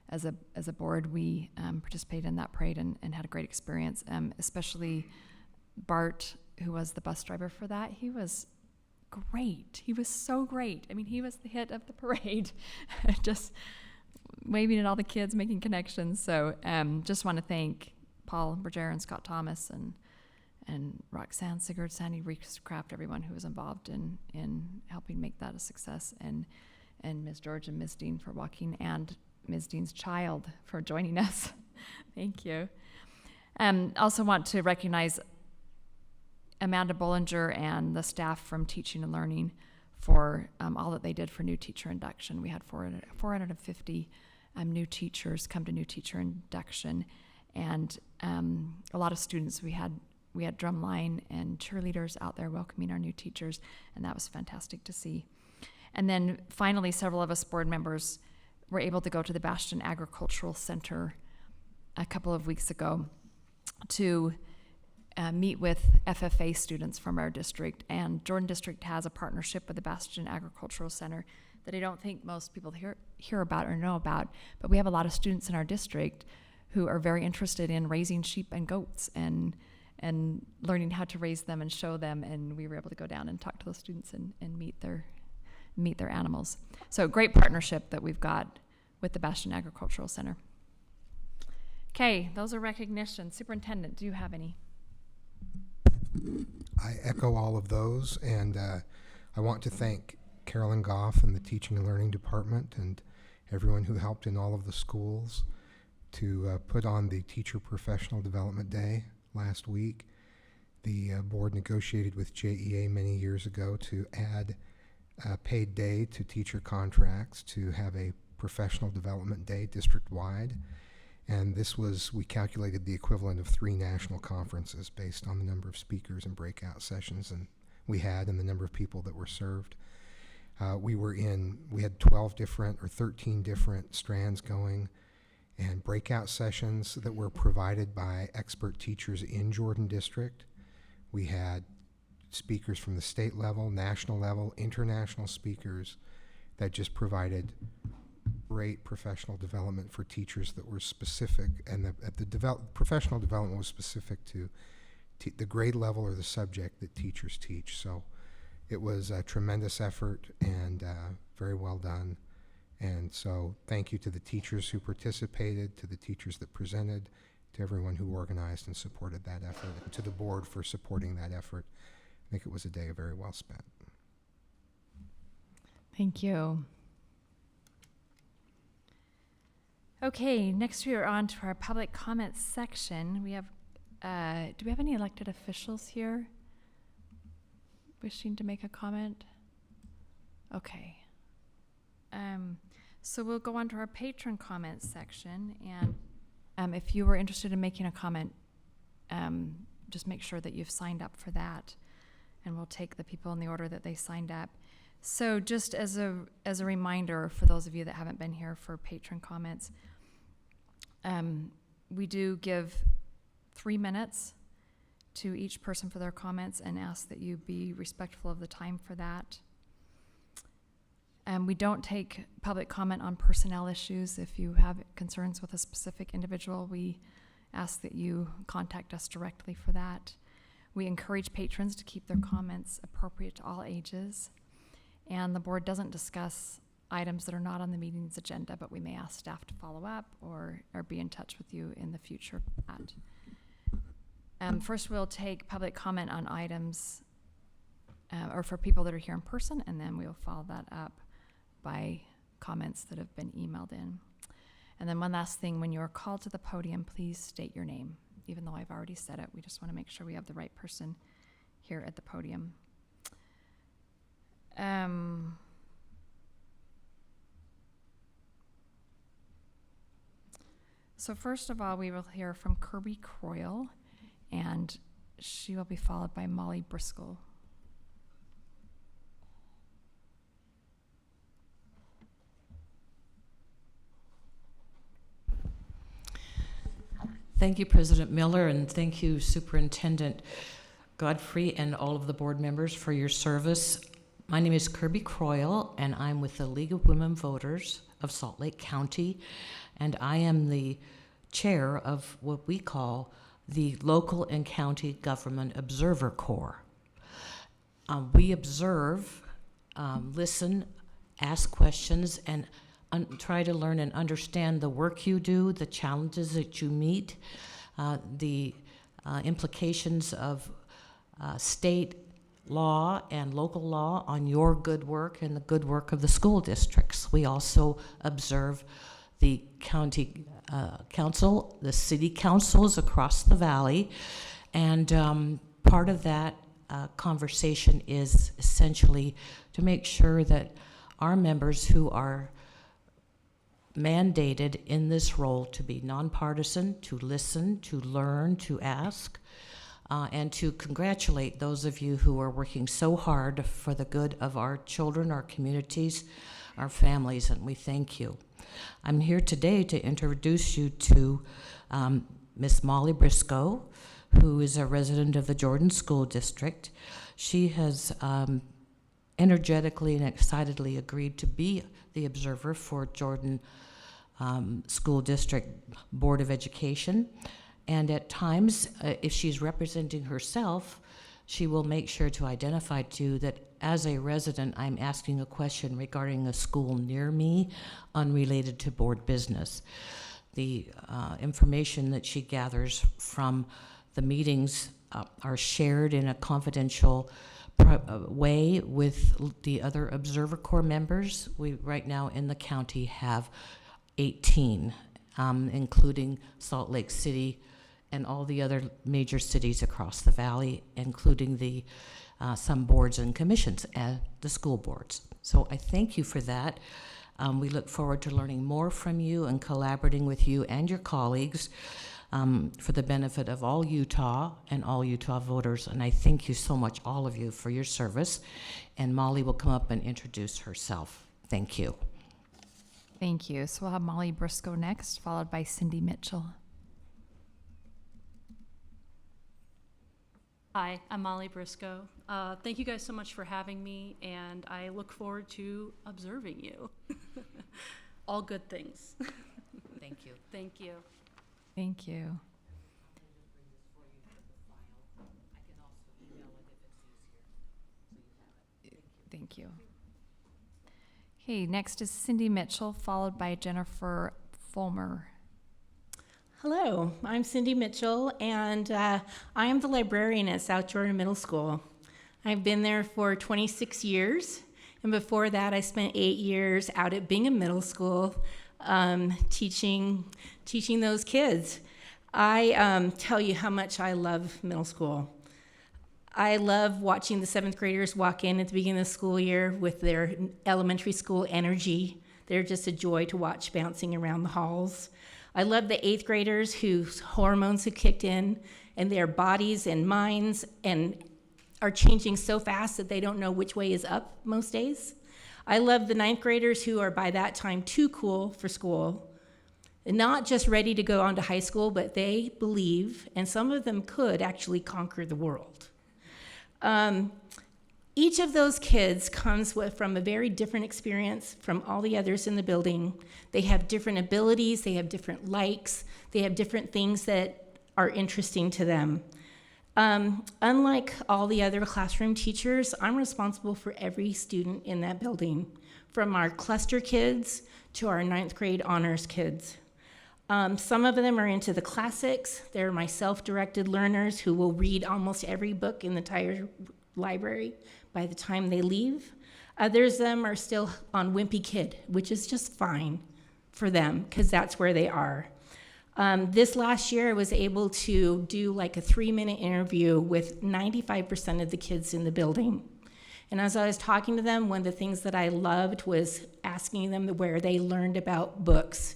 As a board, we participated in that parade and had a great experience, especially Bart, who was the bus driver for that. He was great. He was so great. I mean, he was the hit of the parade, just waving at all the kids, making connections. So just want to thank Paul Berger and Scott Thomas and Roxanne Sigurd, Sandy Reescraft, everyone who was involved in helping make that a success, and Ms. George and Ms. Dean for walking, and Ms. Dean's child for joining us. Thank you. Also want to recognize Amanda Bollinger and the staff from Teaching and Learning for all that they did for new teacher induction. We had 450 new teachers come to new teacher induction, and a lot of students. We had drumline and cheerleaders out there welcoming our new teachers, and that was fantastic to see. And then finally, several of us board members were able to go to the Bastion Agricultural Center a couple of weeks ago to meet with FFA students from our district. And Jordan District has a partnership with the Bastion Agricultural Center that I don't think most people hear about or know about, but we have a lot of students in our district who are very interested in raising sheep and goats and learning how to raise them and show them, and we were able to go down and talk to those students and meet their animals. So great partnership that we've got with the Bastion Agricultural Center. Okay, those are recognitions. Superintendent, do you have any? I echo all of those, and I want to thank Carolyn Goff and the Teaching and Learning Department and everyone who helped in all of the schools to put on the Teacher Professional Development Day last week. The board negotiated with JEA many years ago to add a paid day to teacher contracts to have a professional development day district-wide. And this was, we calculated the equivalent of 3 national conferences based on the number of speakers and breakout sessions and we had and the number of people that were served. We had 12 different or 13 different strands going and breakout sessions that were provided by expert teachers in Jordan District. We had speakers from the state level, national level, international speakers that just provided great professional development for teachers that were specific, and the professional development was specific to the grade level or the subject that teachers teach. So it was a tremendous effort and very well done. And so thank you to the teachers who participated, to the teachers that presented, to everyone who organized and supported that effort, and to the board for supporting that effort. I think it was a day very well spent. Thank you. Okay, next we are on to our public comment section. We have, do we have any elected officials here wishing to make a comment? Okay. So we'll go on to our patron comment section, and if you were interested in making a comment, just make sure that you've signed up for that, and we'll take the people in the order that they signed up. So just as a reminder for those of you that haven't been here for patron comments, we do give 3 minutes to each person for their comments and ask that you be respectful of the time for that. We don't take public comment on personnel issues. If you have concerns with a specific individual, we ask that you contact us directly for that. We encourage patrons to keep their comments appropriate to all ages. And the board doesn't discuss items that are not on the meeting's agenda, but we may ask staff to follow up or be in touch with you in the future for that. First, we'll take public comment on items or for people that are here in person, and then we'll follow that up by comments that have been emailed in. And then one last thing, when you're called to the podium, please state your name. Even though I've already said it, we just want to make sure we have the right person here at the podium. So first of all, we will hear from Kirby Croyle, and she will be followed by Molly Briscoe. Thank you, President Miller, and thank you, Superintendent Godfrey, and all of the board members for your service. My name is Kirby Croyle, and I'm with the League of Women Voters of Salt Lake County, and I am the chair of what we call the Local and County Government Observer Corps. We observe, listen, ask questions, and try to learn and understand the work you do, the challenges that you meet, the implications of state law and local law on your good work and the good work of the school districts. We also observe the county council, the city councils across the valley, and part of that conversation is essentially to make sure that our members who are mandated in this role to be nonpartisan, to listen, to learn, to ask, and to congratulate those of you who are working so hard for the good of our children, our communities, our families, and we thank you. I'm here today to introduce you to Miss Molly Briscoe, who is a resident of the Jordan School District. She has energetically and excitedly agreed to be the observer for Jordan School District Board of Education. And at times, if she's representing herself, she will make sure to identify to you that as a resident, I'm asking a question regarding a school near me, unrelated to board business. the information that she gathers from the meetings are shared in a confidential way with the other Observer Corps members. We right now in the county have 18, including Salt Lake City and all the other major cities across the valley, including the some boards and commissions and the school boards. So I thank you for that. We look forward to learning more from you and collaborating with you and your colleagues for the benefit of all Utah and all Utah voters. And I thank you so much, all of you, for your service. And Molly will come up and introduce herself. Thank you. Thank you. So we'll have Molly Briscoe next, followed by Cindy Mitchell. Hi, I'm Molly Briscoe. Thank you guys so much for having me, and I look forward to observing you. All good things. Thank you. Thank you. Thank you. Thank you. Okay, next is Cindy Mitchell, followed by Jennifer Fulmer. Hello, I'm Cindy Mitchell, and I am the librarian at South Jordan Middle School. I've been there for 26 years, and before that I spent 8 years out at Bingham Middle School teaching those kids. I tell you how much I love middle school. I love watching the 7th graders walk in at the beginning of the school year with their elementary school energy. They're just a joy to watch bouncing around the halls. I love the 8th graders whose hormones have kicked in and their bodies and minds and are changing so fast that they don't know which way is up most days. I love the 9th graders who are by that time too cool for school, and not just ready to go on to high school, but they believe, and some of them could actually conquer the world. Each of those kids comes from a very different experience from all the others in the building. They have different abilities, they have different likes, they have different things that are interesting to them. Unlike all the other classroom teachers, I'm responsible for every student in that building, from our cluster kids to our 9th grade honors kids. Some of them are into the classics. They're my self-directed learners who will read almost every book in the entire library by the time they leave. Others of them are still on Wimpy Kid, which is just fine for them because that's where they are. This last year, I was able to do like a 3-minute interview with 95% of the kids in the building. And as I was talking to them, one of the things that I loved was asking them where they learned about books.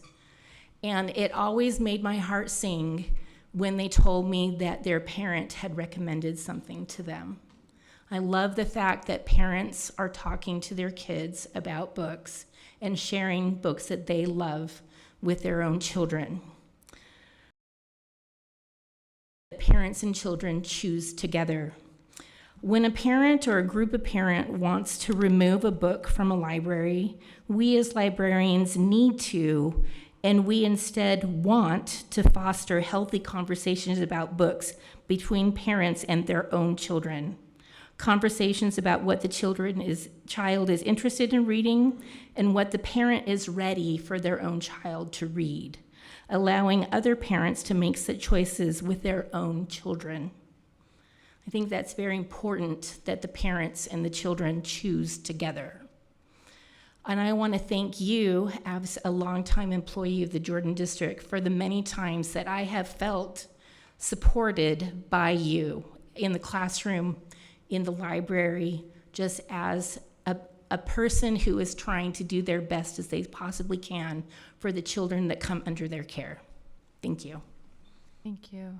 And it always made my heart sing when they told me that their parent had recommended something to them. I love the fact that parents are talking to their kids about books and sharing books that they love with their own children. Parents and children choose together. When a parent or a group of parents wants to remove a book from a library, we as librarians need to, and we instead want to foster healthy conversations about books between parents and their own children. Conversations about what the child is interested in reading and what the parent is ready for their own child to read, allowing other parents to make such choices with their own children. I think that's very important that the parents and the children choose together. And I want to thank you as a longtime employee of the Jordan District for the many times that I have felt supported by you in the classroom, in the library, just as a person who is trying to do their best as they possibly can for the children that come under their care. Thank you. Thank you.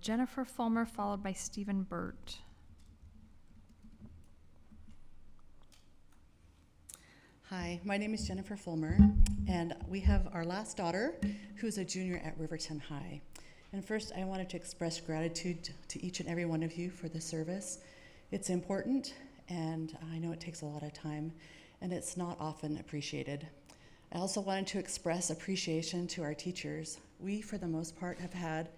Jennifer Fulmer, followed by Stephen Burt. Hi, my name is Jennifer Fulmer, and we have our last daughter, who's a junior at Riverton High. And first, I wanted to express gratitude to each and every one of you for the service. It's important, and I know it takes a lot of time, and it's not often appreciated. I also wanted to express appreciation to our teachers. We, for the most part, have had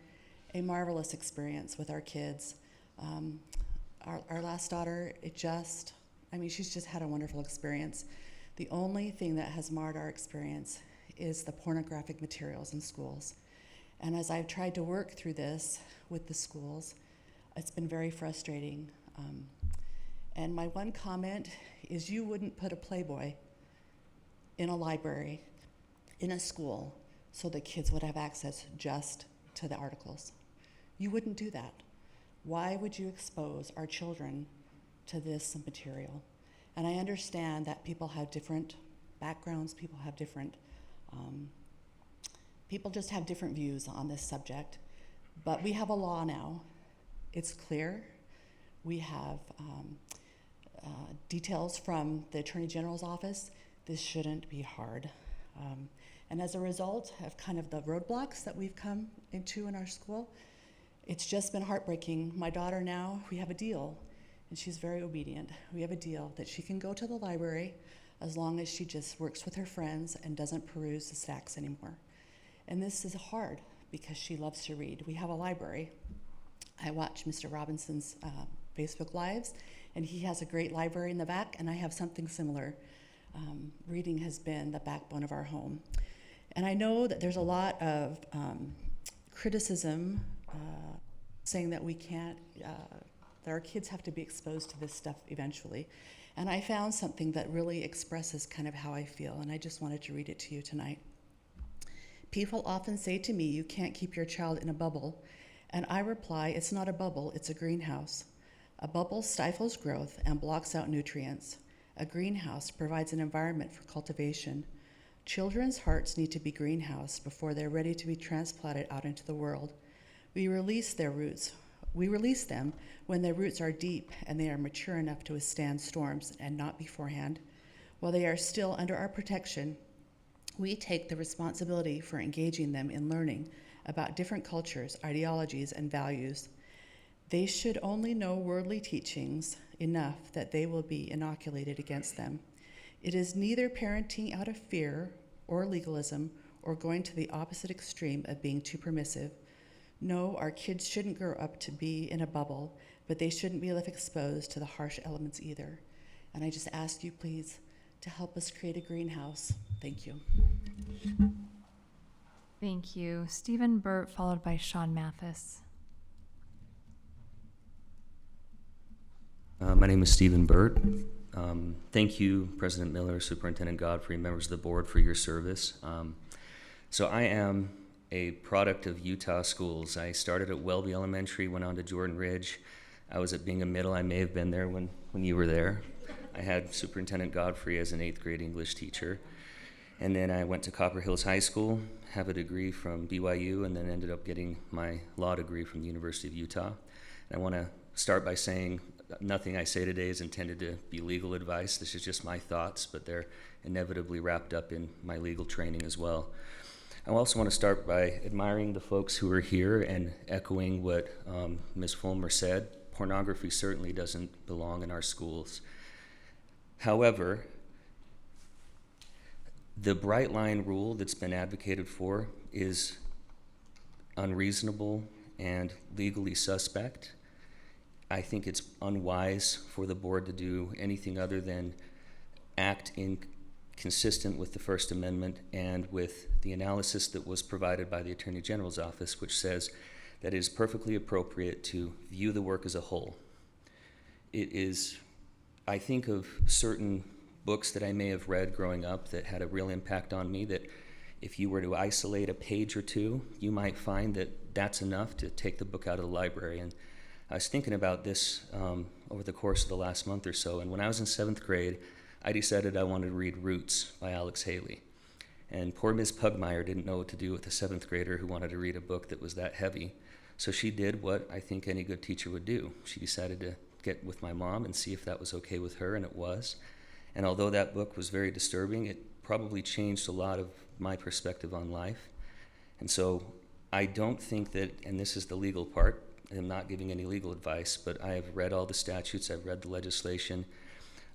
a marvelous experience with our kids. Our last daughter, she's just had a wonderful experience. The only thing that has marred our experience is the pornographic materials in schools. And as I've tried to work through this with the schools, it's been very frustrating. And my one comment is you wouldn't put a Playboy in a library, in a school, so the kids would have access just to the articles. You wouldn't do that. Why would you expose our children to this material? And I understand that people have different backgrounds, people have different, people just have different views on this subject. But we have a law now. It's clear. We have details from the Attorney General's office. This shouldn't be hard. And as a result of kind of the roadblocks that we've come into in our school, it's just been heartbreaking. My daughter now, we have a deal, and she's very obedient. We have a deal that she can go to the library as long as she just works with her friends and doesn't peruse the stacks anymore. And this is hard because she loves to read. We have a library. I watch Mr. Robinson's Facebook Lives, and he has a great library in the back, and I have something similar. Reading has been the backbone of our home. And I know that there's a lot of criticism saying that we can't, that our kids have to be exposed to this stuff eventually. And I found something that really expresses kind of how I feel, and I just wanted to read it to you tonight. People often say to me, you can't keep your child in a bubble. And I reply, it's not a bubble, it's a greenhouse. A bubble stifles growth and blocks out nutrients. A greenhouse provides an environment for cultivation. Children's hearts need to be greenhoused before they're ready to be transplanted out into the world. We release them when their roots are deep and they are mature enough to withstand storms and not beforehand. While they are still under our protection, we take the responsibility for engaging them in learning about different cultures, ideologies, and values. They should only know worldly teachings enough that they will be inoculated against them. It is neither parenting out of fear or legalism or going to the opposite extreme of being too permissive. No, our kids shouldn't grow up to be in a bubble, but they shouldn't be left exposed to the harsh elements either. And I just ask you, please, to help us create a greenhouse. Thank you. Thank you. Stephen Burt, followed by Sean Mathis. My name is Stephen Burt. Thank you, President Miller, Superintendent Godfrey, members of the board for your service. So I am a product of Utah schools. I started at Welby Elementary, went on to Jordan Ridge. I was at Bingham Middle. I may have been there when you were there. I had Superintendent Godfrey as an 8th grade English teacher. And then I went to Copper Hills High School, have a degree from BYU, and then ended up getting my law degree from the University of Utah. And I want to start by saying nothing I say today is intended to be legal advice. This is just my thoughts, but they're inevitably wrapped up in my legal training as well. I also want to start by admiring the folks who are here and echoing what Ms. Fulmer said. Pornography certainly doesn't belong in our schools. However, the bright line rule that's been advocated for is unreasonable and legally suspect. I think it's unwise for the board to do anything other than act consistent with the First Amendment and with the analysis that was provided by the Attorney General's office, which says that it is perfectly appropriate to view the work as a whole. It is, I think of certain books that I may have read growing up that had a real impact on me, that if you were to isolate a page or two, you might find that that's enough to take the book out of the library. And I was thinking about this over the course of the last month or so, and when I was in 7th grade, I decided I wanted to read Roots by Alex Haley. And poor Ms. Pugmire didn't know what to do with a 7th grader who wanted to read a book that was that heavy. So she did what I think any good teacher would do. She decided to get with my mom and see if that was okay with her, and it was. And although that book was very disturbing, it probably changed a lot of my perspective on life. And so I don't think that, and this is the legal part, I'm not giving any legal advice, but I have read all the statutes, I've read the legislation.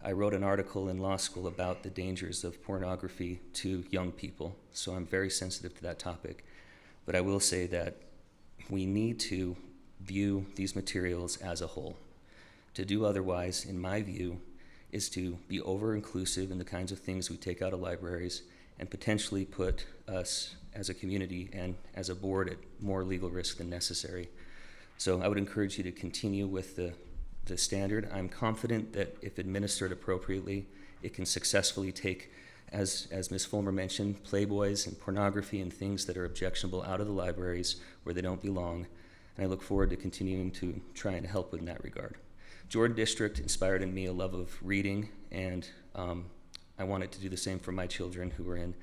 I wrote an article in law school about the dangers of pornography to young people, so I'm very sensitive to that topic. But I will say that we need to view these materials as a whole. To do otherwise, in my view, is to be over-inclusive in the kinds of things we take out of libraries and potentially put us as a community and as a board at more legal risk than necessary. So I would encourage you to continue with the standard. I'm confident that if administered appropriately, it can successfully take, as Ms. Fulmer mentioned, Playboys and pornography and things that are objectionable out of the libraries where they don't belong. And I look forward to continuing to try and help in that regard. Jordan District inspired in me a love of reading, and I wanted to do the same for my children who are in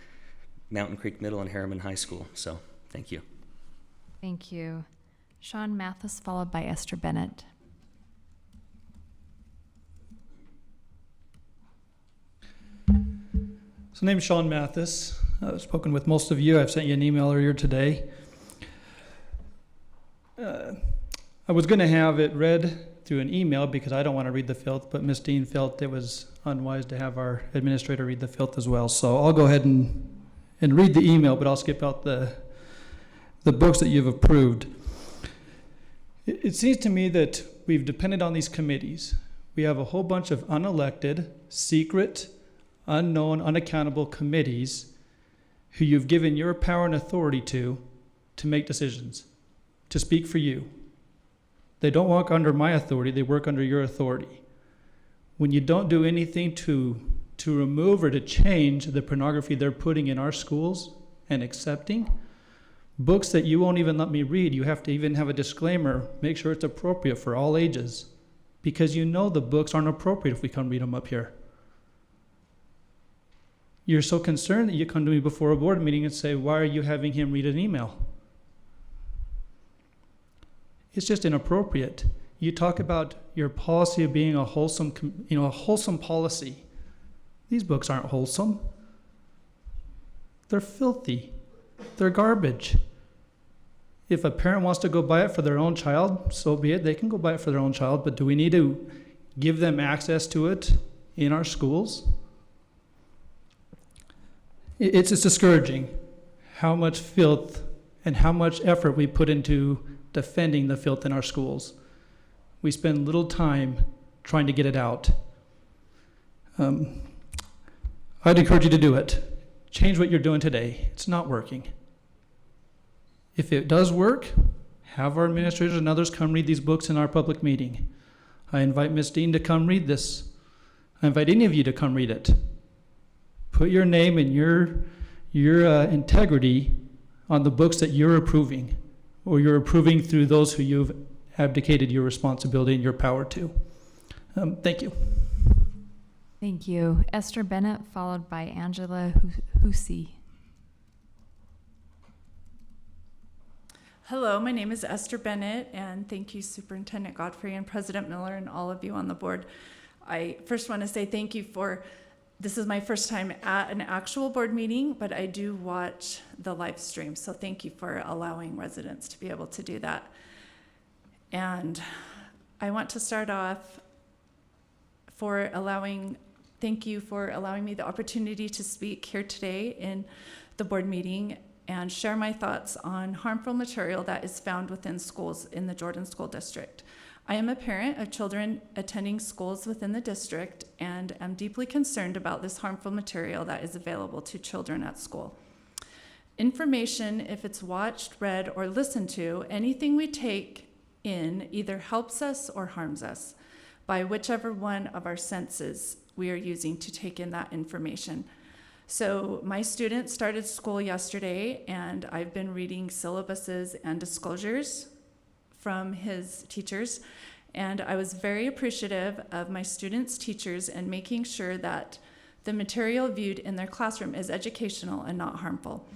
Mountain Creek Middle and Harriman High School. So thank you. Thank you. Sean Mathis, followed by Esther Bennett. So, name's Sean Mathis. I've spoken with most of you. I've sent you an email earlier today. I was going to have it read through an email because I don't want to read the filth, but Ms. Dean felt it was unwise to have our administrator read the filth as well. So I'll go ahead and read the email, but I'll skip out the books that you've approved. It seems to me that we've depended on these committees. We have a whole bunch of unelected, secret, unknown, unaccountable committees who you've given your power and authority to make decisions, to speak for you. They don't work under my authority, they work under your authority. When you don't do anything to remove or to change the pornography they're putting in our schools and accepting, books that you won't even let me read, you have to even have a disclaimer, make sure it's appropriate for all ages, because you know the books aren't appropriate if we come read them up here. You're so concerned that you come to me before a board meeting and say, why are you having him read an email? It's just inappropriate. You talk about your policy of being a wholesome policy. These books aren't wholesome. They're filthy. They're garbage. If a parent wants to go buy it for their own child, so be it. They can go buy it for their own child, but do we need to give them access to it in our schools? It's discouraging how much filth and how much effort we put into defending the filth in our schools. We spend little time trying to get it out. I'd encourage you to do it. Change what you're doing today. It's not working. If it does work, have our administrators and others come read these books in our public meeting. I invite Ms. Dean to come read this. I invite any of you to come read it. Put your name and your integrity on the books that you're approving, or you're approving through those who you've abdicated your responsibility and your power to. Thank you. Thank you. Esther Bennett, followed by Angela Hussey. Hello, my name is Esther Bennett, and thank you, Superintendent Godfrey and President Miller and all of you on the board. I first want to say thank you for, this is my first time at an actual board meeting, but I do watch the live stream, so thank you for allowing residents to be able to do that. And I want to start off thank you for allowing me the opportunity to speak here today in the board meeting and share my thoughts on harmful material that is found within schools in the Jordan School District. I am a parent of children attending schools within the district and am deeply concerned about this harmful material that is available to children at school. Information, if it's watched, read, or listened to, anything we take in either helps us or harms us by whichever one of our senses we are using to take in that information. So my student started school yesterday, and I've been reading syllabuses and disclosures from his teachers, and I was very appreciative of my students' teachers and making sure that the material viewed in their classroom is educational and not harmful.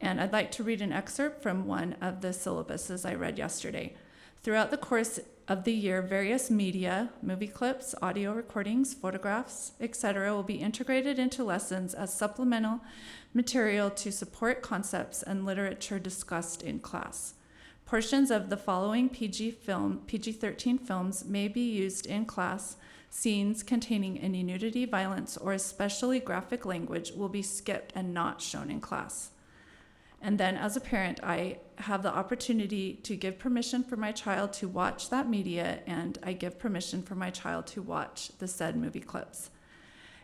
And I'd like to read an excerpt from one of the syllabuses I read yesterday. Throughout the course of the year, various media, movie clips, audio recordings, photographs, etc., will be integrated into lessons as supplemental material to support concepts and literature discussed in class. Portions of the following PG-13 films may be used in class. Scenes containing any nudity, violence, or especially graphic language will be skipped and not shown in class. And then as a parent, I have the opportunity to give permission for my child to watch that media, and I give permission for my child to watch the said movie clips.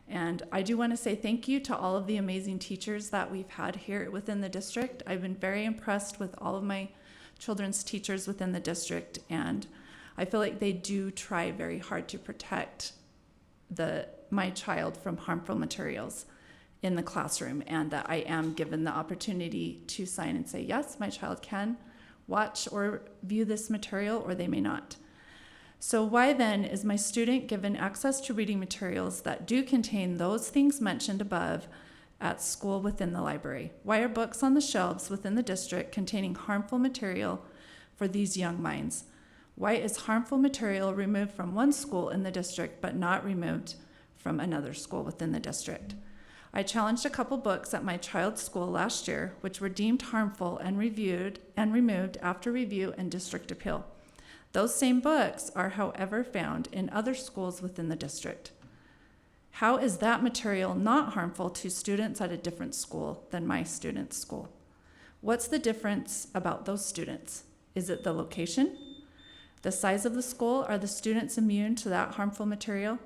And I do want to say thank you to all of the amazing teachers that we've had here within the district. I've been very impressed with all of my children's teachers within the district, and I feel like they do try very hard to protect my child from harmful materials in the classroom, and that I am given the opportunity to sign and say, yes, my child can watch or view this material, or they may not. So why then is my student given access to reading materials that do contain those things mentioned above at school within the library? Why are books on the shelves within the district containing harmful material for these young minds? Why is harmful material removed from one school in the district but not removed from another school within the district? I challenged a couple books at my child's school last year, which were deemed harmful and removed after review and district appeal. Those same books are, however, found in other schools within the district. How is that material not harmful to students at a different school than my student's school? What's the difference about those students? Is it the location? The size of the school? Are the students immune to that harmful material?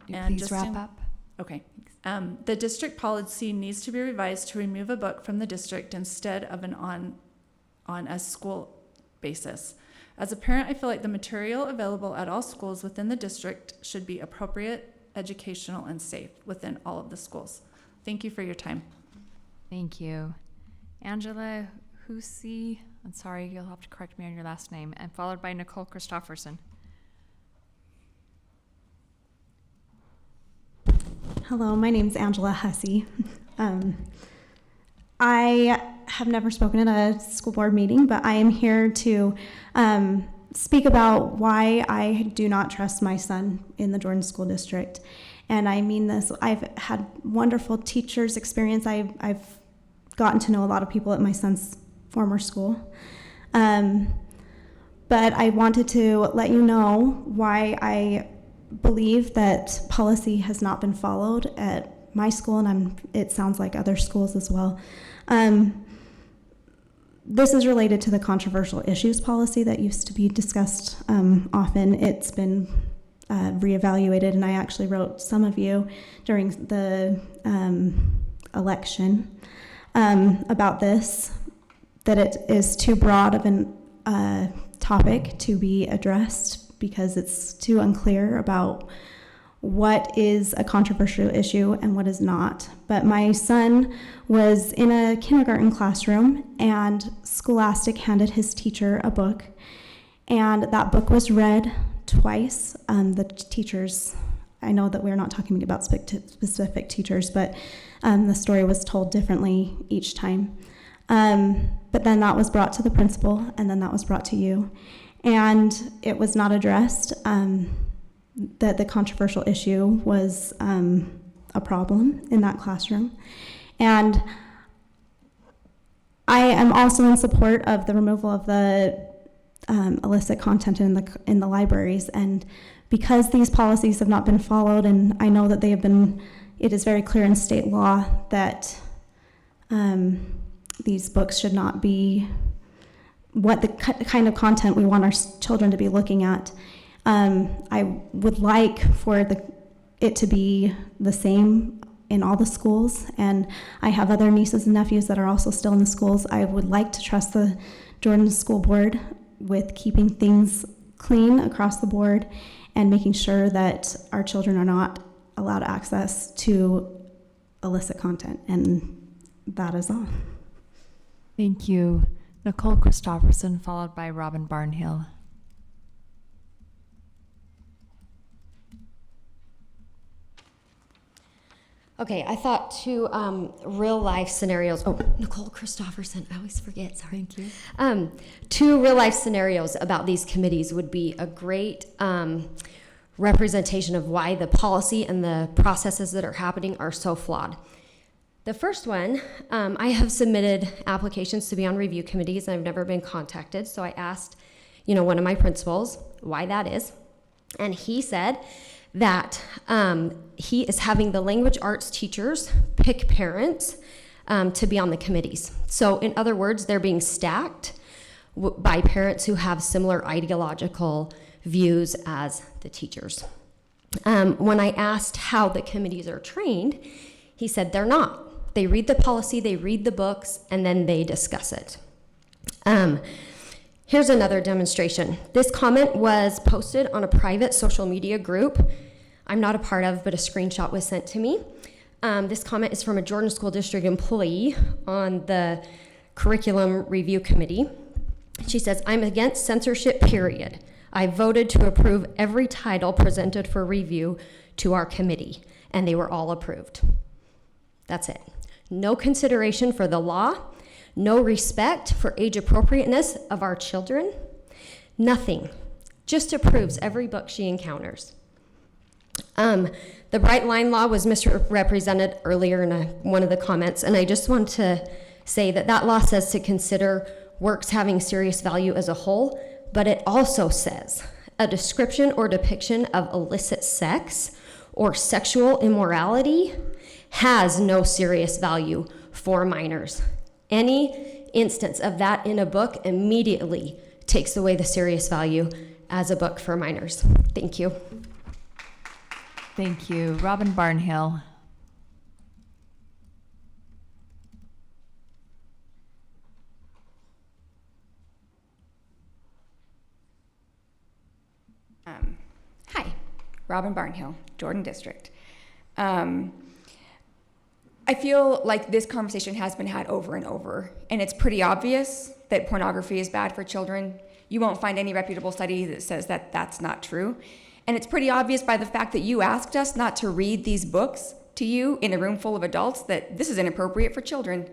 Please wrap up. Okay. The district policy needs to be revised to remove a book from the district instead of an on a school basis. As a parent, I feel like the material available at all schools within the district should be appropriate, educational, and safe within all of the schools. Thank you for your time. Thank you. Angela Hussey, I'm sorry, you'll have to correct me on your last name, and followed by Nicole Christofferson. Hello, my name's Angela Hussey. I have never spoken at a school board meeting, but I am here to speak about why I do not trust my son in the Jordan School District. And I mean this, I've had wonderful teachers experience. I've gotten to know a lot of people at my son's former school. But I wanted to let you know why I believe that policy has not been followed at my school, and it sounds like other schools as well. This is related to the controversial issues policy that used to be discussed often. It's been reevaluated, and I actually wrote some of you during the election about this, that it is too broad of a topic to be addressed because it's too unclear about what is a controversial issue and what is not. But my son was in a kindergarten classroom, and Scholastic handed his teacher a book, and that book was read twice. The teachers, I know that we're not talking about specific teachers, but the story was told differently each time. But then that was brought to the principal, and then that was brought to you. And it was not addressed that the controversial issue was a problem in that classroom. And I am also in support of the removal of the illicit content in the libraries. And because these policies have not been followed, and I know that they have been, it is very clear in state law that these books should not be what the kind of content we want our children to be looking at. I would like for it to be the same in all the schools, and I have other nieces and nephews that are also still in the schools. I would like to trust the Jordan School Board with keeping things clean across the board and making sure that our children are not allowed access to illicit content, and that is all. Thank you. Nicole Christofferson, followed by Robin Barnhill. Okay, I thought two real life scenarios. Oh, Nicole Christofferson, I always forget, sorry. Thank you. Two real life scenarios about these committees would be a great representation of why the policy and the processes that are happening are so flawed. The first one, I have submitted applications to be on review committees, and I've never been contacted. So I asked, one of my principals why that is. And he said that he is having the language arts teachers pick parents to be on the committees. So in other words, they're being stacked by parents who have similar ideological views as the teachers. When I asked how the committees are trained, he said they're not. They read the policy, they read the books, and then they discuss it. Here's another demonstration. This comment was posted on a private social media group I'm not a part of, but a screenshot was sent to me. This comment is from a Jordan School District employee on the Curriculum Review Committee. She says, "I'm against censorship, period. I voted to approve every title presented for review to our committee, and they were all approved." That's it. No consideration for the law, no respect for age appropriateness of our children, nothing. Just approves every book she encounters. The Bright Line Law was misrepresented earlier in one of the comments, and I just want to say that that law says to consider works having serious value as a whole, but it also says a description or depiction of illicit sex or sexual immorality has no serious value for minors. Any instance of that in a book immediately takes away the serious value as a book for minors. Thank you. Thank you. Robin Barnhill. Hi, Robin Barnhill, Jordan District. I feel like this conversation has been had over and over, and it's pretty obvious that pornography is bad for children. You won't find any reputable study that says that that's not true. And it's pretty obvious by the fact that you asked us not to read these books to you in a room full of adults that this is inappropriate for children.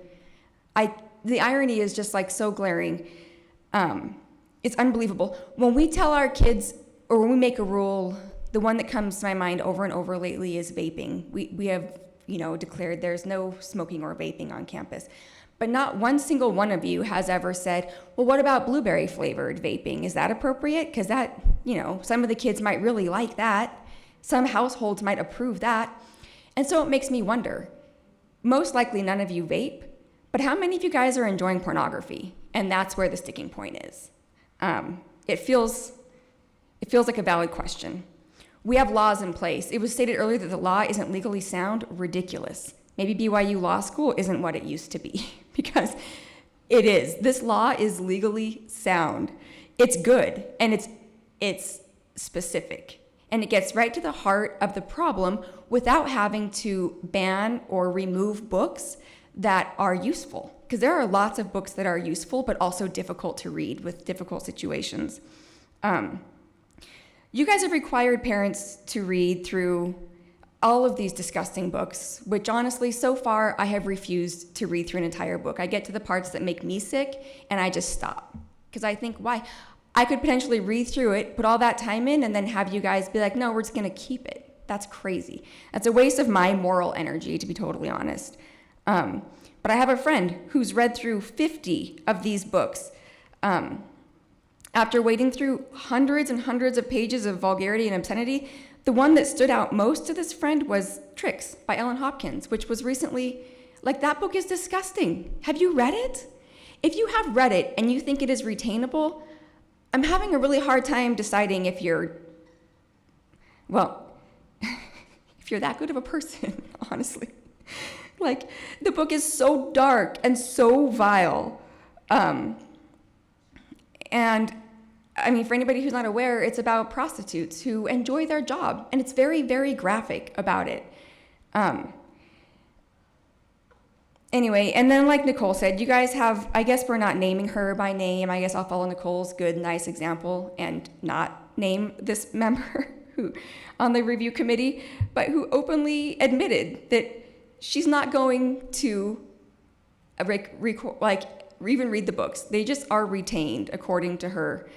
The irony is just like so glaring. It's unbelievable. When we tell our kids, or when we make a rule, the one that comes to my mind over and over lately is vaping. We have, declared there's no smoking or vaping on campus. But not one single one of you has ever said, well, what about blueberry flavored vaping? Is that appropriate? Because that, some of the kids might really like that. Some households might approve that. And so it makes me wonder, most likely none of you vape, but how many of you guys are enjoying pornography? And that's where the sticking point is. It feels like a valid question. We have laws in place. It was stated earlier that the law isn't legally sound. Ridiculous. Maybe BYU Law School isn't what it used to be, because it is. This law is legally sound. It's good, and it's specific, and it gets right to the heart of the problem without having to ban or remove books that are useful, because there are lots of books that are useful but also difficult to read with difficult situations. You guys have required parents to read through all of these disgusting books, which honestly, so far, I have refused to read through an entire book. I get to the parts that make me sick, and I just stop. Because I think, why? I could potentially read through it, put all that time in, and then have you guys be like, no, we're just gonna keep it. That's crazy. That's a waste of my moral energy, to be totally honest. But I have a friend who's read through 50 of these books. After wading through hundreds and hundreds of pages of vulgarity and obscenity, the one that stood out most to this friend was Tricks by Ellen Hopkins, which was recently, that book is disgusting. Have you read it? If you have read it and you think it is retainable, I'm having a really hard time deciding if you're that good of a person, honestly. The book is so dark and so vile. For anybody who's not aware, it's about prostitutes who enjoy their job, and it's very, very graphic about it. Anyway, and then like Nicole said, you guys have, I guess we're not naming her by name. I guess I'll follow Nicole's good, nice example and not name this member who on the review committee, but who openly admitted that she's not going to even read the books. They just are retained, according to her.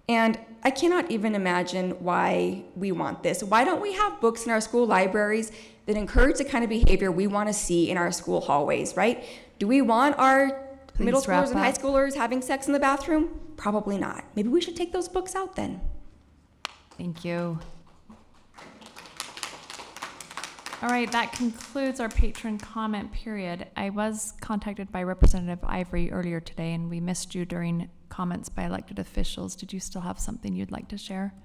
And I cannot even imagine why we want this. Why don't we have books in our school libraries that encourage the kind of behavior we want to see in our school hallways, right? Do we want our middle schoolers and high schoolers having sex in the bathroom? Probably not. Maybe we should take those books out then. Thank you. All right, that concludes our patron comment period. I was contacted by Representative Ivory earlier today, and we missed you during comments by elected officials. Did you still have something you'd like to share?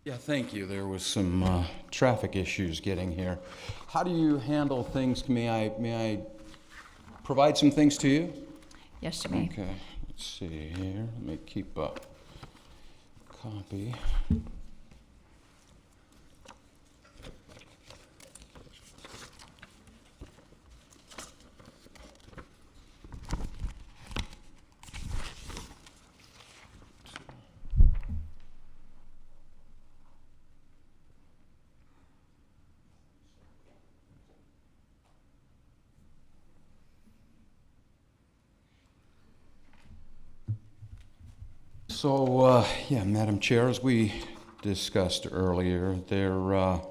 Yeah, thank you. There was some traffic issues getting here. How do you handle things? May I provide some things to you? Yes, you may. Okay, let's see here. Let me keep a copy. So, yeah, Madam Chair, as we discussed earlier, there are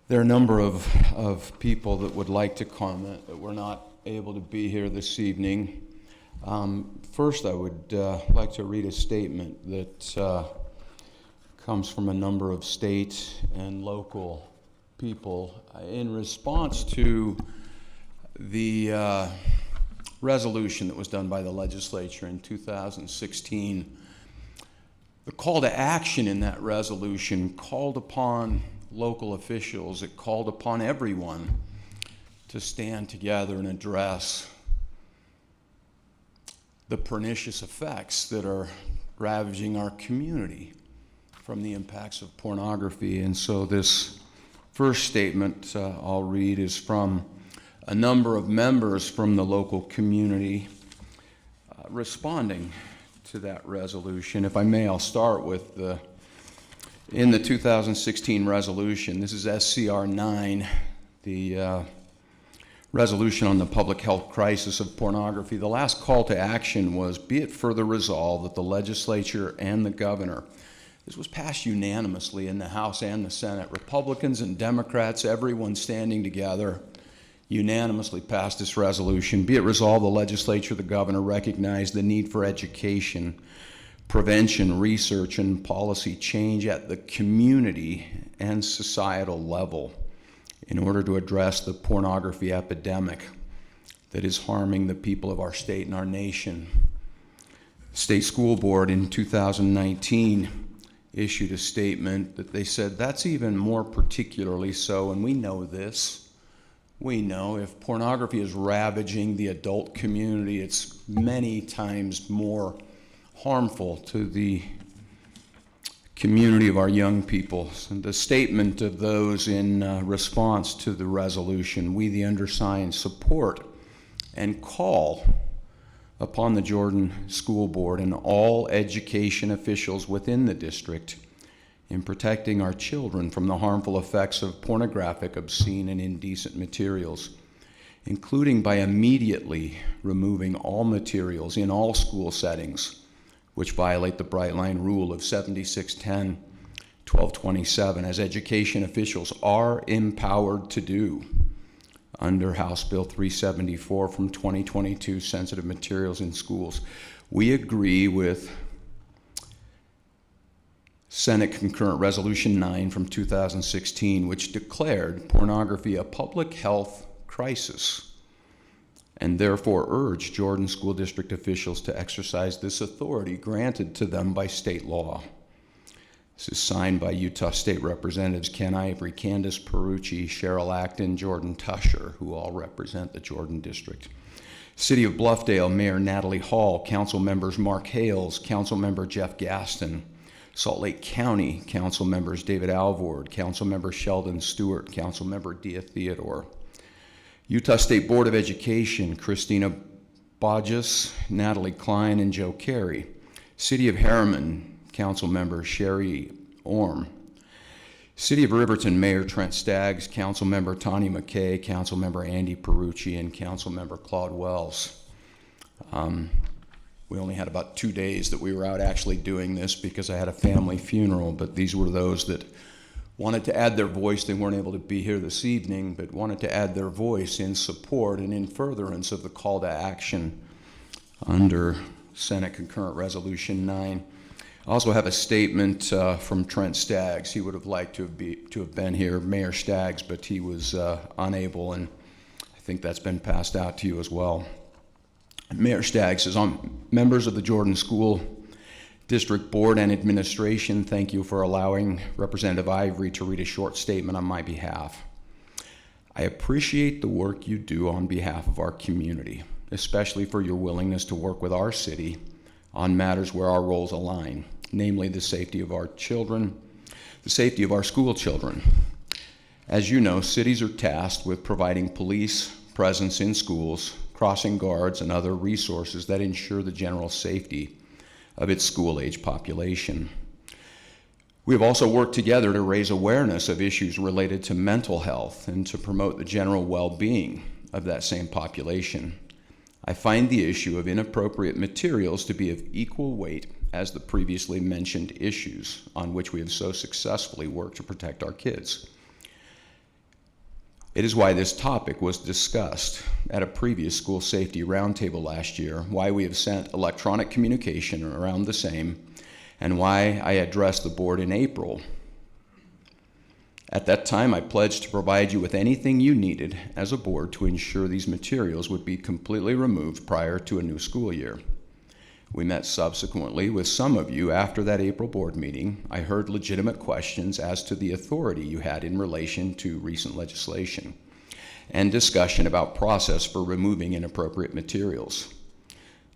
a number of people that would like to comment that were not able to be here this evening. First, I would like to read a statement that comes from a number of state and local people in response to the resolution that was done by the legislature in 2016. The call to action in that resolution called upon local officials, it called upon everyone to stand together and address the pernicious effects that are ravaging our community from the impacts of pornography. And so this first statement I'll read is from a number of members from the local community responding to that resolution. If I may, I'll start with in the 2016 resolution. This is SCR 9, the resolution on the public health crisis of pornography. The last call to action was, be it further resolved that the legislature and the governor, this was passed unanimously in the House and the Senate, Republicans and Democrats, everyone standing together, unanimously passed this resolution. Be it resolved, the legislature, the governor recognize the need for education, prevention, research, and policy change at the community and societal level in order to address the pornography epidemic that is harming the people of our state and our nation. The State School Board in 2019 issued a statement that they said that's even more particularly so, and we know this. We know if pornography is ravaging the adult community, it's many times more harmful to the community of our young people. And the statement of those in response to the resolution, we the undersigned support and call upon the Jordan School Board and all education officials within the district in protecting our children from the harmful effects of pornographic, obscene, and indecent materials, including by immediately removing all materials in all school settings which violate the Bright Line Rule of 7610-1227, as education officials are empowered to do under House Bill 374 from 2022, Sensitive Materials in Schools. We agree with Senate Concurrent Resolution 9 from 2016, which declared pornography a public health crisis, and therefore urged Jordan School District officials to exercise this authority granted to them by state law. This is signed by Utah State Representatives Ken Ivory, Candace Perucci, Cheryl Acton, Jordan Tusher, who all represent the Jordan District. City of Bluffdale Mayor Natalie Hall, Council members Mark Hales, Council member Jeff Gaston, Salt Lake County Council members David Alvord, Council member Sheldon Stewart, Council member Dia Theodore. Utah State Board of Education, Christina Bodges, Natalie Klein, and Joe Carey. City of Harriman, Council member Sherry Orm. City of Riverton Mayor Trent Staggs, Council member Tanya McKay, Council member Andy Perucci, and Council member Claude Wells. We only had about 2 days that we were out actually doing this because I had a family funeral, but these were those that wanted to add their voice. They weren't able to be here this evening, but wanted to add their voice in support and in furtherance of the call to action under Senate Concurrent Resolution 9. I also have a statement from Trent Staggs. He would have liked to have been here, Mayor Staggs, but he was unable, and I think that's been passed out to you as well. Mayor Staggs says, members of the Jordan School District Board and Administration, thank you for allowing Representative Ivory to read a short statement on my behalf. I appreciate the work you do on behalf of our community, especially for your willingness to work with our city on matters where our roles align, namely the safety of our children, the safety of our school children. As you know, cities are tasked with providing police presence in schools, crossing guards, and other resources that ensure the general safety of its school-age population. We have also worked together to raise awareness of issues related to mental health and to promote the general well-being of that same population. I find the issue of inappropriate materials to be of equal weight as the previously mentioned issues on which we have so successfully worked to protect our kids. It is why this topic was discussed at a previous school safety roundtable last year, why we have sent electronic communication around the same, and why I addressed the board in April. At that time, I pledged to provide you with anything you needed as a board to ensure these materials would be completely removed prior to a new school year. We met subsequently with some of you after that April board meeting. I heard legitimate questions as to the authority you had in relation to recent legislation and discussion about process for removing inappropriate materials.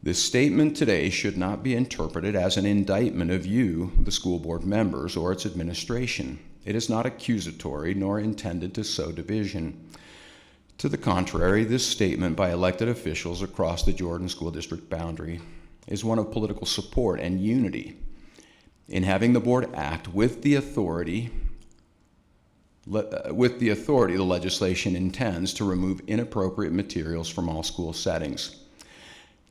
This statement today should not be interpreted as an indictment of you, the school board members, or its administration. It is not accusatory nor intended to sow division. To the contrary, this statement by elected officials across the Jordan School District boundary is one of political support and unity in having the board act with the authority the legislation intends to remove inappropriate materials from all school settings.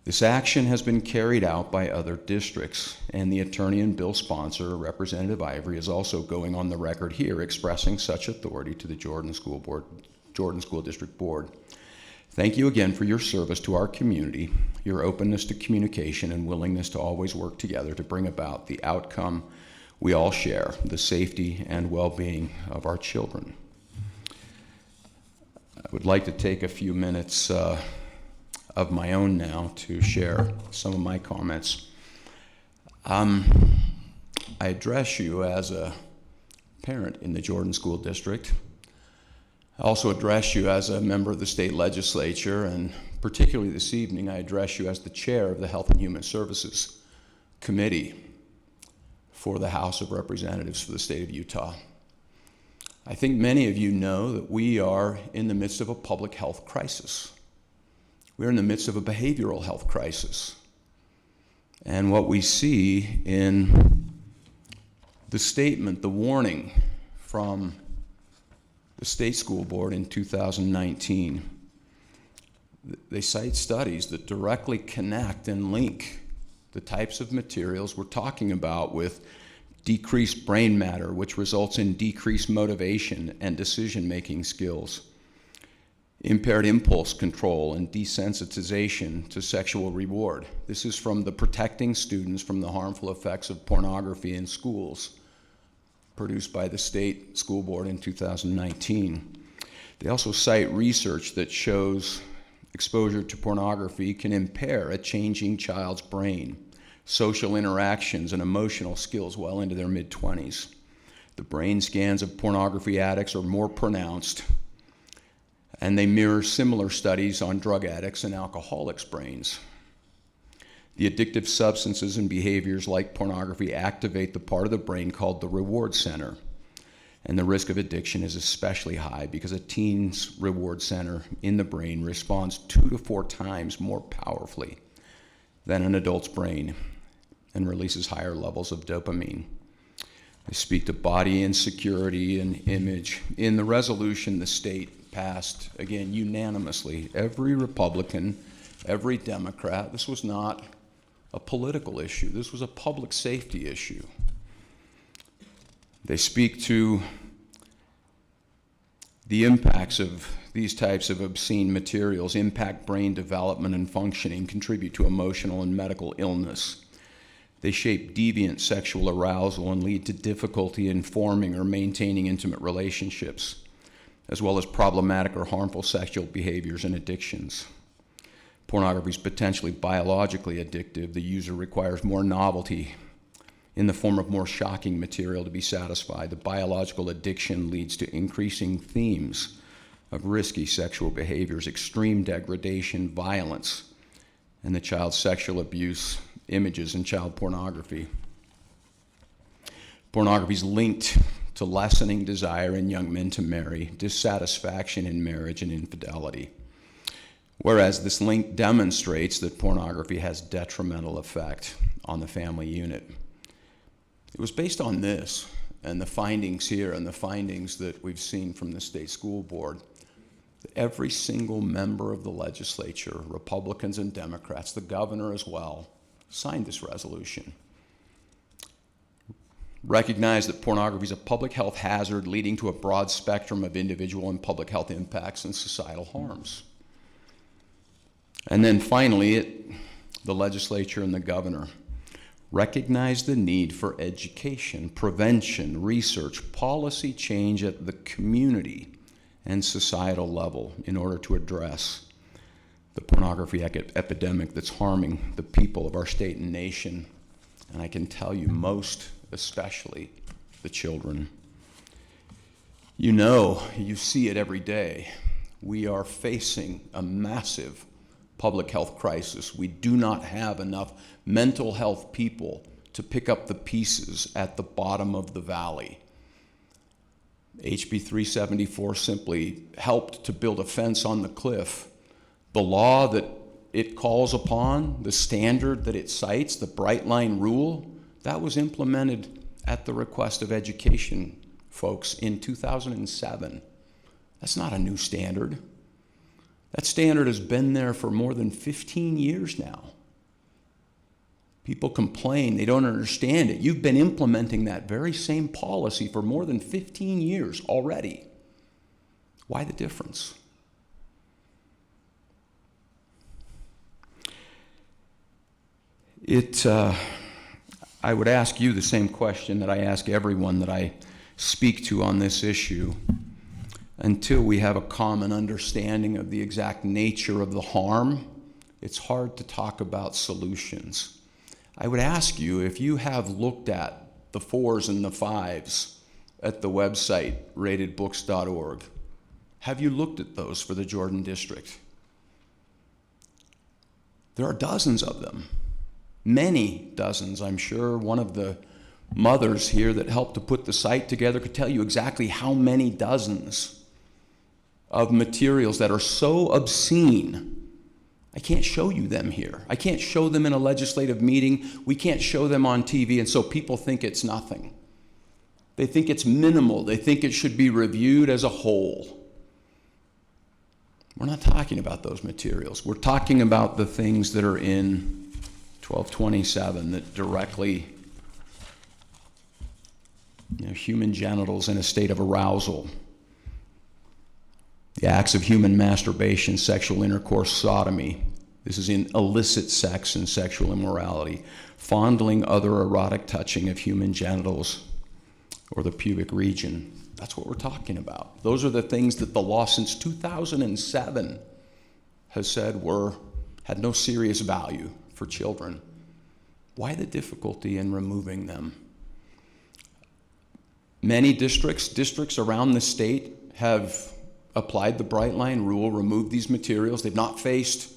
This action has been carried out by other districts, and the attorney and bill sponsor, Representative Ivory, is also going on the record here expressing such authority to the Jordan School District Board. Thank you again for your service to our community, your openness to communication, and willingness to always work together to bring about the outcome we all share, the safety and well-being of our children. I would like to take a few minutes of my own now to share some of my comments. I address you as a parent in the Jordan School District. I also address you as a member of the state legislature, and particularly this evening, I address you as the chair of the Health and Human Services Committee for the House of Representatives for the state of Utah. I think many of you know that we are in the midst of a public health crisis. We're in the midst of a behavioral health crisis. And what we see in the statement, the warning from the state school board in 2019, they cite studies that directly connect and link the types of materials we're talking about with decreased brain matter, which results in decreased motivation and decision-making skills, impaired impulse control and desensitization to sexual reward. This is from the Protecting Students from the Harmful Effects of Pornography in Schools, produced by the state school board in 2019. They also cite research that shows exposure to pornography can impair a changing child's brain, social interactions, and emotional skills well into their mid-20s. The brain scans of pornography addicts are more pronounced, and they mirror similar studies on drug addicts and alcoholics' brains. The addictive substances and behaviors like pornography activate the part of the brain called the reward center. And the risk of addiction is especially high because a teen's reward center in the brain responds 2 to 4 times more powerfully than an adult's brain and releases higher levels of dopamine. I speak to body insecurity and image. In the resolution the state passed, again, unanimously, every Republican, every Democrat, this was not a political issue, this was a public safety issue. They speak to the impacts of these types of obscene materials impact brain development and functioning, contribute to emotional and medical illness. They shape deviant sexual arousal and lead to difficulty in forming or maintaining intimate relationships, as well as problematic or harmful sexual behaviors and addictions. Pornography is potentially biologically addictive. The user requires more novelty in the form of more shocking material to be satisfied. The biological addiction leads to increasing themes of risky sexual behaviors, extreme degradation, violence, and the child's sexual abuse, images, and child pornography. Pornography is linked to lessening desire in young men to marry, dissatisfaction in marriage, and infidelity. Whereas this link demonstrates that pornography has detrimental effect on the family unit. It was based on this and the findings here and the findings that we've seen from the state school board. Every single member of the legislature, Republicans and Democrats, the governor as well, signed this resolution. Recognize that pornography is a public health hazard leading to a broad spectrum of individual and public health impacts and societal harms. And then finally, the legislature and the governor recognize the need for education, prevention, research, policy change at the community and societal level in order to address the pornography epidemic that's harming the people of our state and nation. And I can tell you, most especially the children. You know, you see it every day. We are facing a massive public health crisis. We do not have enough mental health people to pick up the pieces at the bottom of the valley. HB 374 simply helped to build a fence on the cliff. The law that it calls upon, the standard that it cites, the Bright Line Rule, that was implemented at the request of education folks in 2007. That's not a new standard. That standard has been there for more than 15 years now. People complain, they don't understand it. You've been implementing that very same policy for more than 15 years already. Why the difference? I would ask you the same question that I ask everyone that I speak to on this issue. Until we have a common understanding of the exact nature of the harm, it's hard to talk about solutions. I would ask you if you have looked at the 4s and the 5s at the website ratedbooks.org. Have you looked at those for the Jordan District? There are dozens of them. Many dozens, I'm sure. One of the mothers here that helped to put the site together could tell you exactly how many dozens of materials that are so obscene. I can't show you them here. I can't show them in a legislative meeting. We can't show them on TV, and so people think it's nothing. They think it's minimal. They think it should be reviewed as a whole. We're not talking about those materials. We're talking about the things that are in 1227 that directly, human genitals in a state of arousal, the acts of human masturbation, sexual intercourse, sodomy. This is in illicit sex and sexual immorality, fondling other erotic touching of human genitals or the pubic region. That's what we're talking about. Those are the things that the law since 2007 has said had no serious value for children. Why the difficulty in removing them? Many districts around the state have applied the Bright Line Rule, removed these materials. They've not faced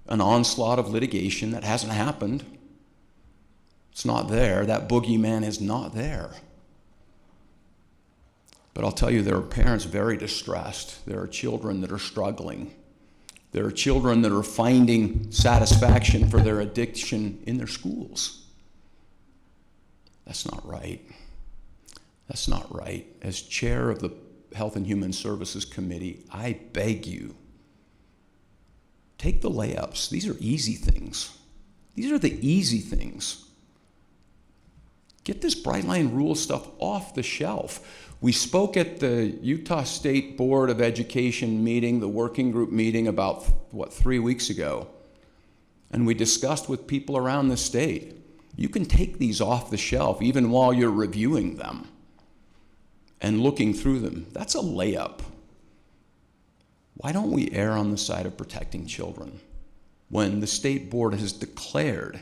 an onslaught of litigation. That hasn't happened. It's not there. That boogeyman is not there. But I'll tell you, there are parents very distressed. There are children that are struggling. There are children that are finding satisfaction for their addiction in their schools. That's not right. That's not right. As chair of the Health and Human Services Committee, I beg you, take the layups. These are easy things. These are the easy things. Get this Bright Line Rule stuff off the shelf. We spoke at the Utah State Board of Education meeting, the working group meeting about, 3 weeks ago. And we discussed with people around the state, you can take these off the shelf even while you're reviewing them and looking through them. That's a layup. Why don't we err on the side of protecting children when the state board has declared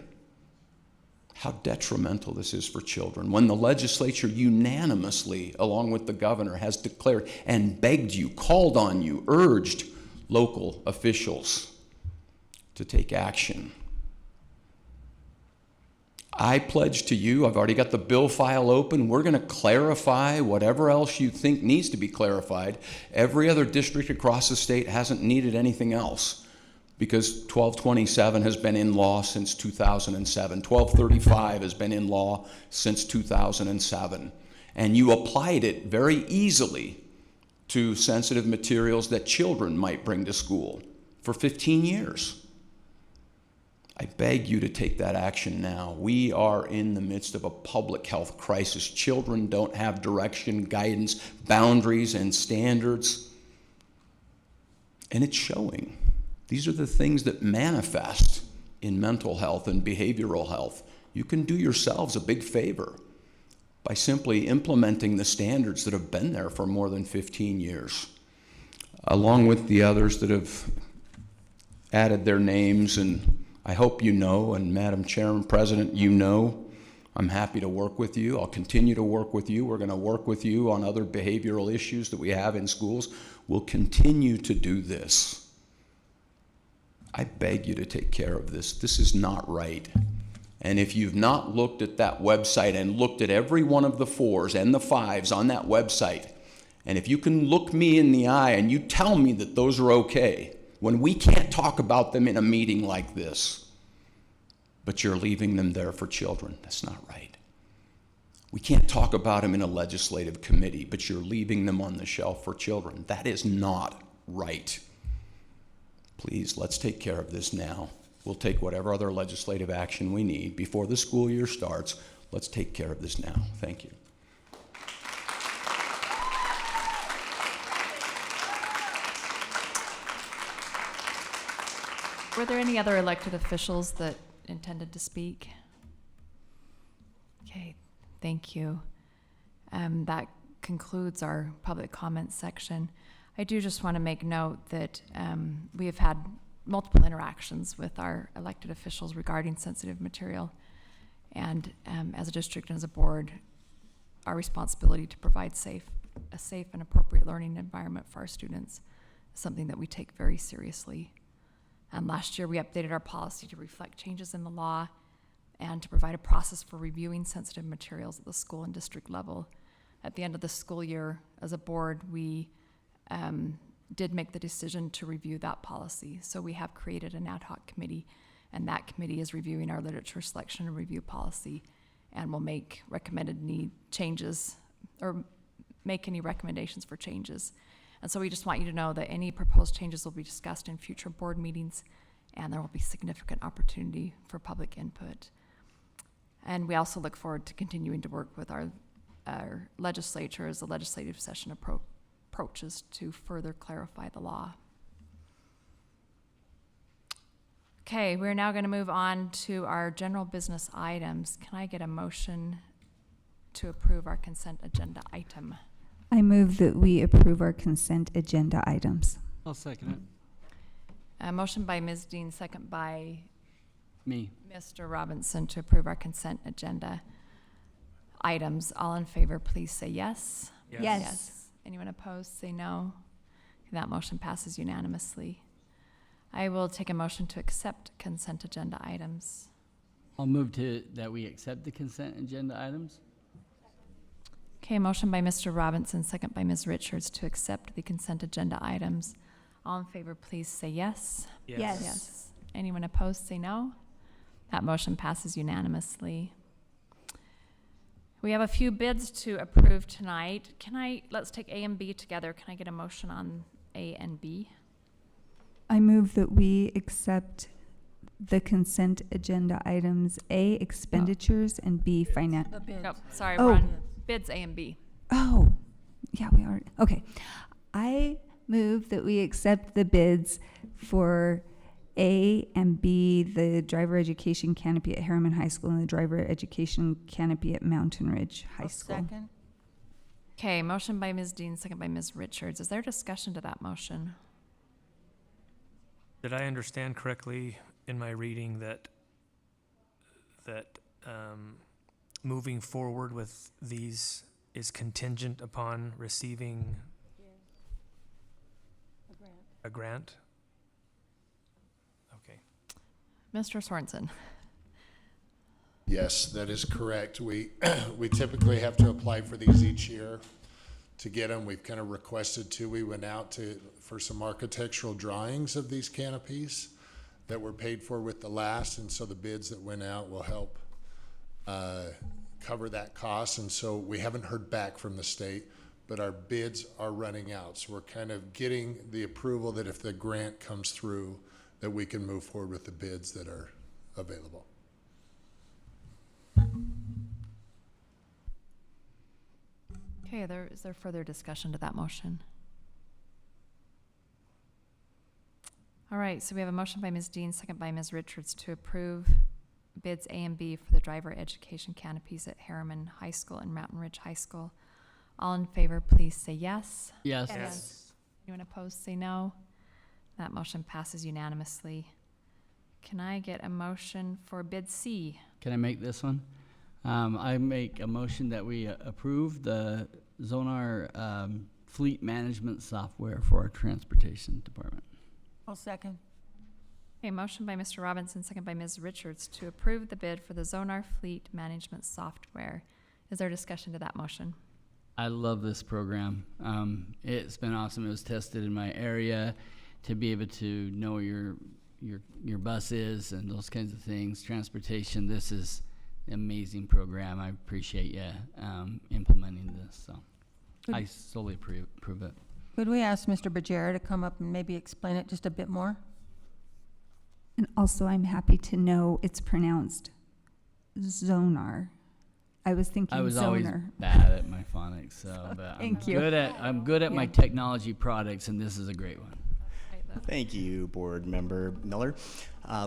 how detrimental this is for children, when the legislature unanimously, along with the governor, has declared and begged you, called on you, urged local officials to take action? I pledge to you, I've already got the bill file open, we're going to clarify whatever else you think needs to be clarified. Every other district across the state hasn't needed anything else, because 1227 has been in law since 2007. 1235 has been in law since 2007. And you applied it very easily to sensitive materials that children might bring to school for 15 years. I beg you to take that action now. We are in the midst of a public health crisis. Children don't have direction, guidance, boundaries, and standards. And it's showing. These are the things that manifest in mental health and behavioral health. You can do yourselves a big favor by simply implementing the standards that have been there for more than 15 years, along with the others that have added their names. And I hope you know, and Madam Chairman, President, you know, I'm happy to work with you. I'll continue to work with you. We're going to work with you on other behavioral issues that we have in schools. We'll continue to do this. I beg you to take care of this. This is not right. And if you've not looked at that website and looked at every one of the 4s and the 5s on that website, and if you can look me in the eye and you tell me that those are okay, when we can't talk about them in a meeting like this, but you're leaving them there for children, that's not right. We can't talk about them in a legislative committee, but you're leaving them on the shelf for children. That is not right. Please, let's take care of this now. We'll take whatever other legislative action we need before the school year starts. Let's take care of this now. Thank you. Were there any other elected officials that intended to speak? Okay, thank you. That concludes our public comment section. I do just want to make note that we have had multiple interactions with our elected officials regarding sensitive material. And as a district and as a board, our responsibility to provide a safe and appropriate learning environment for our students is something that we take very seriously. And last year we updated our policy to reflect changes in the law and to provide a process for reviewing sensitive materials at the school and district level. At the end of the school year, as a board, we did make the decision to review that policy. So we have created an ad hoc committee, and that committee is reviewing our literature selection and review policy and will make recommended changes or make any recommendations for changes. And so we just want you to know that any proposed changes will be discussed in future board meetings, and there will be significant opportunity for public input. And we also look forward to continuing to work with our legislature as the legislative session approaches to further clarify the law. Okay, we're now going to move on to our general business items. Can I get a motion to approve our consent agenda item? I move that we approve our consent agenda items. I'll second it. A motion by Ms. Dean, second by Me. Mr. Robinson to approve our consent agenda items. All in favor, please say yes. Yes. Anyone opposed, say no. That motion passes unanimously. I will take a motion to accept consent agenda items. I'll move that we accept the consent agenda items. Okay, motion by Mr. Robinson, second by Ms. Richards to accept the consent agenda items. All in favor, please say yes. Yes. Anyone opposed, say no. That motion passes unanimously. We have a few bids to approve tonight. Let's take A and B together. Can I get a motion on A and B? I move that we accept the consent agenda items: A, expenditures, and B, finance. Nope, sorry, Oh. we're on bids A and B. Oh, yeah, we are. Okay. I move that we accept the bids for A and B, the driver education canopy at Harriman High School and the driver education canopy at Mountain Ridge High School. Second. Okay, motion by Ms. Dean, second by Ms. Richards. Is there discussion to that motion? Did I understand correctly in my reading that moving forward with these is contingent upon receiving a grant? Okay. Mr. Sorensen? Yes, that is correct. We typically have to apply for these each year to get them. We've kind of requested to. We went out for some architectural drawings of these canopies that were paid for with the last, and so the bids that went out will help cover that cost. And so we haven't heard back from the state, but our bids are running out. So we're kind of getting the approval that if the grant comes through, that we can move forward with the bids that are available. Okay, is there further discussion to that motion? All right, so we have a motion by Ms. Dean, second by Ms. Richards to approve bids A and B for the driver education canopies at Harriman High School and Mountain Ridge High School. All in favor, please say yes. Yes. Yes. Anyone opposed, say no. That motion passes unanimously. Can I get a motion for bid C? Can I make this one? I make a motion that we approve the Zonar fleet management software for our transportation department. I'll second. Okay, motion by Mr. Robinson, second by Ms. Richards to approve the bid for the Zonar fleet management software. Is there discussion to that motion? I love this program. It's been awesome. It was tested in my area to be able to know your buses and those kinds of things. Transportation. This is an amazing program. I appreciate you implementing this. So I solely approve it. Could we ask Mr. Bajera to come up and maybe explain it just a bit more? And also, I'm happy to know it's pronounced Zonar. I was thinking I was Zoner. always bad at my phonics, so but Thank you. I'm good at my technology products, and this is a great one. Thank you, Board Member Miller.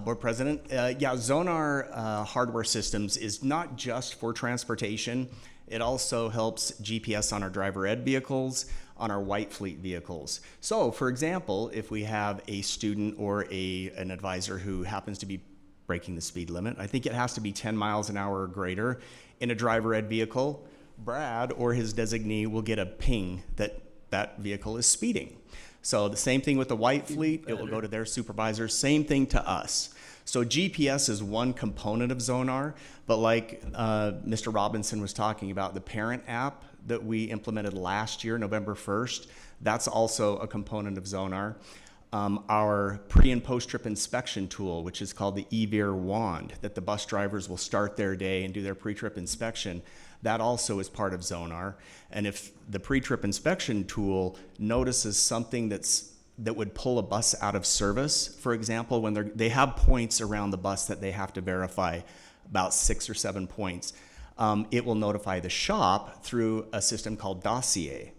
Board President, yeah, Zonar hardware systems is not just for transportation. It also helps GPS on our driver ed vehicles, on our white fleet vehicles. So, for example, if we have a student or an advisor who happens to be breaking the speed limit, I think it has to be 10 miles an hour or greater in a driver ed vehicle, Brad or his designee will get a ping that that vehicle is speeding. So the same thing with the white fleet, it will go to their supervisor, same thing to us. So GPS is one component of Zonar, but like Mr. Robinson was talking about, the parent app that we implemented last year, November 1st, that's also a component of Zonar. Our pre and post trip inspection tool, which is called the eVeer Wand, that the bus drivers will start their day and do their pre-trip inspection, that also is part of Zonar. And if the pre-trip inspection tool notices something that would pull a bus out of service, for example, when they have points around the bus that they have to verify, about 6 or 7 points, it will notify the shop through a system called Dossier.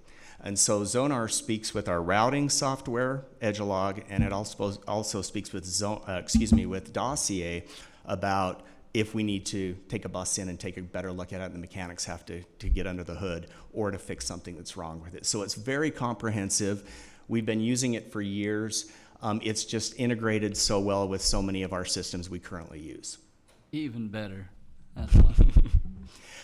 And so Zonar speaks with our routing software, Edgelog, and it also speaks with with Dossier about if we need to take a bus in and take a better look at it, and the mechanics have to get under the hood or to fix something that's wrong with it. So it's very comprehensive. We've been using it for years. It's just integrated so well with so many of our systems we currently use. Even better. That's awesome.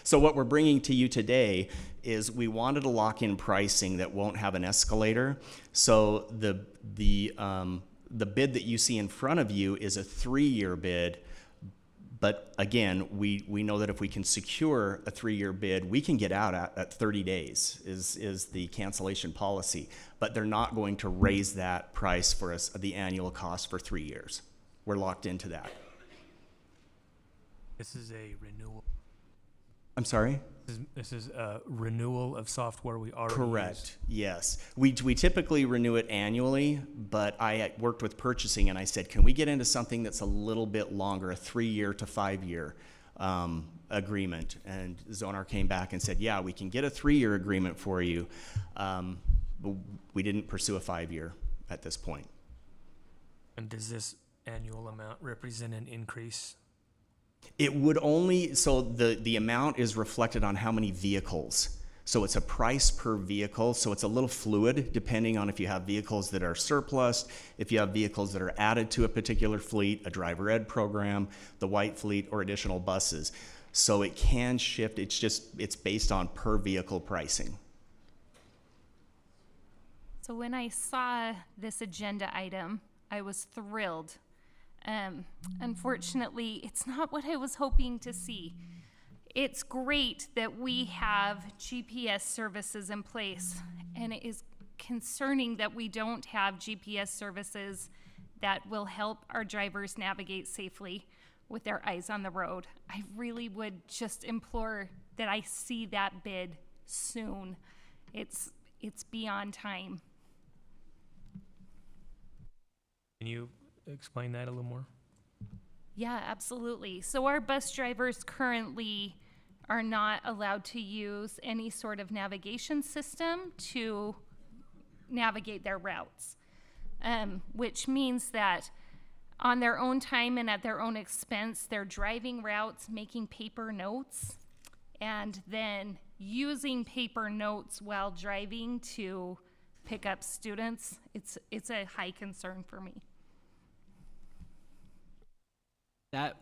So what we're bringing to you today is we wanted to lock in pricing that won't have an escalator. So the bid that you see in front of you is a 3-year bid. But again, we know that if we can secure a 3-year bid, we can get out at 30 days is the cancellation policy. But they're not going to raise that price for us, the annual cost for 3 years. We're locked into that. This is a renewal. I'm sorry? This is a renewal of software we already Correct. Yes. We typically renew it annually, but I worked with purchasing and I said, can we get into something that's a little bit longer, a 3-year to 5-year agreement? And Zonar came back and said, yeah, we can get a 3-year agreement for you. But we didn't pursue a 5-year at this point. And does this annual amount represent an increase? It would only, so the amount is reflected on how many vehicles. So it's a price per vehicle, so it's a little fluid depending on if you have vehicles that are surplus, if you have vehicles that are added to a particular fleet, a driver ed program, the white fleet, or additional buses. So it can shift, it's based on per vehicle pricing. So when I saw this agenda item, I was thrilled. Unfortunately, it's not what I was hoping to see. It's great that we have GPS services in place, and it is concerning that we don't have GPS services that will help our drivers navigate safely with their eyes on the road. I really would just implore that I see that bid soon. It's beyond time. Can you explain that a little more? Yeah, absolutely. So our bus drivers currently are not allowed to use any sort of navigation system to navigate their routes, which means that on their own time and at their own expense, they're driving routes, making paper notes, and then using paper notes while driving to pick up students. It's a high concern for me.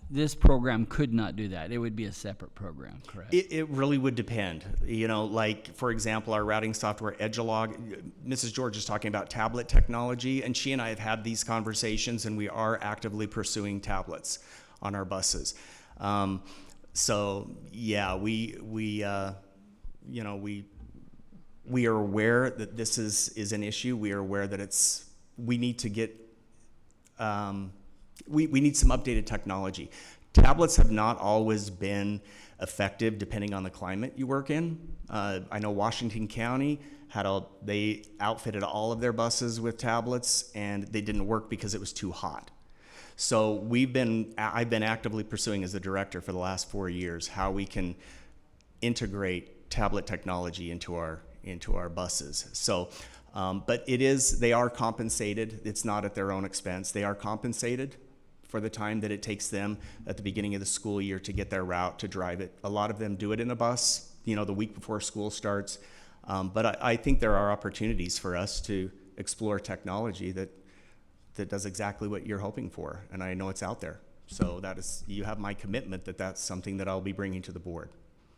This program could not do that. It would be a separate program, correct? It really would depend. You know, like, for example, our routing software, Edgelog, Mrs. George is talking about tablet technology, and she and I have had these conversations, and we are actively pursuing tablets on our buses. So, yeah, we are aware that this is an issue. We are aware that we need to get, we need some updated technology. Tablets have not always been effective depending on the climate you work in. I know Washington County they outfitted all of their buses with tablets, and they didn't work because it was too hot. So I've been actively pursuing as the director for the last 4 years how we can integrate tablet technology into our buses. So, but they are compensated. It's not at their own expense. They are compensated for the time that it takes them at the beginning of the school year to get their route, to drive it. A lot of them do it in a bus, the week before school starts. But I think there are opportunities for us to explore technology that does exactly what you're hoping for, and I know it's out there. So you have my commitment that that's something that I'll be bringing to the board.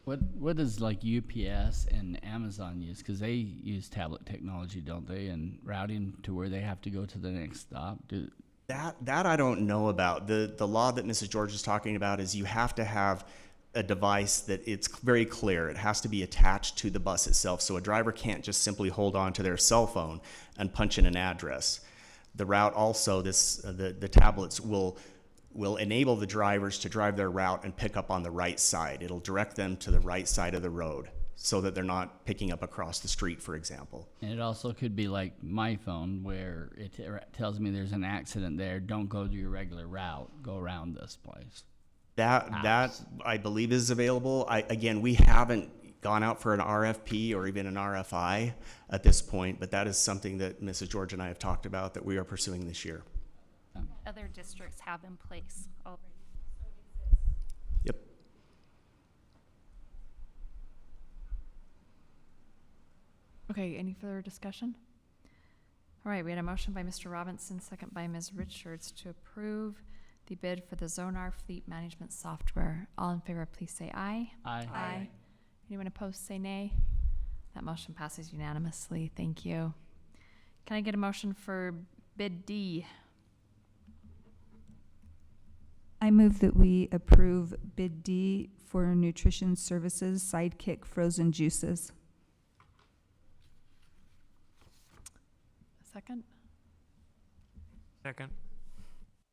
What does like UPS and Amazon use? Because they use tablet technology, don't they? And routing to where they have to go to the next stop. That I don't know about. The law that Mrs. George is talking about is you have to have a device that it's very clear. It has to be attached to the bus itself. So a driver can't just simply hold on to their cell phone and punch in an address. The route also, the tablets will enable the drivers to drive their route and pick up on the right side. It'll direct them to the right side of the road so that they're not picking up across the street, for example. And it also could be like my phone where it tells me there's an accident there. Don't go to your regular route. Go around this place. That I believe is available. We haven't gone out for an RFP or even an RFI at this point, but that is something that Mrs. George and I have talked about that we are pursuing this year. Other districts have in place already. Yep. Okay, any further discussion? All right, we had a motion by Mr. Robinson, second by Ms. Richards to approve the bid for the Zonar Fleet Management Software. All in favor, please say aye. Aye. Aye. Anyone opposed, say nay. That motion passes unanimously. Thank you. Can I get a motion for bid D? I move that we approve bid D for nutrition services, Sidekick frozen juices. Second? Second.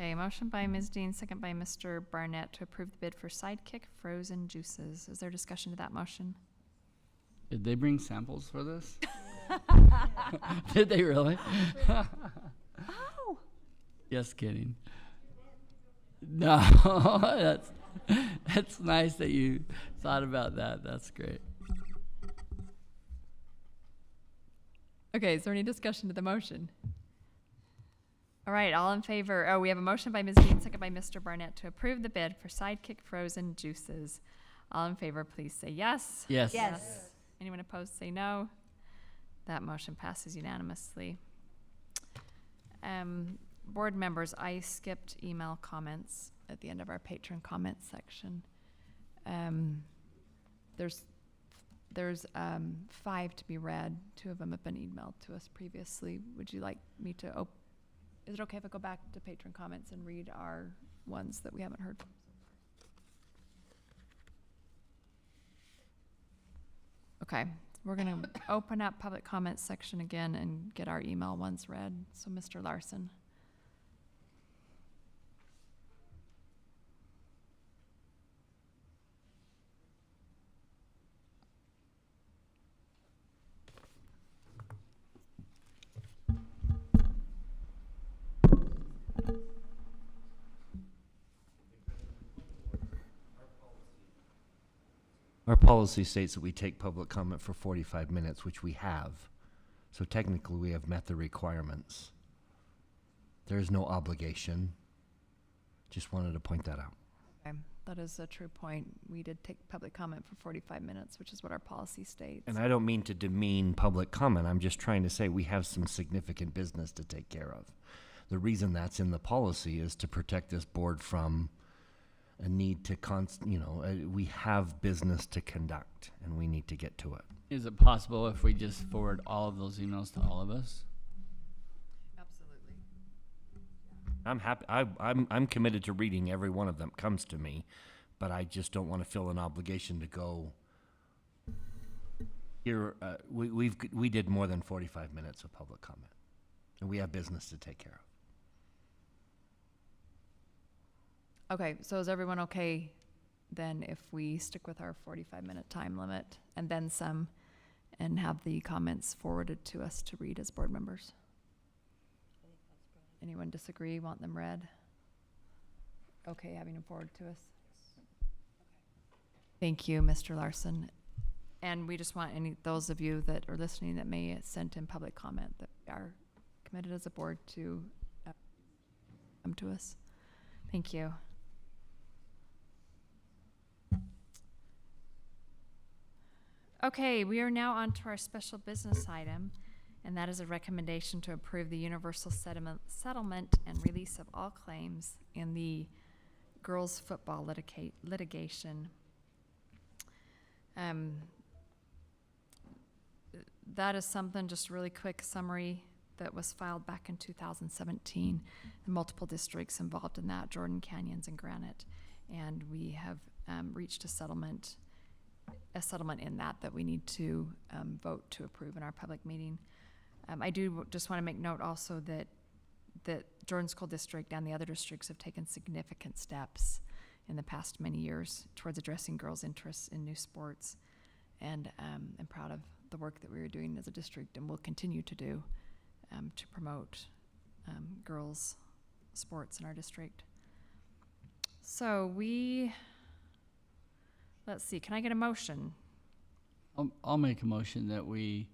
Okay, motion by Ms. Dean, second by Mr. Barnett to approve the bid for Sidekick Frozen Juices. Is there discussion to that motion? Did they bring samples for this? Did they really? Oh. Just kidding. No, that's nice that you thought about that. That's great. Okay, is there any discussion to the motion? All right, all in favor. Oh, we have a motion by Ms. Dean, second by Mr. Barnett to approve the bid for Sidekick Frozen Juices. All in favor, please say yes. Yes. Yes. Anyone opposed, say no. That motion passes unanimously. Board members, I skipped email comments at the end of our patron comments section. There's 5 to be read. 2 of them have been emailed to us previously. Would you like me to is it okay if I go back to patron comments and read our ones that we haven't heard from? Okay, we're gonna open up public comments section again and get our email ones read. So Mr. Larson. Our policy states that we take public comment for 45 minutes, which we have. So technically, we have met the requirements. There is no obligation. Just wanted to point that out. Okay, that is a true point. We did take public comment for 45 minutes, which is what our policy states. And I don't mean to demean public comment. I'm just trying to say we have some significant business to take care of. The reason that's in the policy is to protect this board from a need to we have business to conduct and we need to get to it. Is it possible if we just forward all of those emails to all of us? Absolutely. I'm happy. I'm committed to reading every one of them comes to me, but I just don't want to feel an obligation to go here. We did more than 45 minutes of public comment, and we have business to take care of. Okay, so is everyone okay then if we stick with our 45-minute time limit and then some and have the comments forwarded to us to read as board members? Anyone disagree, want them read? Okay, having them forwarded to us? Thank you, Mr. Larson. And we just want those of you that are listening that may send in public comment that we are committed as a board to come to us. Thank you. Okay, we are now on to our special business item, and that is a recommendation to approve the universal settlement and release of all claims in the girls' football litigation. That is something, just a really quick summary, that was filed back in 2017. And multiple districts involved in that, Jordan, Canyons, and Granite. And we have reached a settlement in that we need to vote to approve in our public meeting. I do just want to make note also that Jordan School District and the other districts have taken significant steps in the past many years towards addressing girls' interests in new sports. And I'm proud of the work that we are doing as a district and will continue to do to promote girls' sports in our district. So let's see, can I get a motion? I'll make a motion that we,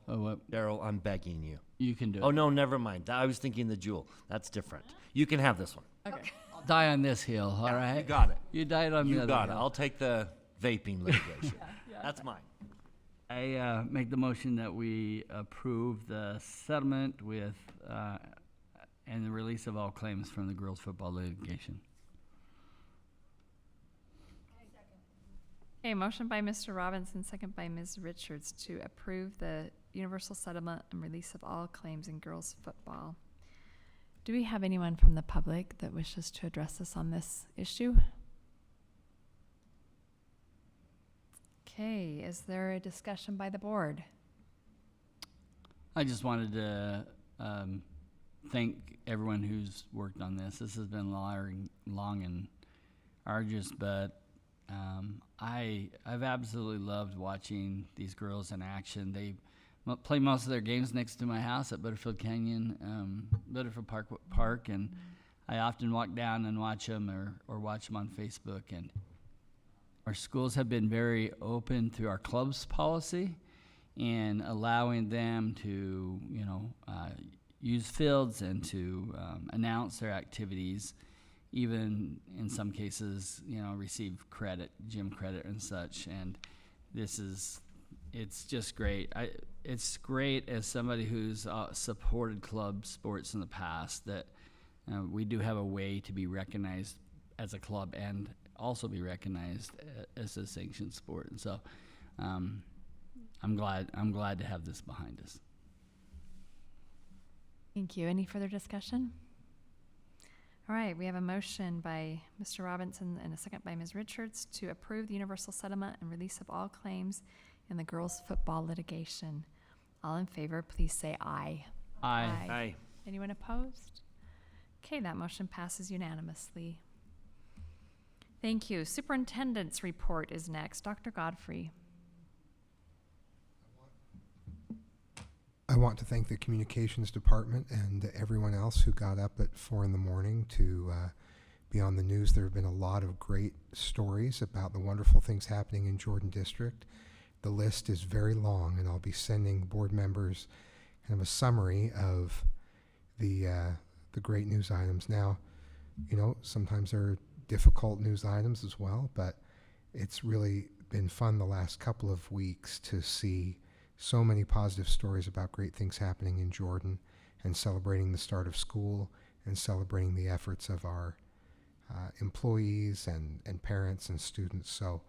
Daryl, I'm begging you. You can do it. Oh, no, never mind. I was thinking the Jewel. That's different. You can have this one. Okay. I'll die on this hill, all right? You got it. You died on the You other got it. hill. I'll take the vaping litigation. That's mine. I make the motion that we approve the settlement with, and the release of all claims from the girls' football litigation. Okay, motion by Mr. Robinson, second by Ms. Richards to approve the universal settlement and release of all claims in girls' football. Do we have anyone from the public that wishes to address us on this issue? Okay, is there a discussion by the board? I just wanted to thank everyone who's worked on this. This has been long and arduous, but I've absolutely loved watching these girls in action. They play most of their games next to my house at Butterfield Canyon, Butterfield Park, and I often walk down and watch them or watch them on Facebook. And our schools have been very open through our clubs policy and allowing them to, use fields and to announce their activities, even in some cases, receive credit, gym credit and such. And it's just great. It's great as somebody who's supported club sports in the past that we do have a way to be recognized as a club and also be recognized as a sanctioned sport. And so I'm glad to have this behind us. Thank you. Any further discussion? All right, we have a motion by Mr. Robinson and a second by Ms. Richards to approve the universal settlement and release of all claims in the girls' football litigation. All in favor, please say aye. Aye. Aye. Anyone opposed? Okay, that motion passes unanimously. Thank you. Superintendent's report is next. Dr. Godfrey. I want to thank the communications department and everyone else who got up at 4 a.m. to be on the news. There have been a lot of great stories about the wonderful things happening in Jordan District. The list is very long, and I'll be sending board members kind of a summary of the great news items. Now, sometimes there are difficult news items as well, but it's really been fun the last couple of weeks to see so many positive stories about great things happening in Jordan and celebrating the start of school and celebrating the efforts of our employees and parents and students. So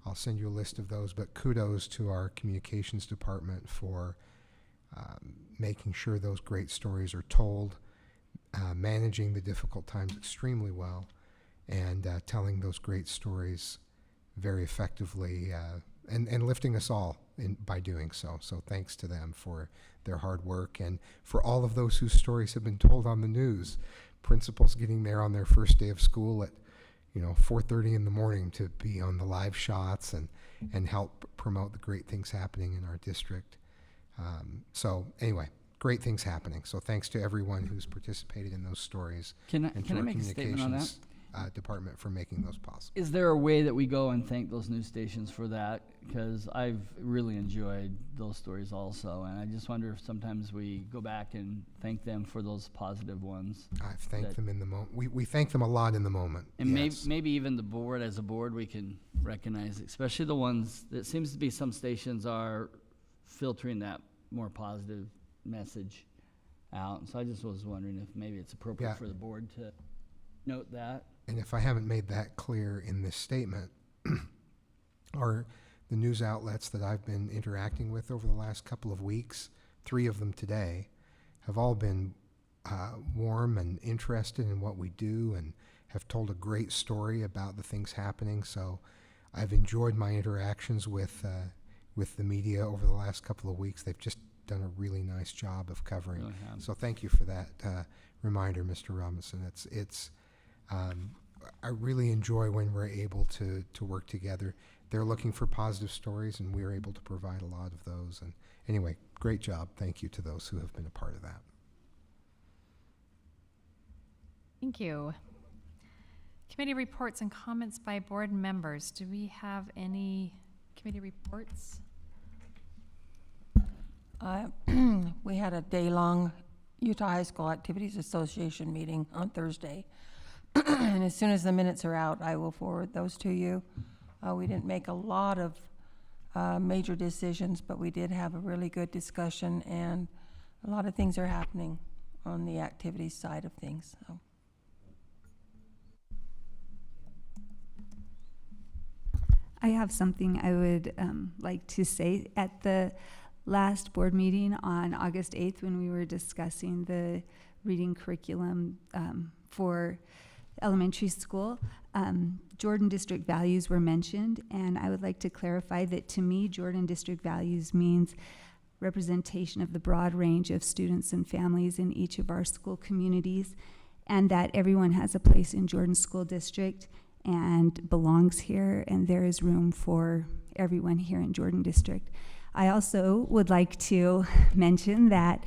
I'll send you a list of those, but kudos to our communications department for making sure those great stories are told, managing the difficult times extremely well, and telling those great stories very effectively and lifting us all by doing so. So thanks to them for their hard work and for all of those whose stories have been told on the news. Principals getting there on their first day of school at 4:30 in the morning to be on the live shots and help promote the great things happening in our district. So anyway, great things happening. So thanks to everyone who's participated in those stories. Can I and to our make a statement on that? communications department for making those possible. Is there a way that we go and thank those news stations for that? Because I've really enjoyed those stories also, and I just wonder if sometimes we go back and thank them for those positive ones. I've thanked them in the moment. We thank them a lot in the moment. And yes. maybe even the board, as a board, we can recognize, especially the ones that seems to be some stations are filtering that more positive message out. So I just was wondering if maybe it's appropriate for the board to note that. And if I haven't made that clear in this statement, are the news outlets that I've been interacting with over the last couple of weeks, 3 of them today, have all been warm and interested in what we do and have told a great story about the things happening. So I've enjoyed my interactions with the media over the last couple of weeks. They've just done a really nice job of covering. Really have. So thank you for that reminder, Mr. Robinson. I really enjoy when we're able to work together. They're looking for positive stories, and we're able to provide a lot of those. And anyway, great job. Thank you to those who have been a part of that. Thank you. Committee reports and comments by board members. Do we have any committee reports? We had a day-long Utah High School Activities Association meeting on Thursday. And as soon as the minutes are out, I will forward those to you. We didn't make a lot of major decisions, but we did have a really good discussion, and a lot of things are happening on the activities side of things. So. I have something I would like to say. At the last board meeting on August 8th, when we were discussing the reading curriculum for elementary school, Jordan District values were mentioned, and I would like to clarify that to me, Jordan District values means representation of the broad range of students and families in each of our school communities, and that everyone has a place in Jordan School District and belongs here, and there is room for everyone here in Jordan District. I also would like to mention that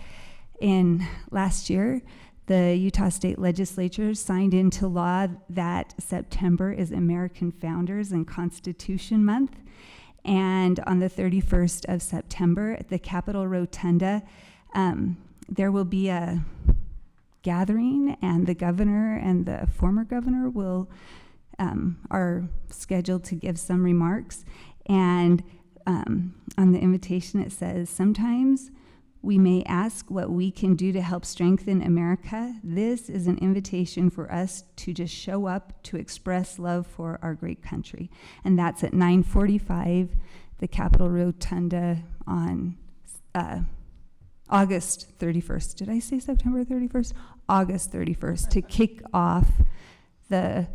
in last year, the Utah State Legislature signed into law that September is American Founders and Constitution Month. And on the 31st of September at the Capitol Rotunda, there will be a gathering, and the governor and the former governor are scheduled to give some remarks. And on the invitation it says, "Sometimes we may ask what we can do to help strengthen America. This is an invitation for us to just show up to express love for our great country." And that's at 9:45, the Capitol Rotunda on August 31st. Did I say September 31st? August 31st, to kick off the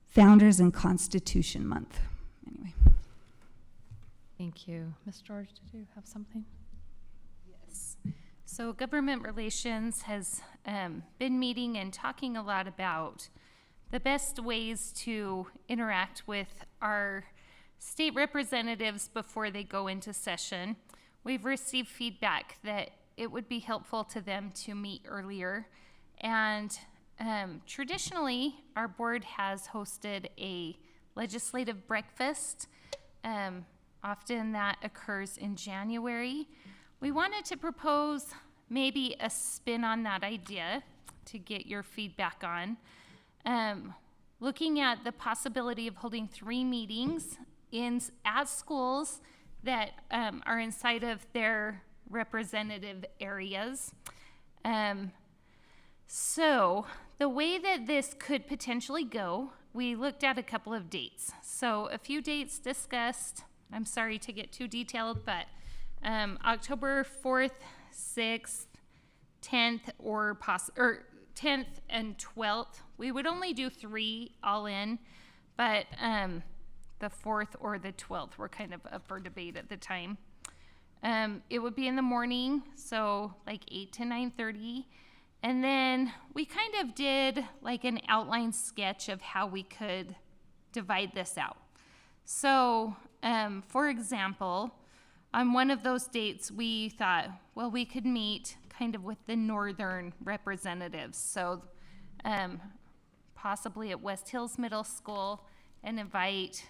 Founders and Constitution Month. Anyway. Thank you. Ms. George, did you have something? So government relations has been meeting and talking a lot about the best ways to interact with our state representatives before they go into session. We've received feedback that it would be helpful to them to meet earlier. And traditionally, our board has hosted a legislative breakfast. Often that occurs in January. We wanted to propose maybe a spin on that idea to get your feedback on. Looking at the possibility of holding 3 meetings at schools that are inside of their representative areas. So the way that this could potentially go, we looked at a couple of dates. So a few dates discussed. I'm sorry to get too detailed, but October 4th, 6th, 10th, or 10th and 12th. We would only do 3 all in, but the 4th or the 12th were kind of up for debate at the time. It would be in the morning, so like 8 to 9:30. And then we kind of did like an outline sketch of how we could divide this out. So, for example, on one of those dates, we thought, well, we could meet kind of with the northern representatives. So possibly at West Hills Middle School, and invite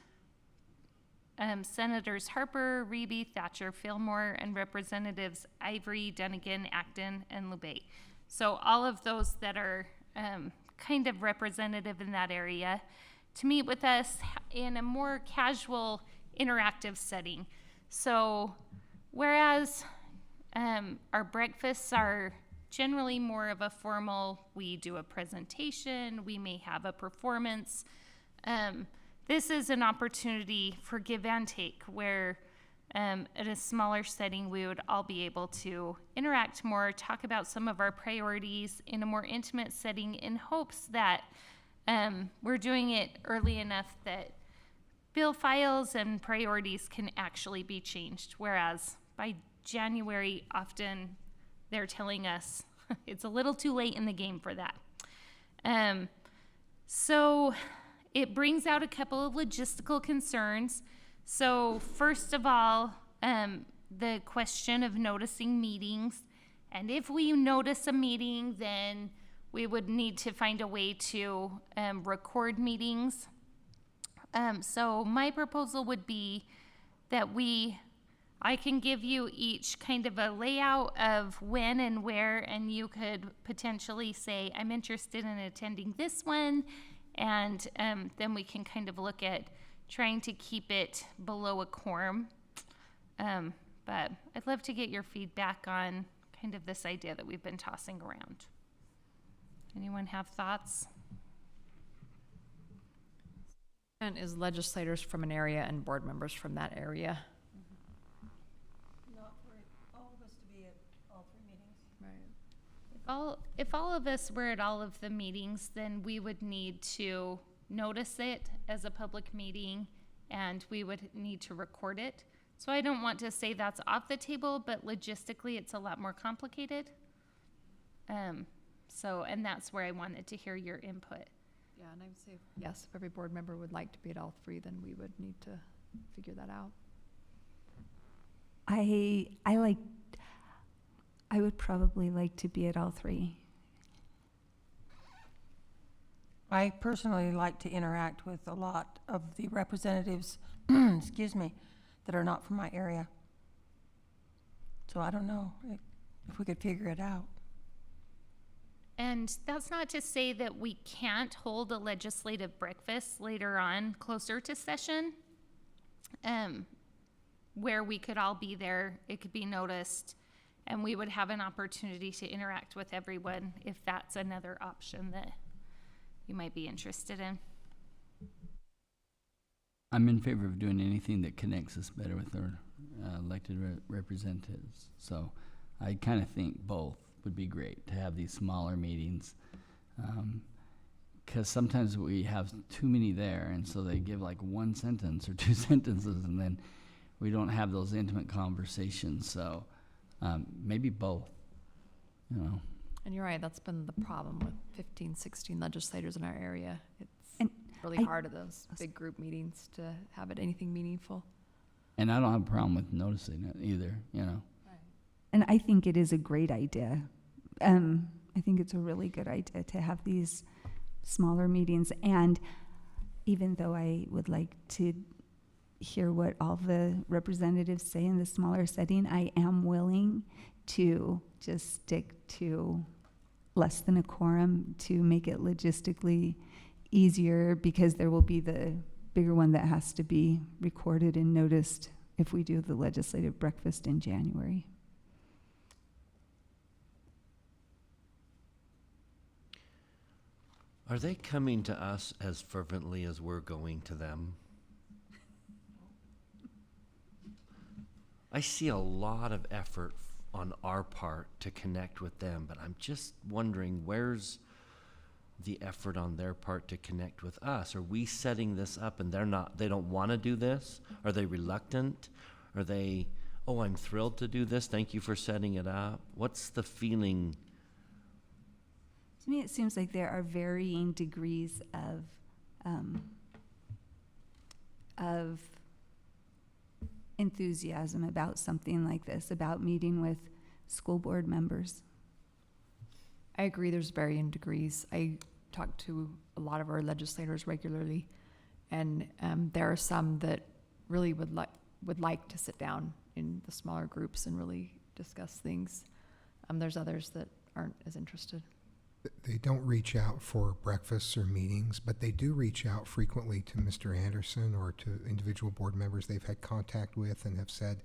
Senators Harper, Reeby, Thatcher, Fillmore, and Representatives Ivory, Dunnigan, Acton, and Lubay. So all of those that are kind of representative in that area to meet with us in a more casual, interactive setting. So whereas our breakfasts are generally more of a formal, we do a presentation, we may have a performance, this is an opportunity for give and take where at a smaller setting we would all be able to interact more, talk about some of our priorities in a more intimate setting in hopes that we're doing it early enough that bill files and priorities can actually be changed, whereas by January, often they're telling us it's a little too late in the game for that. So it brings out a couple of logistical concerns. So first of all, the question of noticing meetings. And if we notice a meeting, then we would need to find a way to record meetings. So my proposal would be that I can give you each kind of a layout of when and where, and you could potentially say, I'm interested in attending this one, and then we can kind of look at trying to keep it below a quorum. But I'd love to get your feedback on kind of this idea that we've been tossing around. Anyone have thoughts? And is legislators from an area and board members from that area? Not for all of us to be at all 3 meetings. Right. If all of us were at all of the meetings, then we would need to notice it as a public meeting, and we would need to record it. So I don't want to say that's off the table, but logistically it's a lot more complicated. And that's where I wanted to hear your input. Yeah, and I would say, yes, if every board member would like to be at all three, then we would need to figure that out. I would probably like to be at all three. I personally like to interact with a lot of the representatives, excuse me, that are not from my area. So I don't know if we could figure it out. And that's not to say that we can't hold a legislative breakfast later on, closer to session, where we could all be there, it could be noticed, and we would have an opportunity to interact with everyone if that's another option that you might be interested in. I'm in favor of doing anything that connects us better with our elected representatives. So I kind of think both would be great, to have these smaller meetings. Because sometimes we have too many there, and so they give like one sentence or two sentences, and then we don't have those intimate conversations. So maybe both, you know. And you're right, that's been the problem with 15, 16 legislators in our area. It's And really hard at those big group meetings to have it anything meaningful. And I don't have a problem with noticing it either, you know. And I think it is a great idea. I think it's a really good idea to have these smaller meetings. And even though I would like to hear what all the representatives say in the smaller setting, I am willing to just stick to less than a quorum to make it logistically easier, because there will be the bigger one that has to be recorded and noticed if we do the legislative breakfast in January. Are they coming to us as fervently as we're going to them? I see a lot of effort on our part to connect with them, but I'm just wondering, where's the effort on their part to connect with us? Are we setting this up and they don't want to do this? Are they reluctant? Are they, oh, I'm thrilled to do this, thank you for setting it up? What's the feeling? To me, it seems like there are varying degrees of enthusiasm about something like this, about meeting with school board members. I agree, there's varying degrees. I talk to a lot of our legislators regularly, and there are some that really would like to sit down in the smaller groups and really discuss things. There's others that aren't as interested. They don't reach out for breakfasts or meetings, but they do reach out frequently to Mr. Anderson or to individual board members they've had contact with and have said,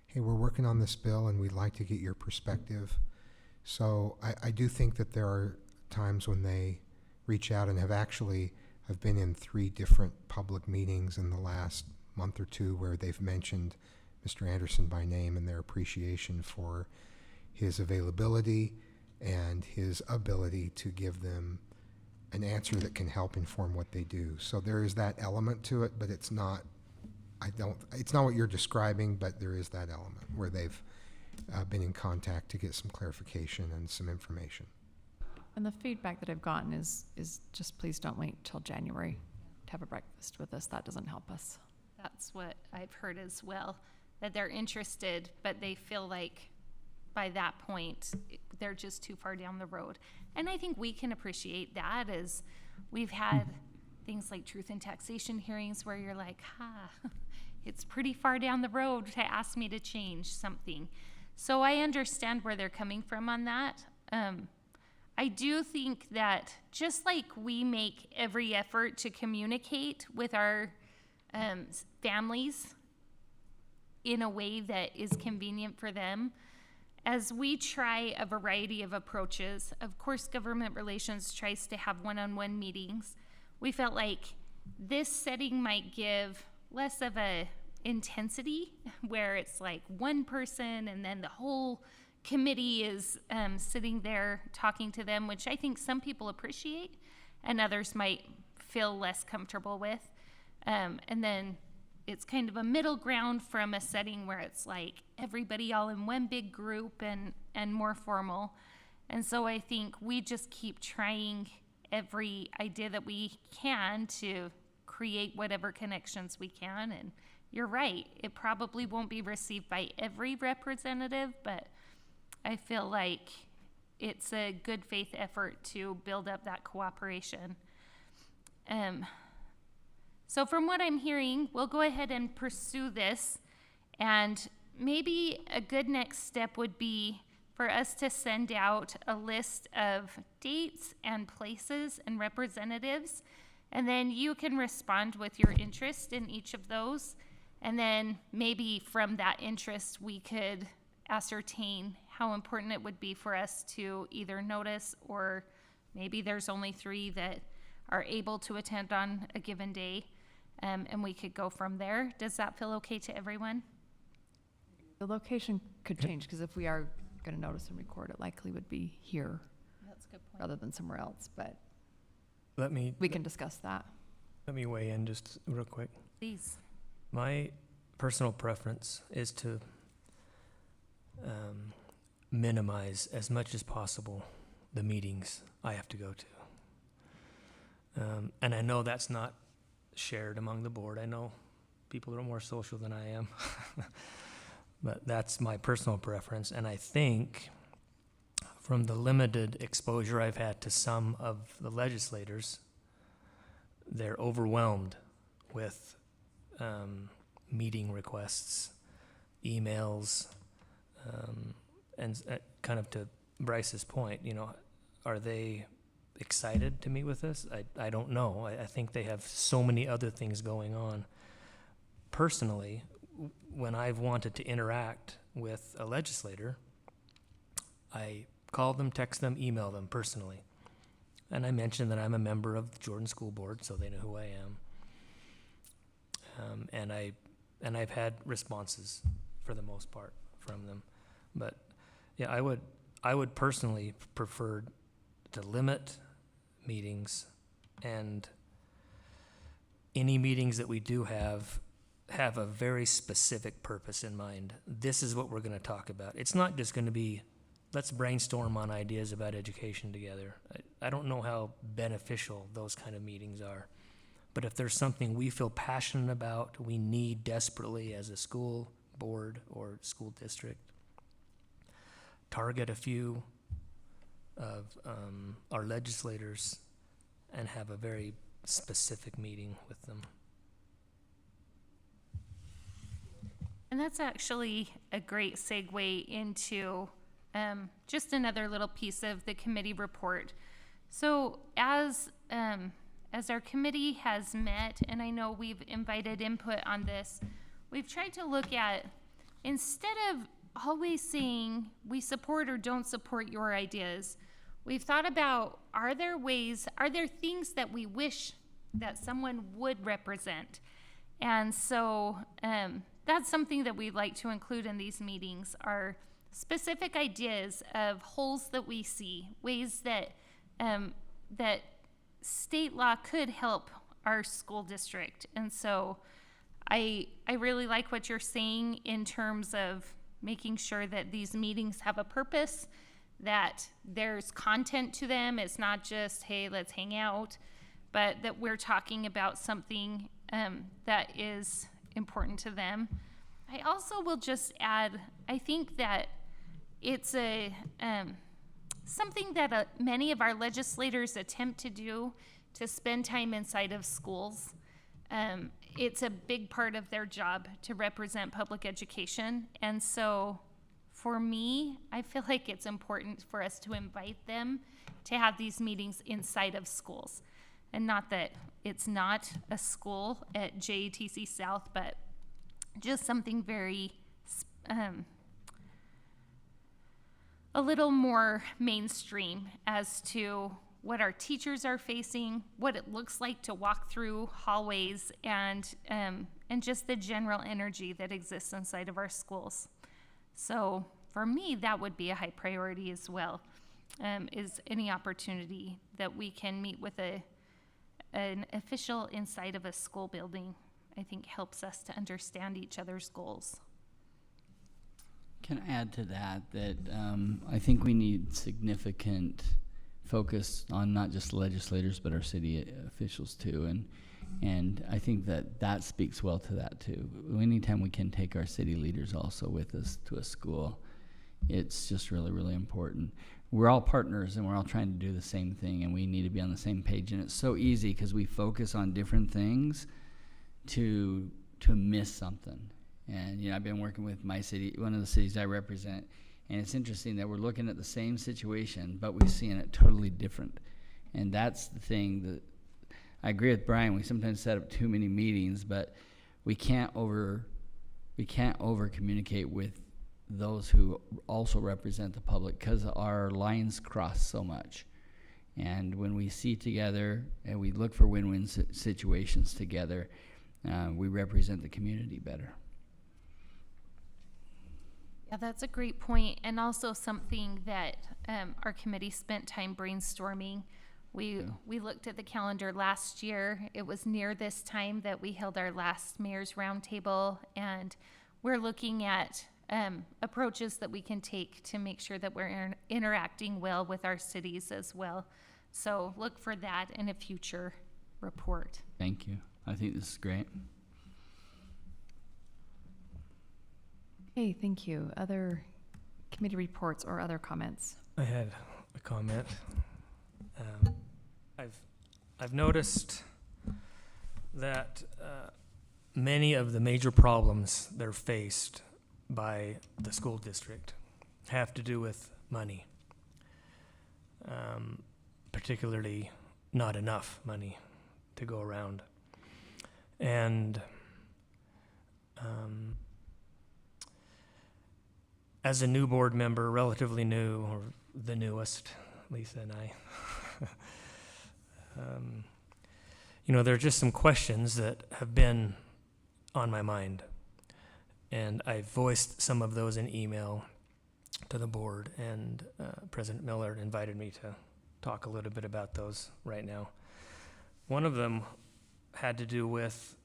hey, we're working on this bill and we'd like to get your perspective. So I do think that there are times when they reach out and I've been in 3 different public meetings in the last month or 2 where they've mentioned Mr. Anderson by name and their appreciation for his availability and his ability to give them an answer that can help inform what they do. So there is that element to it, but it's not what you're describing, but there is that element where they've been in contact to get some clarification and some information. And the feedback that I've gotten is just please don't wait till January to have a breakfast with us. That doesn't help us. That's what I've heard as well, that they're interested, but they feel like by that point, they're just too far down the road. And I think we can appreciate that, as we've had things like truth and taxation hearings where you're like, it's pretty far down the road to ask me to change something. So I understand where they're coming from on that. I do think that just like we make every effort to communicate with our families in a way that is convenient for them, as we try a variety of approaches, of course, government relations tries to have one-on-one meetings. We felt like this setting might give less of a intensity where it's like one person and then the whole committee is sitting there talking to them, which I think some people appreciate and others might feel less comfortable with. And then it's kind of a middle ground from a setting where it's like everybody all in one big group and more formal. And so I think we just keep trying every idea that we can to create whatever connections we can. And you're right, it probably won't be received by every representative, but I feel like it's a good faith effort to build up that cooperation. So from what I'm hearing, we'll go ahead and pursue this, and maybe a good next step would be for us to send out a list of dates and places and representatives, and then you can respond with your interest in each of those, and then maybe from that interest we could ascertain how important it would be for us to either notice, or maybe there's only 3 that are able to attend on a given day, and we could go from there. Does that feel okay to everyone? The location could change, because if we are going to notice and record, it likely would be here That's a good point. rather than somewhere else, but We can discuss that. let me weigh in just real quick. Please. My personal preference is to minimize as much as possible the meetings I have to go to. And I know that's not shared among the board. I know people are more social than I am. But that's my personal preference. And I think from the limited exposure I've had to some of the legislators, they're overwhelmed with meeting requests, emails, and kind of to Bryce's point, are they excited to meet with us? I don't know. I think they have so many other things going on. Personally, when I've wanted to interact with a legislator, I call them, text them, email them personally. And I mention that I'm a member of the Jordan School Board, so they know who I am. And I've had responses for the most part from them. But yeah, I would personally prefer to limit meetings, and any meetings that we do have a very specific purpose in mind. This is what we're going to talk about. It's not just going to be, let's brainstorm on ideas about education together. I don't know how beneficial those kind of meetings are. But if there's something we feel passionate about, we need desperately as a school board or school district, target a few of our legislators and have a very specific meeting with them. And that's actually a great segue into just another little piece of the committee report. So as our committee has met, and I know we've invited input on this, we've tried to look at, instead of always saying we support or don't support your ideas, we've thought about, are there things that we wish that someone would represent? And so that's something that we'd like to include in these meetings, are specific ideas of holes that we see, ways that that state law could help our school district. And so I really like what you're saying in terms of making sure that these meetings have a purpose, that there's content to them. It's not just, hey, let's hang out, but that we're talking about something that is important to them. I also will just add, I think that it's a something that many of our legislators attempt to do, to spend time inside of schools. It's a big part of their job to represent public education. And so for me, I feel like it's important for us to invite them to have these meetings inside of schools. And not that it's not a school at JATC South, but just something very, a little more mainstream as to what our teachers are facing, what it looks like to walk through hallways, and just the general energy that exists inside of our schools. So for me, that would be a high priority as well, is any opportunity that we can meet with an official inside of a school building. I think helps us to understand each other's goals. Can I add to that I think we need significant focus on not just legislators but our city officials too, and I think that speaks well to that too. Anytime we can take our city leaders also with us to a school, it's just really, really important. We're all partners and we're all trying to do the same thing, and we need to be on the same page. And it's so easy because we focus on different things to miss something. And I've been working with my city, one of the cities I represent, and it's interesting that we're looking at the same situation, but we're seeing it totally different. And that's the thing that I agree with Brian. We sometimes set up too many meetings, but we can't over communicate with those who also represent the public because our lines cross so much. And when we see together and we look for win-win situations together, we represent the community better. Yeah, that's a great point, and also something that our committee spent time brainstorming. We looked at the calendar last year. It was near this time that we held our last mayor's roundtable, and we're looking at approaches that we can take to make sure that we're interacting well with our cities as well. So look for that in a future report. Thank you. I think this is great. Okay, thank you. Other committee reports or other comments? I had a comment. I've noticed that many of the major problems that are faced by the school district have to do with money, particularly not enough money to go around. And as a new board member, relatively new, or the newest, Lisa and I, there are just some questions that have been on my mind. And I voiced some of those in email to the board, and President Miller invited me to talk a little bit about those right now. One of them had to do with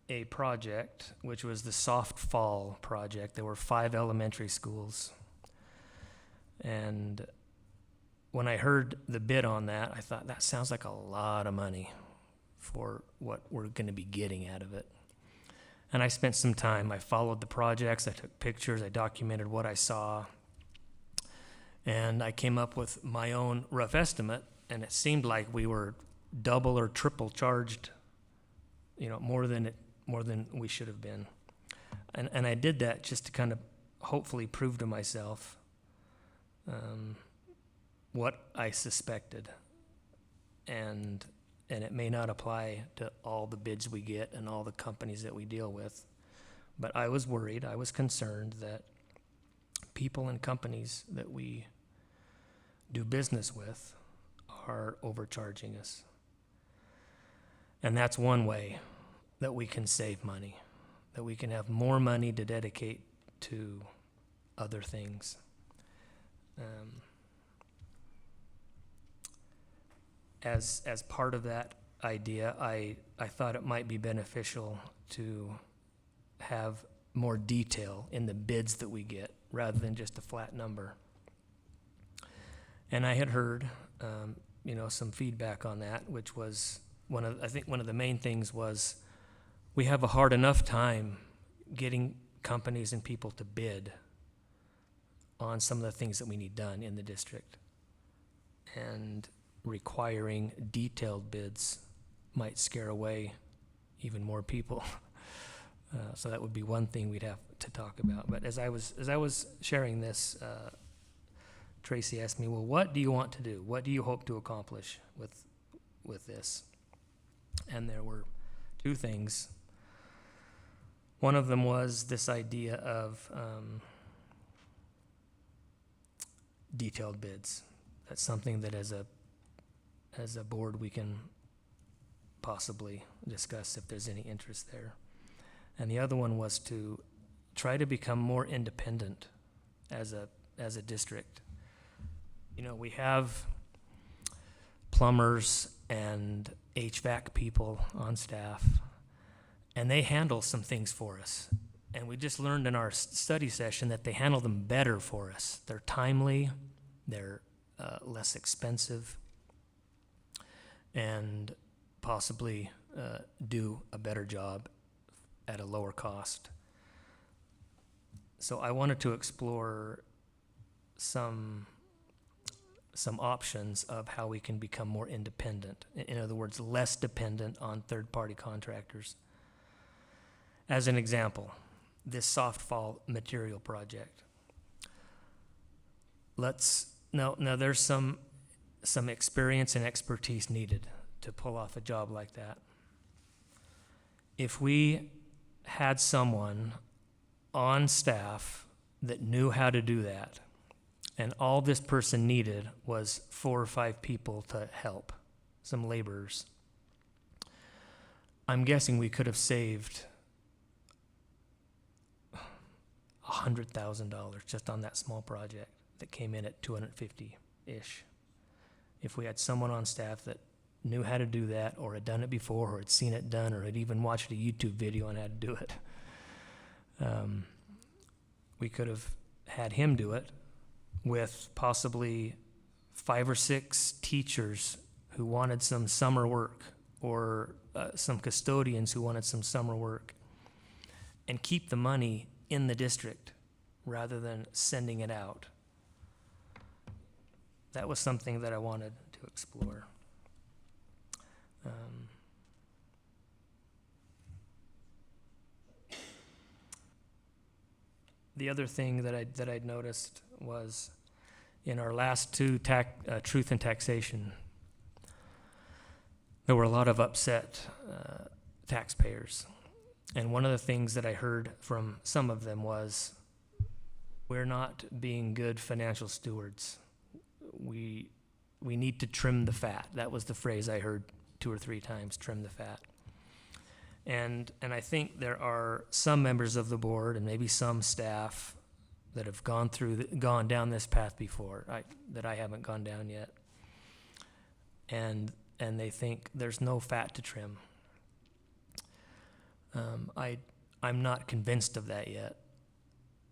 a project, which was the Soft Fall project. There were 5 elementary schools. And when I heard the bid on that, I thought that sounds like a lot of money for what we're going to be getting out of it. And I spent some time. I followed the projects. I took pictures. I documented what I saw. And I came up with my own rough estimate, and it seemed like we were double or triple charged, more than we should have been. And I did that just to kind of hopefully prove to myself what I suspected. And it may not apply to all the bids we get and all the companies that we deal with, but I was worried, I was concerned that people and companies that we do business with are overcharging us. And that's one way that we can save money, that we can have more money to dedicate to other things. As part of that idea, I thought it might be beneficial to have more detail in the bids that we get rather than just a flat number. And I had heard, some feedback on that, which was one of the main things was we have a hard enough time getting companies and people to bid on some of the things that we need done in the district. And requiring detailed bids might scare away even more people. So that would be one thing we'd have to talk about. But as I was sharing this, Tracy asked me, well, what do you want to do? What do you hope to accomplish with this? And there were 2 things. One of them was this idea of detailed bids. That's something that as a board we can possibly discuss if there's any interest there. And the other one was to try to become more independent as a district. We have plumbers and HVAC people on staff, and they handle some things for us. And we just learned in our study session that they handle them better for us. They're timely, they're less expensive, and possibly do a better job at a lower cost. So I wanted to explore some options of how we can become more independent. In other words, less dependent on third-party contractors. As an example, this softfall material project. Now there's some experience and expertise needed to pull off a job like that. If we had someone on staff that knew how to do that, and all this person needed was 4 or 5 people to help, some laborers, I'm guessing we could have saved $100,000 just on that small project that came in at 250-ish. If we had someone on staff that knew how to do that, or had done it before, or had seen it done, or had even watched a YouTube video on how to do it, we could have had him do it with possibly 5 or 6 teachers who wanted some summer work, or some custodians who wanted some summer work, and keep the money in the district rather than sending it out. That was something that I wanted to explore. The other thing that I'd noticed was in our last 2 truth and taxation, there were a lot of upset taxpayers. And one of the things that I heard from some of them was, we're not being good financial stewards. We need to trim the fat. That was the phrase I heard 2 or 3 times, trim the fat. And I think there are some members of the board and maybe some staff that have gone down this path before, that I haven't gone down yet. And they think there's no fat to trim. I'm not convinced of that yet,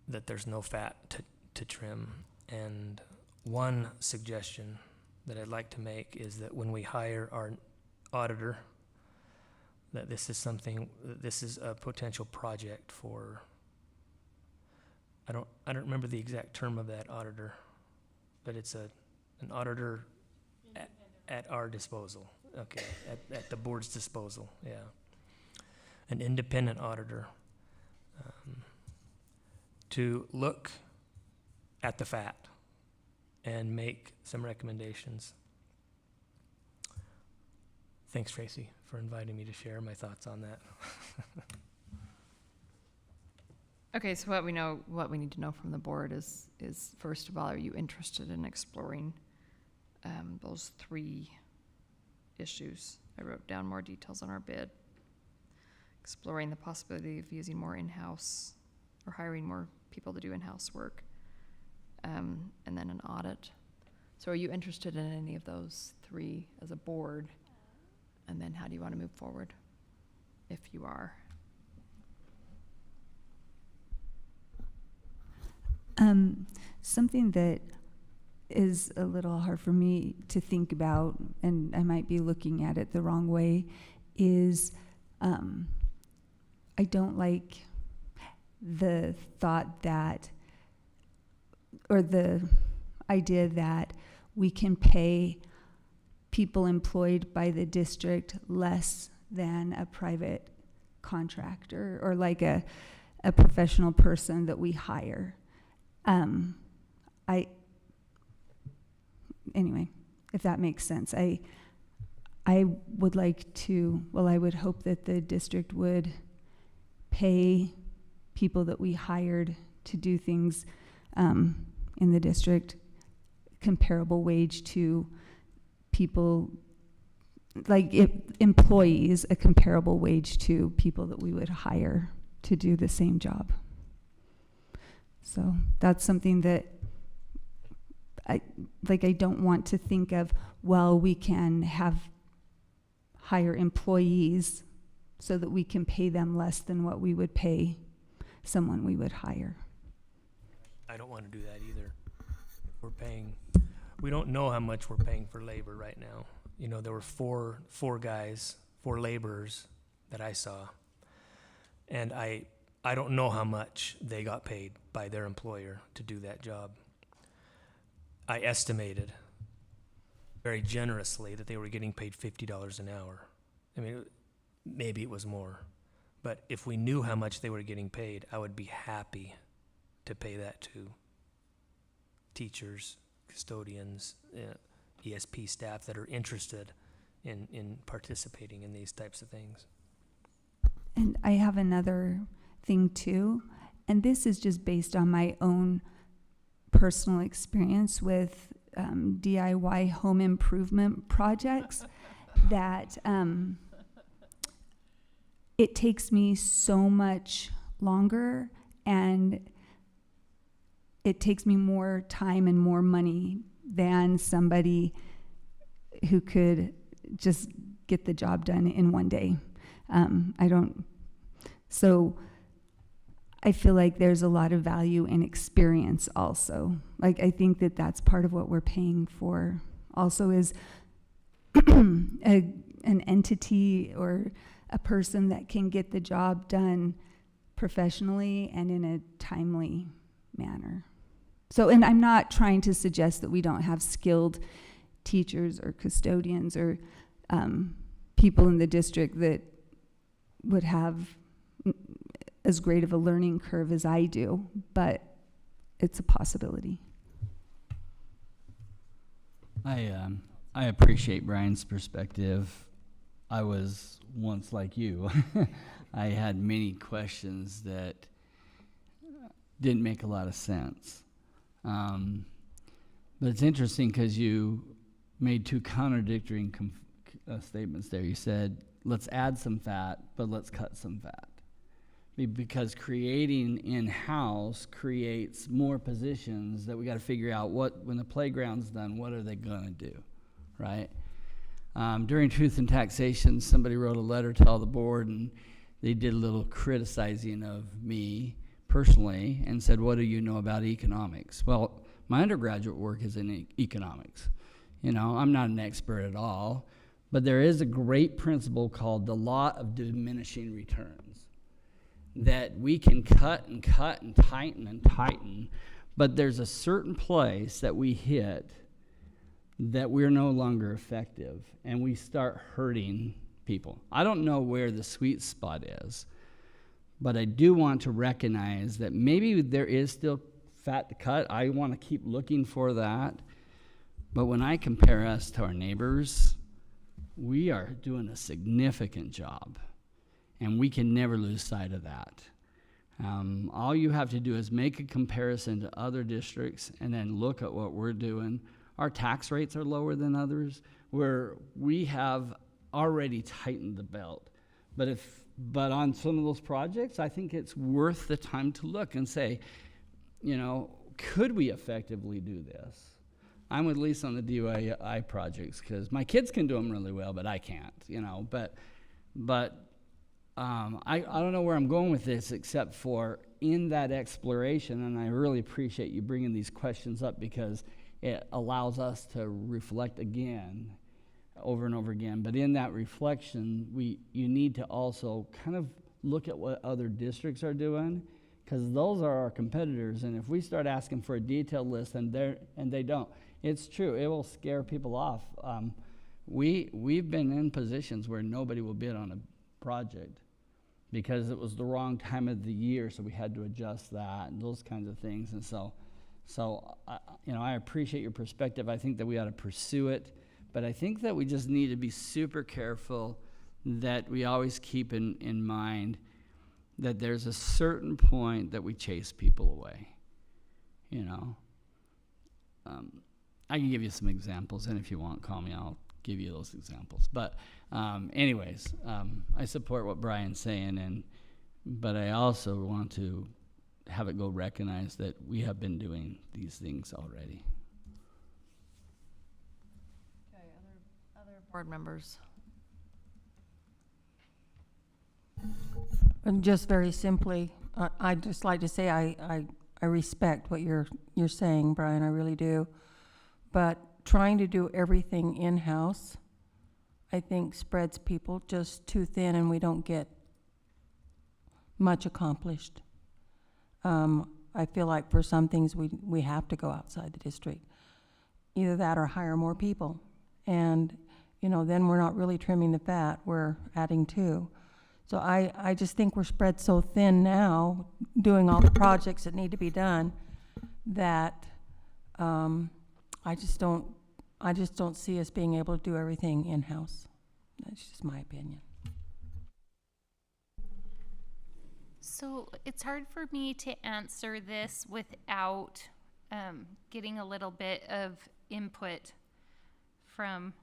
that there's no fat to trim. And one suggestion that I'd like to make is that when we hire our auditor, that this is a potential project for, I don't remember the exact term of that auditor, but it's an auditor at our disposal. Okay, at the board's disposal, yeah. An independent auditor to look at the fat and make some recommendations. Thanks, Tracy, for inviting me to share my thoughts on that. Okay, so what we need to know from the board is first of all, are you interested in exploring those 3 issues? I wrote down more details on our bid. Exploring the possibility of using more in-house or hiring more people to do in-house work, and then an audit. So are you interested in any of those 3 as a board? And then how do you want to move forward, if you are? Something that is a little hard for me to think about, and I might be looking at it the wrong way, is I don't like the thought that, or the idea that we can pay people employed by the district less than a private contractor, or like a professional person that we hire. Anyway, if that makes sense, I would like to, I would hope that the district would pay people that we hired to do things in the district comparable wage to people, like employees, a comparable wage to people that we would hire to do the same job. So that's something that I don't want to think of, we can hire employees so that we can pay them less than what we would pay someone we would hire. I don't want to do that either. We don't know how much we're paying for labor right now. You know, there were four laborers that I saw, and I don't know how much they got paid by their employer to do that job. I estimated very generously that they were getting paid $50 an hour. I mean, maybe it was more, but if we knew how much they were getting paid, I would be happy to pay that to teachers, custodians, ESP staff that are interested in participating in these types of things. And I have another thing too, and this is just based on my own personal experience with DIY home improvement projects, that it takes me so much longer, and it takes me more time and more money than somebody who could just get the job done in one day. So I feel like there's a lot of value in experience also. Like, I think that that's part of what we're paying for also, is an entity or a person that can get the job done professionally and in a timely manner. So, and I'm not trying to suggest that we don't have skilled teachers or custodians or people in the district that would have as great of a learning curve as I do, but it's a possibility. I appreciate Brian's perspective. I was once like you. I had many questions that didn't make a lot of sense. But it's interesting because you made two contradictory statements there. You said, let's add some fat, but let's cut some fat. Because creating in-house creates more positions that we got to figure out when the playground's done, what are they going to do, right? During Truth and Taxation, somebody wrote a letter to all the board, and they did a little criticizing of me personally and said, what do you know about economics? Well, my undergraduate work is in economics. You know, I'm not an expert at all, but there is a great principle called the law of diminishing returns, that we can cut and cut and tighten, but there's a certain place that we hit that we're no longer effective, and we start hurting people. I don't know where the sweet spot is, but I do want to recognize that maybe there is still fat to cut. I want to keep looking for that. But when I compare us to our neighbors, we are doing a significant job, and we can never lose sight of that. All you have to do is make a comparison to other districts and then look at what we're doing. Our tax rates are lower than others, where we have already tightened the belt. But on some of those projects, I think it's worth the time to look and say, you know, could we effectively do this? I'm with Lisa on the DIY projects because my kids can do them really well, but I can't, you know. But I don't know where I'm going with this, except for in that exploration, and I really appreciate you bringing these questions up because it allows us to reflect again, over and over again. But in that reflection, you need to also kind of look at what other districts are doing, because those are our competitors. And if we start asking for a detailed list and they don't, it's true, it will scare people off. We've been in positions where nobody will bid on a project because it was the wrong time of the year, so we had to adjust that and those kinds of things. And so I appreciate your perspective. I think that we ought to pursue it, but I think that we just need to be super careful that we always keep in mind that there's a certain point that we chase people away, you know. I can give you some examples, and if you want, call me, I'll give you those examples. But anyways, I support what Brian's saying, but I also want to have it go recognize that we have been doing these things already. Okay, other board members. And just very simply, I'd just like to say I respect what you're saying, Brian, I really do. But trying to do everything in-house, I think spreads people just too thin and we don't get much accomplished. I feel like for some things we have to go outside the district. Either that or hire more people. And, you know, then we're not really trimming the fat, we're adding to. So I just think we're spread so thin now, doing all the projects that need to be done, that I just don't see us being able to do everything in-house. That's just my opinion. So it's hard for me to answer this without getting a little bit of input from,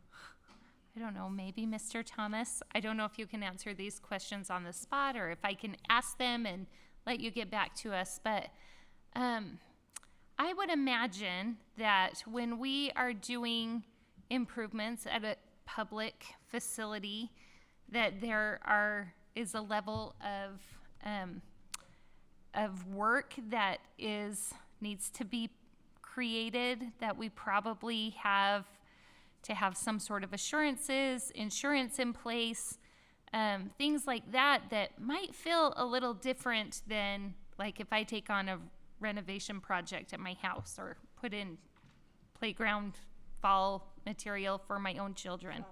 I don't know, maybe Mr. Thomas. I don't know if you can answer these questions on the spot or if I can ask them and let you get back to us. But I would imagine that when we are doing improvements at a public facility, that there is a level of work that needs to be created, that we probably have to have some sort of insurance in place, things like that might feel a little different than like if I take on a renovation project at my house or put in playground fall material for my own children.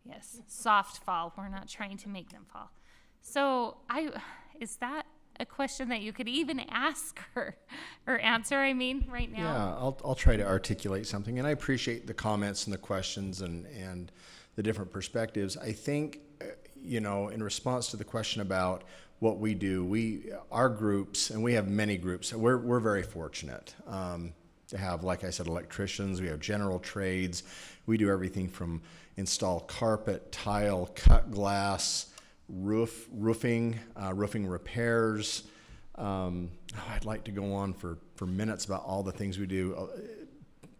Yes, soft fall. We're not trying to make them fall. So is that a question that you could even ask or answer, right now? Yeah, I'll try to articulate something. And I appreciate the comments and the questions and the different perspectives. I think, in response to the question about what we do, our groups, and we have many groups, we're very fortunate to have, like I said, electricians, we have general trades. We do everything from install carpet, tile, cut glass, roofing repairs. I'd like to go on for minutes about all the things we do.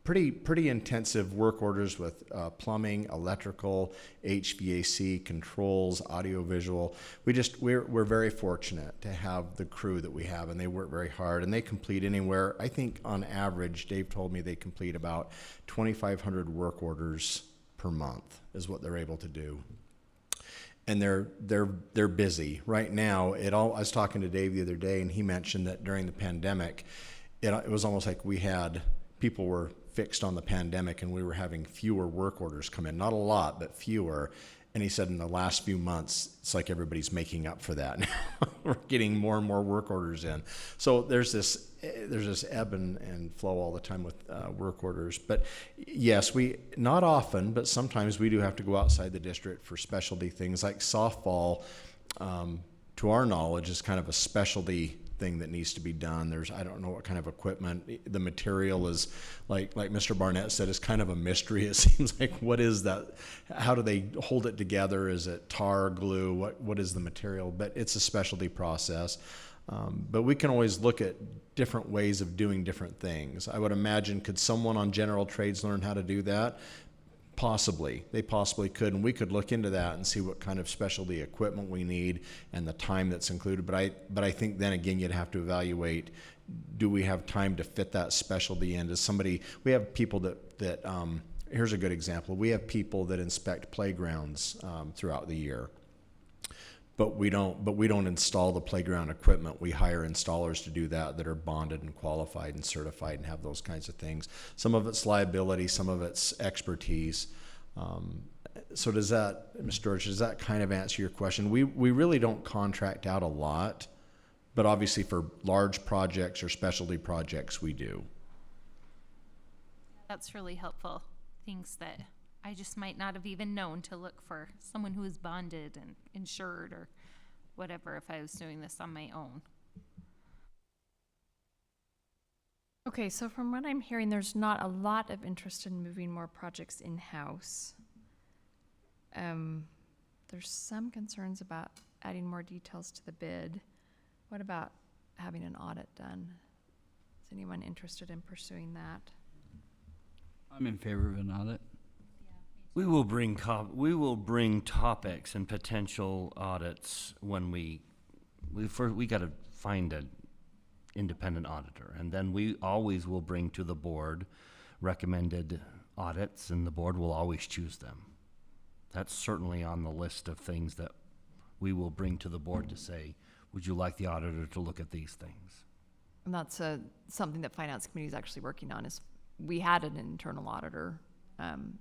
Pretty intensive work orders with plumbing, electrical, HVAC, controls, audiovisual. We're very fortunate to have the crew that we have, and they work very hard, and they complete anywhere. I think on average, Dave told me they complete about 2,500 work orders per month is what they're able to do. And they're busy right now. I was talking to Dave the other day, and he mentioned that during the pandemic, it was almost like people were fixed on the pandemic, and we were having fewer work orders come in. Not a lot, but fewer. And he said in the last few months, it's like everybody's making up for that now. We're getting more and more work orders in. So there's this ebb and flow all the time with work orders. But yes, not often, but sometimes we do have to go outside the district for specialty things like softball. To our knowledge, is kind of a specialty thing that needs to be done. I don't know what kind of equipment. The material is, like Mr. Barnett said, is kind of a mystery. It seems like, what is that? How do they hold it together? Is it tar, glue? What is the material? But it's a specialty process. But we can always look at different ways of doing different things. I would imagine, could someone on general trades learn how to do that? Possibly. They possibly could, and we could look into that and see what kind of specialty equipment we need and the time that's included. But I think then again, you'd have to evaluate, do we have time to fit that specialty in? We have people that here's a good example. We have people that inspect playgrounds throughout the year. But we don't install the playground equipment. We hire installers to do that are bonded and qualified and certified and have those kinds of things. Some of it's liability, some of it's expertise. So does that, Ms. George, does that kind of answer your question? We really don't contract out a lot, but obviously for large projects or specialty projects, we do. That's really helpful. Things that I just might not have even known to look for someone who is bonded and insured or whatever if I was doing this on my own. Okay, so from what I'm hearing, there's not a lot of interest in moving more projects in-house. There's some concerns about adding more details to the bid. What about having an audit done? Is anyone interested in pursuing that? I'm in favor of an audit. We will bring topics and potential audits when we we got to find an independent auditor, and then we always will bring to the board recommended audits, and the board will always choose them. That's certainly on the list of things that we will bring to the board to say, would you like the auditor to look at these things? And that's something that Finance Committee is actually working on. Is we had an internal auditor, and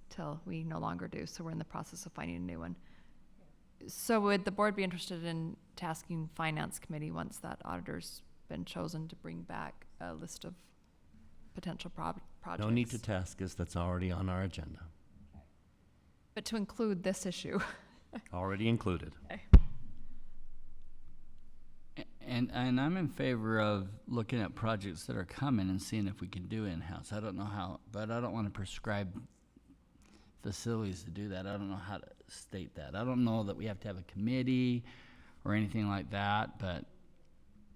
till we no longer do. So we're in the process of finding a new one. So would the board be interested in tasking Finance Committee once that auditor's been chosen to bring back a list of potential projects? No need to task us. That's already on our agenda. But to include this issue. Already included. Okay. And I'm in favor of looking at projects that are coming and seeing if we can do in-house. I don't know how, but I don't want to prescribe facilities to do that. I don't know how to state that. I don't know that we have to have a committee or anything like that, but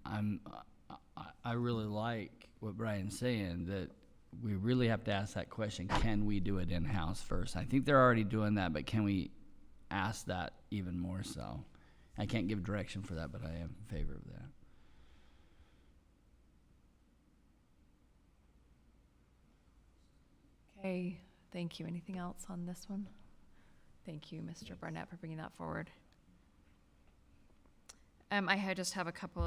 I really like what Brian's saying, that we really have to ask that question, can we do it in-house first? I think they're already doing that, but can we ask that even more so? I can't give direction for that, but I am in favor of that. Okay, thank you. Anything else on this one? Thank you, Mr. Barnett, for bringing that forward. Just have a couple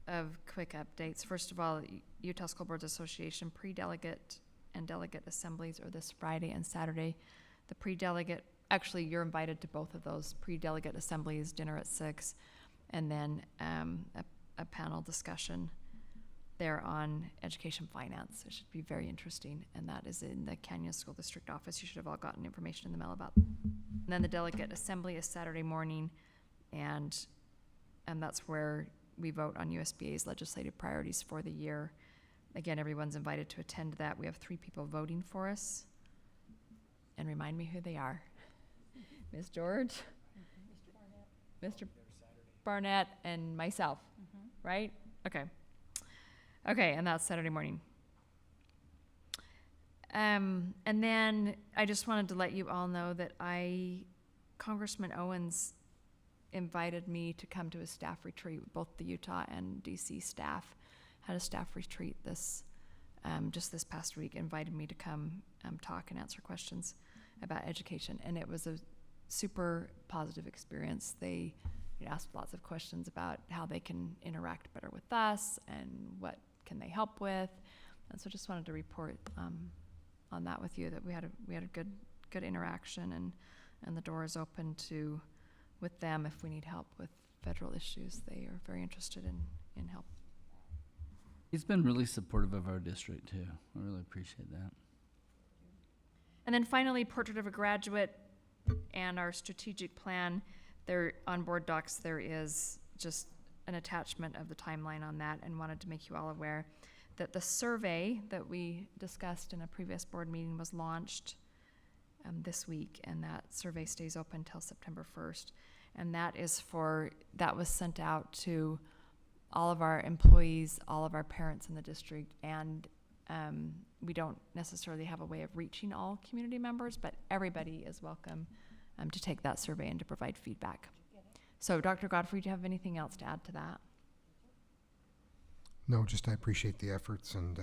of quick updates. First of all, Utah School Boards Association pre-delegate and delegate assemblies are this Friday and Saturday. The pre-delegate, actually, you're invited to both of those. Pre-delegate assemblies, dinner at 6, and then a panel discussion there on education finance. It should be very interesting, and that is in the Canyon School District office. You should have all gotten information in the mail about. And then the delegate assembly is Saturday morning, and that's where we vote on USBA's legislative priorities for the year. Again, everyone's invited to attend that. We have 3 people voting for us. And remind me who they are. Ms. George, Mr. Barnett, and myself, right? Okay. Okay, and that's Saturday morning. And then I just wanted to let you all know that Congressman Owens invited me to come to a staff retreat. Both the Utah and DC staff had a staff retreat just this past week, invited me to come talk and answer questions about education. And it was a super positive experience. They asked lots of questions about how they can interact better with us and what can they help with. And so just wanted to report on that with you, that we had a good interaction, and the door is open with them if we need help with federal issues. They are very interested in help. He's been really supportive of our district too. I really appreciate that. And then finally, Portrait of a Graduate and our strategic plan. There on board docs, there is just an attachment of the timeline on that, and wanted to make you all aware that the survey that we discussed in a previous board meeting was launched this week, and that survey stays open until September 1st. And that was sent out to all of our employees, all of our parents in the district, and we don't necessarily have a way of reaching all community members, but everybody is welcome to take that survey and to provide feedback. So Dr. Godfrey, do you have anything else to add to that? No, just I appreciate the efforts, and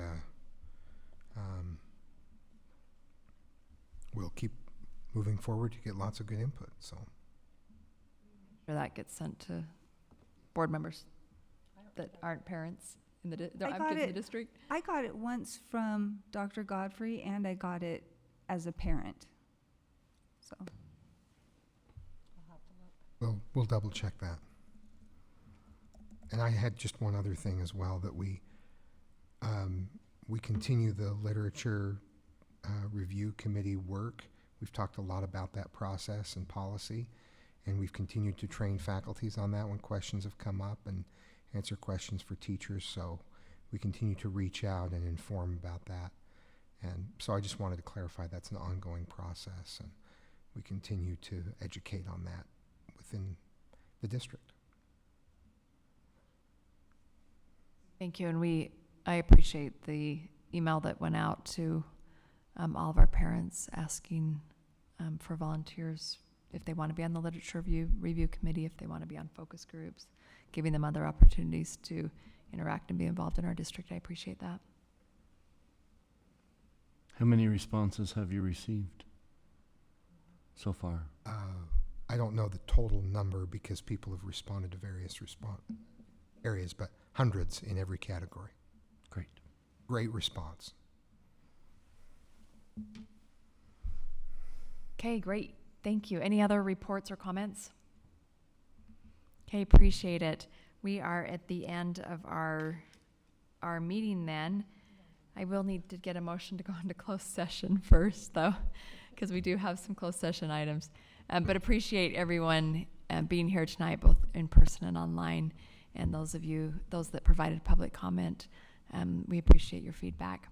we'll keep moving forward to get lots of good input. So Or that gets sent to board members that aren't parents in the kids in the district. I got it once from Dr. Godfrey, and I got it as a parent. So we'll double check that. And I had just one other thing as well, that we continue the literature review committee work. We've talked a lot about that process and policy, and we've continued to train faculties on that when questions have come up, and answer questions for teachers. So we continue to reach out and inform about that. And so I just wanted to clarify that's an ongoing process, and we continue to educate on that within the district. Thank you, and I appreciate the email that went out to all of our parents asking for volunteers if they want to be on the literature review committee, if they want to be on focus groups, giving them other opportunities to interact and be involved in our district. I appreciate that. How many responses have you received so far? I don't know the total number because people have responded to various areas, but hundreds in every category. Great. Great response. Okay, great. Thank you. Any other reports or comments? Okay, appreciate it. We are at the end of our meeting then. I will need to get a motion to go into closed session first, though, because we do have some closed session items. But appreciate everyone being here tonight, both in person and online, and those that provided public comment. We appreciate your feedback.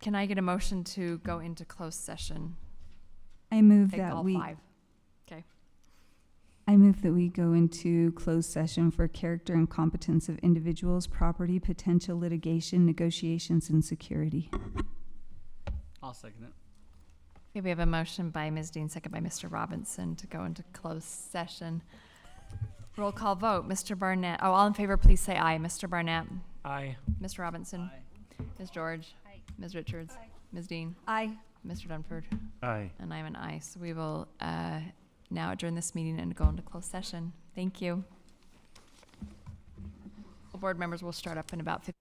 Can I get a motion to go into closed session? I move Take that all we. 5. Okay. I move that we go into closed session for character and competence of individuals, property, potential litigation, negotiations, and security. I'll second it. Okay, we have a motion by Ms. Dean, second by Mr. Robinson to go into closed session. Roll call vote. Mr. Barnett. Oh, all in favor, please say aye. Mr. Barnett. Aye. Mr. Robinson. Aye. Ms. George. Aye. Ms. Richards. Aye. Ms. Dean. Aye. Mr. Dunford. Aye. And I'm an aye. So we will now adjourn this meeting and go into closed session. Thank you. Board members will start up in about 15